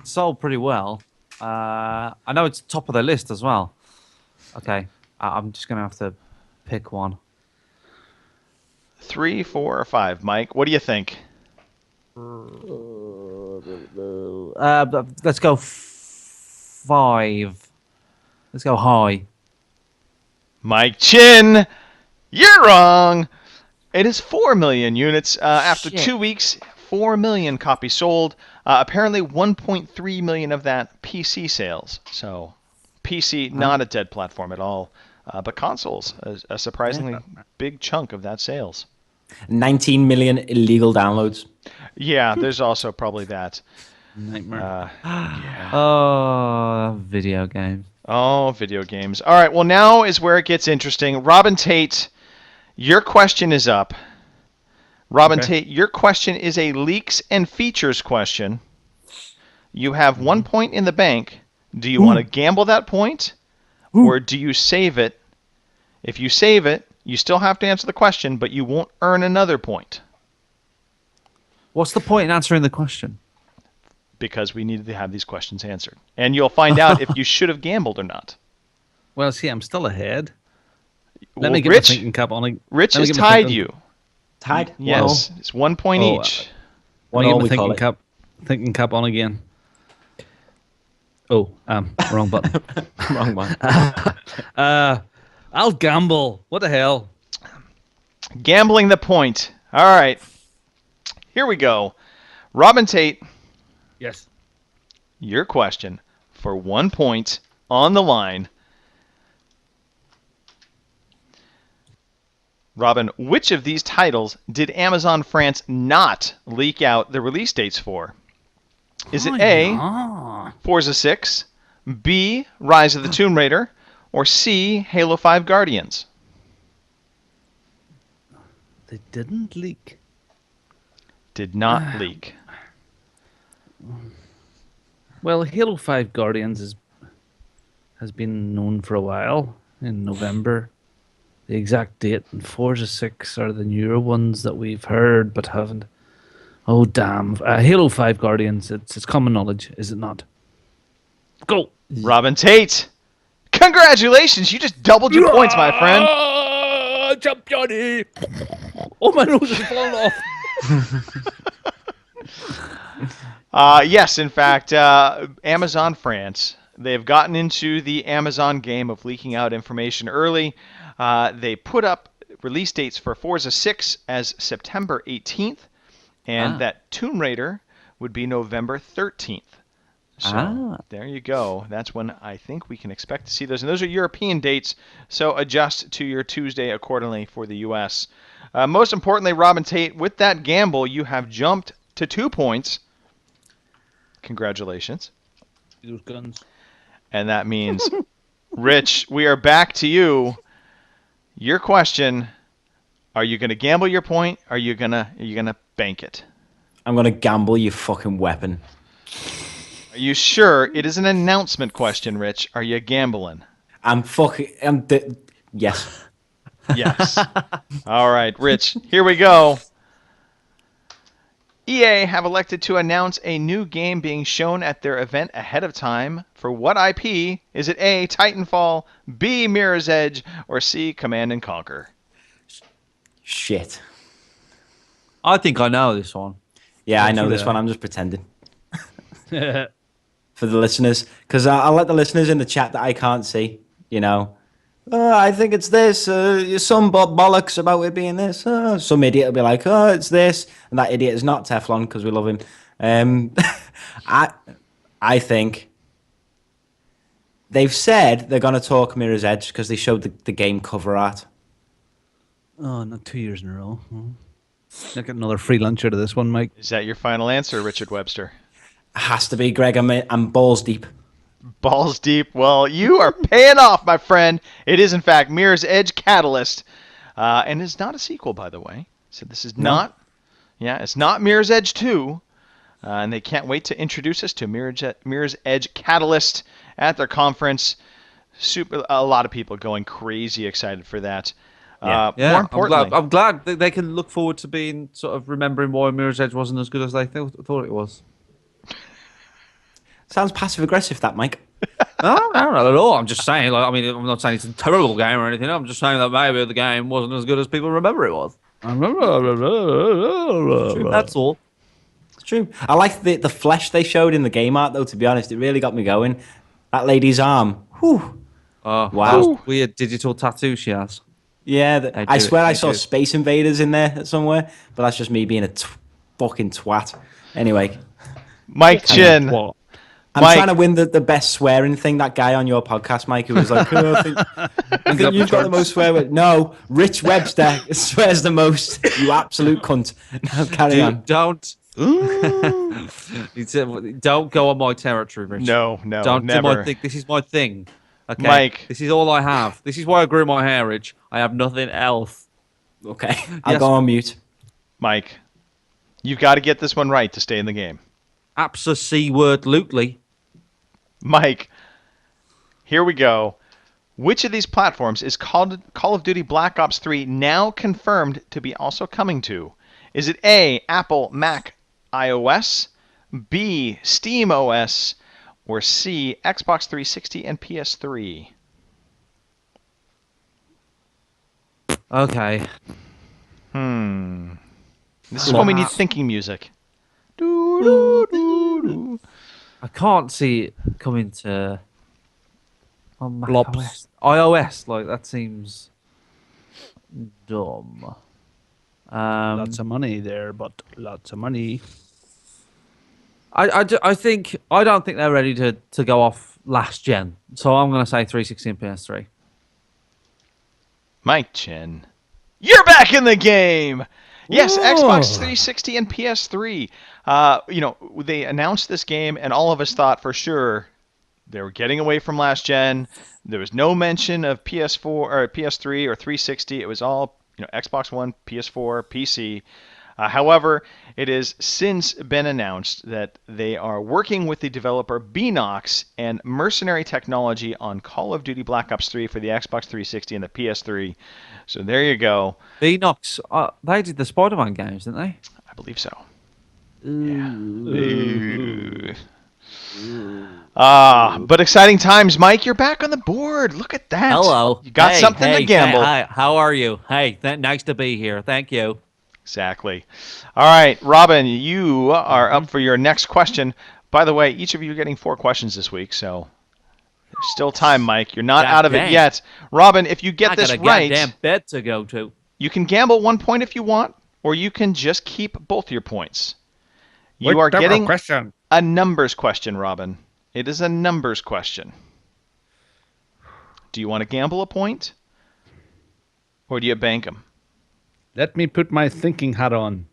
sold pretty well. I know it's top of the list as well. Okay, I'm just gonna have to pick one. 3, 4, or 5. Mike, what do you think? Let's go 5. Let's go high. Mike Chin, you're wrong. It is 4 million units. After Shit. 2 weeks, 4 million copies sold. Apparently 1.3 million of that PC sales. So PC, not a dead platform at all. But consoles, a surprisingly big chunk of that sales. 19 million illegal downloads. Yeah, there's also probably that. Nightmare. Oh, video game. Oh, video games. All right, well, now is where it gets interesting. Robin Tate, your question is up. Robin Okay. Tate, your question is a leaks and features question. You have 1 point in the bank. Do you want to gamble that point, or do you save it? If you save it, you still have to answer the question, but you won't earn another point What's the point in answering the question? because we needed to have these questions answered. And you'll find out if you should have gambled or not. Well, see, I'm still ahead. Let Well, me get Rich, my thinking cap on. Rich let me has get my tied thinking- you. Tied? Yes, it's 1 point Oh, each. Want to all get we my call thinking it. thinking cap on again. Oh, wrong button. Wrong one. I'll gamble. What the hell? Gambling the point. All right. Here we go. Robin Tate, Yes. your question for 1 point on the line. Robin, which of these titles did Amazon France not leak out the release dates for? Is it A, Forza 6, B, Rise of the Tomb Raider, or C, Halo 5 Guardians? They didn't leak. Did not leak. Well, Halo 5 Guardians has been known for a while in November. The exact date, and Forza 6 are the newer ones that we've heard but haven't. Oh, damn. Halo 5 Guardians, it's common knowledge, is it not? Go! Robin Tate, congratulations! You just doubled your points, my friend. Ah, jump, Johnny! Oh, my nose is falling off. Yes, in fact, Amazon France, they've gotten into the Amazon game of leaking out information early. They put up release dates for Forza 6 as September 18th, and that Tomb Raider would be November 13th. So there you go. That's when I think we can expect to see those. And those are European dates, so adjust to your Tuesday accordingly for the U.S. Most importantly, Robin Tate, with that gamble, you have jumped to 2 points. Congratulations. Those guns. And that means, Rich, we are back to you. Your question: are you going to gamble your point? Or are you gonna bank it? I'm gonna gamble, you fucking weapon. Are you sure it is an announcement question, Rich? Are you gambling? Yes. Yes. All right, Rich, here we go. EA have elected to announce a new game being shown at their event ahead of time. For what IP? Is it A, Titanfall, B, Mirror's Edge, or C, Command and Conquer? Shit. I think I know this one. Yeah, I know do this that. one. I'm just pretending. For the listeners, because I'll let the listeners in the chat that I can't see, I think it's this. Some bollocks about it being this. Some idiot will be like, oh, it's this. And that idiot is not Teflon because we love him. I think they've said they're going to talk Mirror's Edge because they showed the game cover art. Oh, not 2 years in a row. Look at another free lunch out of this one, Mike. Is that your final answer, Richard Webster? Has to be, Greg. I'm balls deep. Balls deep. Well, you are paying off, my friend. It is, in fact, Mirror's Edge Catalyst. And it's not a sequel, by the way. So this is not... Yeah, it's not Mirror's Edge 2. And they can't wait to introduce us to Mirror's Edge Catalyst at their conference. A lot of people going crazy excited for that. Yeah, More importantly... I'm glad that they can look forward to being sort of remembering why Mirror's Edge wasn't as good as they thought it was. Sounds passive aggressive, that, Mike. No, not at all. I'm just saying. I'm not saying it's a terrible game or anything. I'm just saying that maybe the game wasn't as good as people remember it was. That's all. It's true. I like the flesh they showed in the game art, though. To be honest, it really got me going. That lady's arm. Whew. Oh, Wow. those weird digital tattoo she has. Yeah, I swear I saw do. Space Invaders in there somewhere, but that's just me being a fucking twat. Anyway, Mike Chin. What? I'm Mike. trying to win the best swearing thing. That guy on your podcast, Mike, who was like, oh, I think you've got the most swear word. No, Rich Webster swears the most. You absolute cunt. Now carry on. Don't. Don't go on my territory, Rich. No, Don't do never. my thing. This is my thing. Okay? Mike. This is all I have. This is why I grew my hair, Rich. I have nothing else. Okay, I'll Yes. go on mute. Mike, you've got to get this one right to stay in the game. Abso-wordlutely. Mike, here we go. Which of these platforms is Call of Duty Black Ops 3 now confirmed to be also coming to? Is it A, Apple, Mac, iOS, B, Steam OS, or C, Xbox 360 and PS3? Okay. This is when we need thinking music. Doo-doo-doo-doo. I can't see it coming to on Mac Blops. OS. iOS. Like that seems dumb. Lots of money there, but lots of money. I don't think they're ready to go off last gen. So I'm going to say 360 and PS3. Mike Chin, you're back in the game. Yes, Whoa. Xbox 360 and PS3. They announced this game, and all of us thought for sure they were getting away from last gen. There was no mention of PS4 or PS3 or 360. It was all Xbox One, PS4, PC. However, it has since been announced that they are working with the developer Beenox and Mercenary Technology on Call of Duty Black Ops 3 for the Xbox 360 and the PS3. So there you go. Beenox, they did the Spider-Man games, didn't they? I believe so. Ooh. But exciting times, Mike. You're back on the board. Look at that. Hello. You got something to gamble. Hi, how are you? Hey, nice to be here. Thank you. Exactly. All right, Robin, you are up for your next question. By the way, each of you are getting 4 questions this week, so there's still time, Mike. You're not out of it dang. yet. Robin, if you get I this got a right, goddamn bed to go to. you can gamble 1 point if you want, or you can just keep both your points. You are Whatever getting question. a numbers question, Robin. It is a numbers question. Do you want to gamble a point, or do you bank them? Let me put my thinking hat on.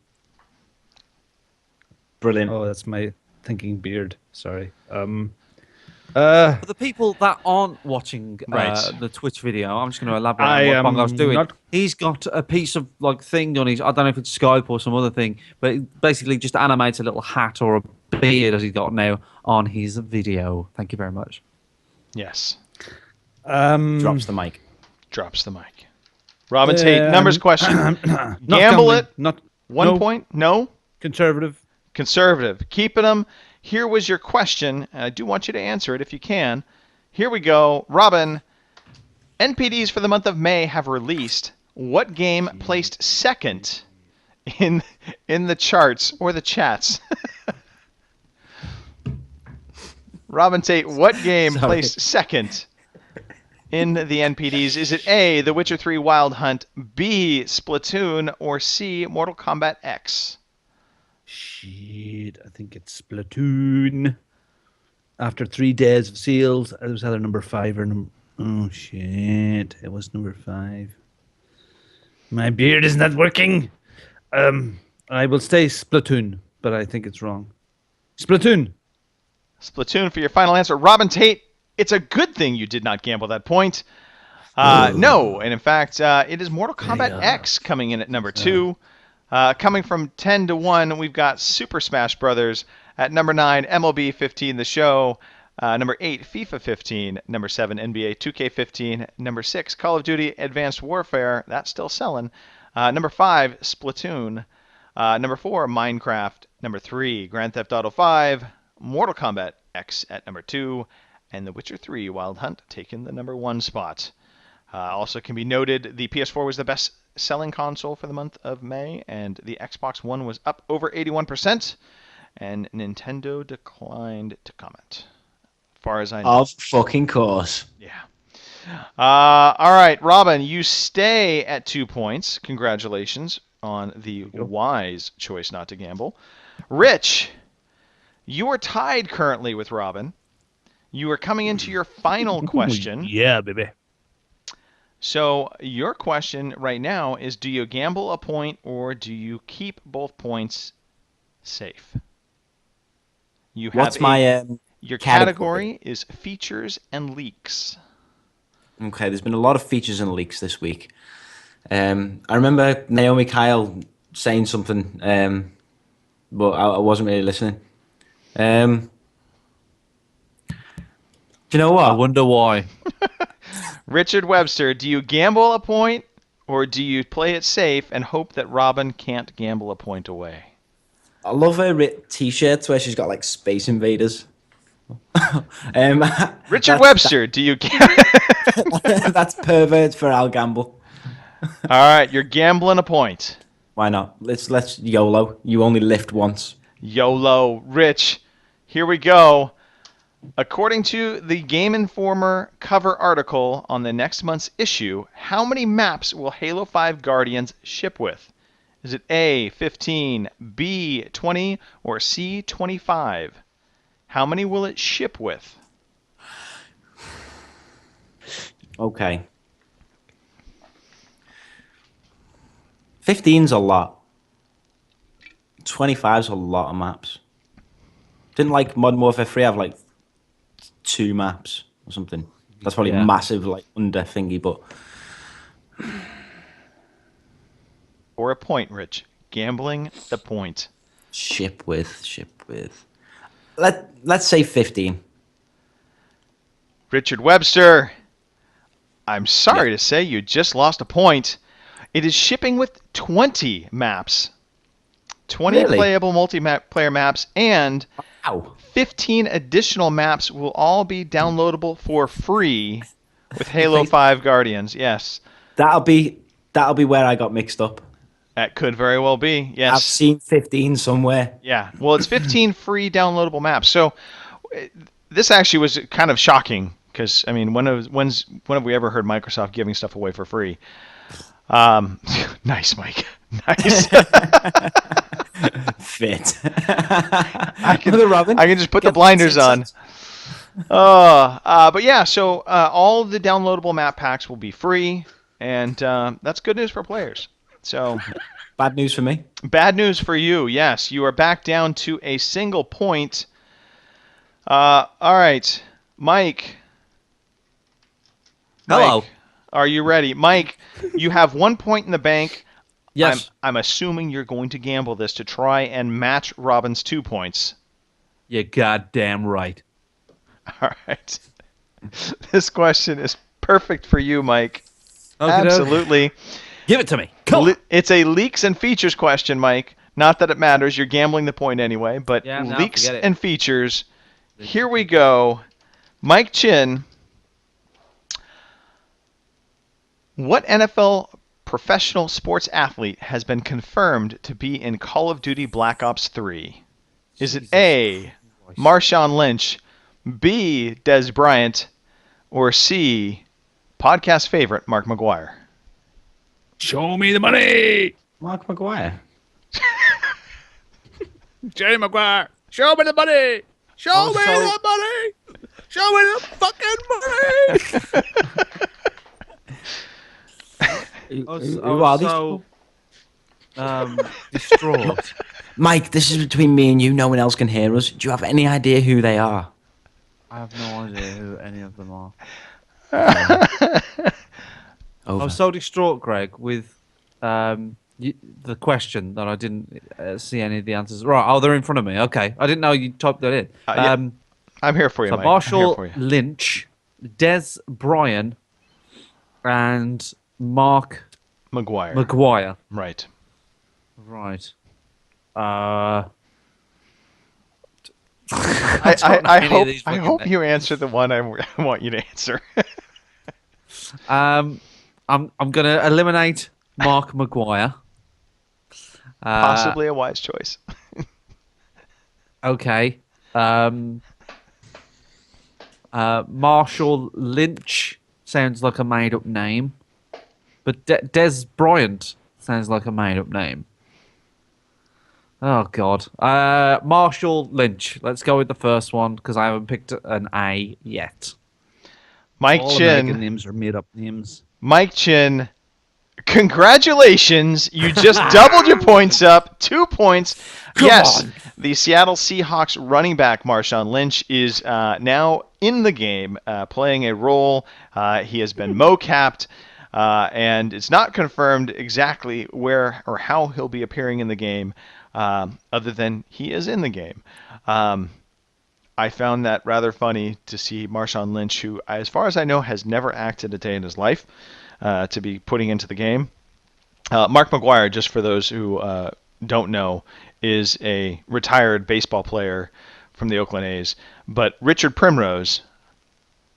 Brilliant. Oh, that's my thinking beard. Sorry. For the people that aren't watching Right. the Twitch video, I'm just going to elaborate I on what Bongo's am doing. not- He's got a piece of like thing on his. I don't know if it's Skype or some other thing, but it basically just animates a little hat or a beard as he's got now on his video. Thank you very much. Yes. Drops the mic. Drops the mic. Robin Tate, numbers question. Not Gamble gambling, it. Not 1 no, point. No. Conservative. Conservative. Keeping them. Here was your question. And I do want you to answer it if you can. Here we go. Robin, NPDs for the month of May have released. What game placed second in the charts or the chats? Robin Tate, what game Sorry. placed second in the NPDs? Is it A, The Witcher 3 Wild Hunt, B, Splatoon, or C, Mortal Kombat X? Shit, I think it's Splatoon. After 3 days of sales, it was either number 5 or number. Oh shit! It was number 5. My beard is not working. I will say Splatoon, but I think it's wrong. Splatoon. Splatoon for your final answer. Robin Tate, it's a good thing you did not gamble that point. No, and in fact, it is Mortal Kombat X coming in at number 2. Coming from 10 to 1, we've got Super Smash Brothers at number 9, MLB 15, The Show. Number 8, FIFA 15. Number 7, NBA 2K15. Number 6, Call of Duty Advanced Warfare. That's still selling. Number 5, Splatoon. Number 4, Minecraft. Number 3, Grand Theft Auto 5. Mortal Kombat X at number 2. And The Witcher 3 Wild Hunt taking the number 1 spot. Also can be noted the PS4 was the best selling console for the month of May, and the Xbox One was up over 81%, and Nintendo declined to comment. As far as I know. Of fucking course. Yeah. All right, Robin, you stay at 2 points. Congratulations on the wise choice not to gamble. Rich, you are tied currently with Robin. You are coming into your final question. Yeah, baby. So your question right now is, do you gamble a point or do you keep both points safe? You have What's my your category? category is features and leaks. Okay, there's been a lot of features and leaks this week. I remember Naomi Kyle saying something, but I wasn't really listening. Do you know I what? wonder why. Richard Webster, do you gamble a point or do you play it safe and hope that Robin can't gamble a point away? I love her t-shirts where she's got like Space Invaders. Richard Webster, do you That's pervert for Al Gamble. All right, you're gambling a point. Why not? Let's YOLO. You only lift once. YOLO. Rich, here we go. According to the Game Informer cover article on the next month's issue, how many maps will Halo 5 Guardians ship with? Is it A, 15, B, 20, or C, 25? How many will it ship with? Okay. 15's a lot. 25's a lot of maps. Didn't like Modern Warfare 3 have like 2 maps or something? That's probably Yeah. massive, like under thingy, but For a point, Rich. Gambling the point. ship with. Let's say 15. Richard Webster, I'm sorry to say you just lost a point. It is shipping with 20 maps. 20 Really? playable multiplayer maps, and Ow. 15 additional maps will all be downloadable for free with Halo 5 Guardians. Yes, That'll be where I got mixed up. that could very well be. I've Yes. seen 15 somewhere. Yeah. Well, it's 15 free downloadable maps. So this actually was kind of shocking because, I mean, when have we ever heard Microsoft giving stuff away for free? Nice, Mike. Nice. Fit. I can just put the Get blinders on. sense. But yeah, so all the downloadable map packs will be free, and that's good news for players. So Bad news for me. bad news for you. Yes, you are back down to a single point. All right, Mike. Hello. Mike, are you ready? Mike, you have 1 point in the bank. Yes. I'm assuming you're going to gamble this to try and match Robin's 2 points. You're goddamn right. All right. This question is perfect for you, Mike. Okey-doke. Absolutely. Give it to me. Come on. It's a leaks and features question, Mike. Not that it matters. You're gambling the point anyway. But Yeah, no, leaks forget it. and features. Here we go. Mike Chin. What NFL professional sports athlete has been confirmed to be in Call of Duty Black Ops 3? Is it A, Marshawn Lynch, B, Des Bryant, or C, podcast favorite Mark McGuire? Show me the money, Mark McGuire. Jerry Maguire. Show me the money. Show me sorry. the money. Show me the fucking money. Who are these so people? distraught. Mike, this is between me and you. No one else can hear us. Do you have any idea who they are? I have no idea who any of them are. Over. I'm so distraught, Greg, with the question that I didn't see any of the answers. Right, oh, they're in front of me. Okay, I didn't know you typed that in. Yeah. I'm here for you, So Mike. I'm here Marshall for you. Lynch, Des Bryan, and Mark McGuire. McGuire. Right. Right. I don't know any of these I fucking hope names. you answer the one I want you to answer. I'm gonna eliminate Mark McGuire. Possibly a wise choice. Okay. Marshall Lynch sounds like a made-up name, but Des Bryant sounds like a made-up name. Oh God. Marshall Lynch. Let's go with the first one because I haven't picked an A yet. Mike All American Chin. names are made up names. Mike Chin. Congratulations. You just doubled your points up. 2 points. Yes. on. The Seattle Seahawks running back Marshawn Lynch is now in the game, playing a role. He has been mocapped, and it's not confirmed exactly where or how he'll be appearing in the game, other than he is in the game. I found that rather funny to see Marshawn Lynch, who, as far as I know, has never acted a day in his life, to be putting into the game. Mark McGuire, just for those who don't know, is a retired baseball player from the Oakland A's. But Richard Primrose,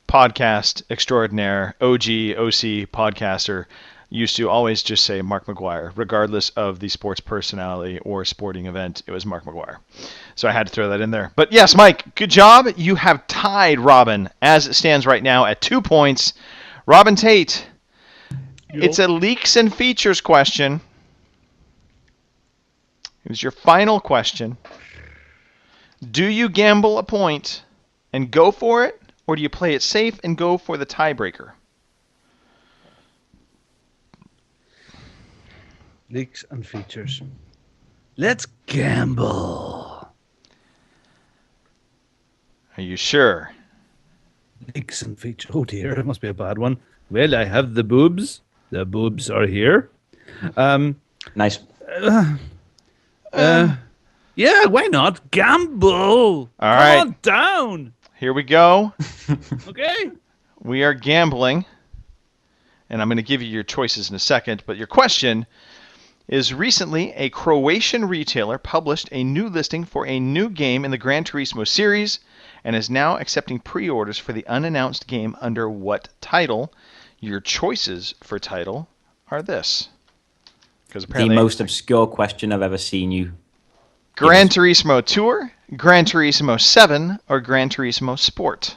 podcast extraordinaire, OC podcaster, used to always just say Mark McGuire, regardless of the sports personality or sporting event. It was Mark McGuire. So I had to throw that in there. But yes, Mike, good job. You have tied Robin as it stands right now at 2 points. Robin Tate, it's a leaks and features question. It was your final question. Do you gamble a point and go for it, or do you play it safe and go for the tiebreaker? Leaks and features. Let's gamble. Are you sure? Leaks and features. Oh dear, it must be a bad one. Well, I have the boobs. The boobs are here. Nice. Yeah, why not? Gamble. All right. Come on down. Here we go. Okay. We are gambling, and I'm going to give you your choices in a second, but your question is: recently, a Croatian retailer published a new listing for a new game in the Gran Turismo series and is now accepting pre-orders for the unannounced game under what title? Your choices for title are this. Because The apparently, most obscure question I've ever seen you. Gran Turismo Tour, Gran Turismo 7, or Gran Turismo Sport.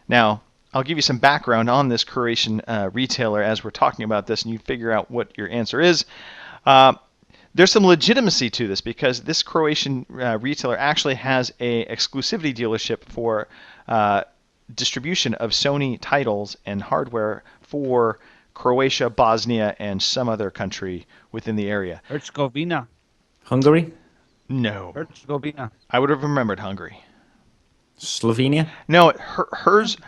Now, I'll give you some background on this Croatian retailer as we're talking about this, and you figure out what your answer is. There's some legitimacy to this because this Croatian retailer actually has a exclusivity dealership for distribution of Sony titles and hardware for Croatia, Bosnia, and some other country within the area. Herzegovina. Hungary? No. Herzegovina. I would have remembered Hungary. Slovenia? No,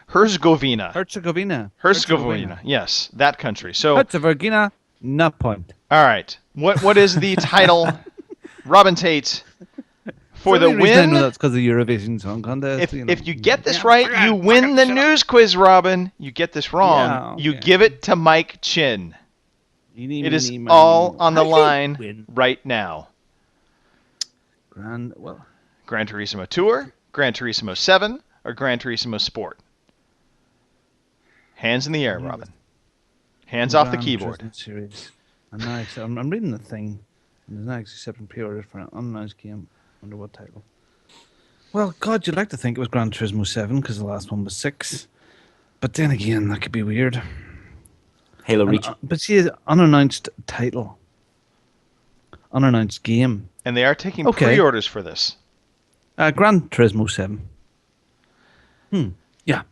Herzegovina. Herzegovina. Herzegovina. Yes, that country. So, Herzegovina, no point. all right. What is the title, Robin Tate, for the only reason I know win? that's because of Eurovision Song Contest. If you get this right, you win the news quiz, Robin. You get this wrong, Yeah, you okay. give it to Mike Chin. It is all on the line right now. Grand, well, Gran Turismo Tour, Gran Turismo 7, or Gran Turismo Sport? Hands in the air, Robin. Hands off the Gran keyboard. Turismo Series. I'm reading the thing. There's not accepting pre-orders for an unannounced game. Under what title? Well, God, you'd like to think it was Gran Turismo 7 because the last one was 6. But then again, that could be weird. Halo Reach. But see, unannounced title. Unannounced game. And they are taking Okay. pre-orders for this. Gran Turismo 7. Yeah.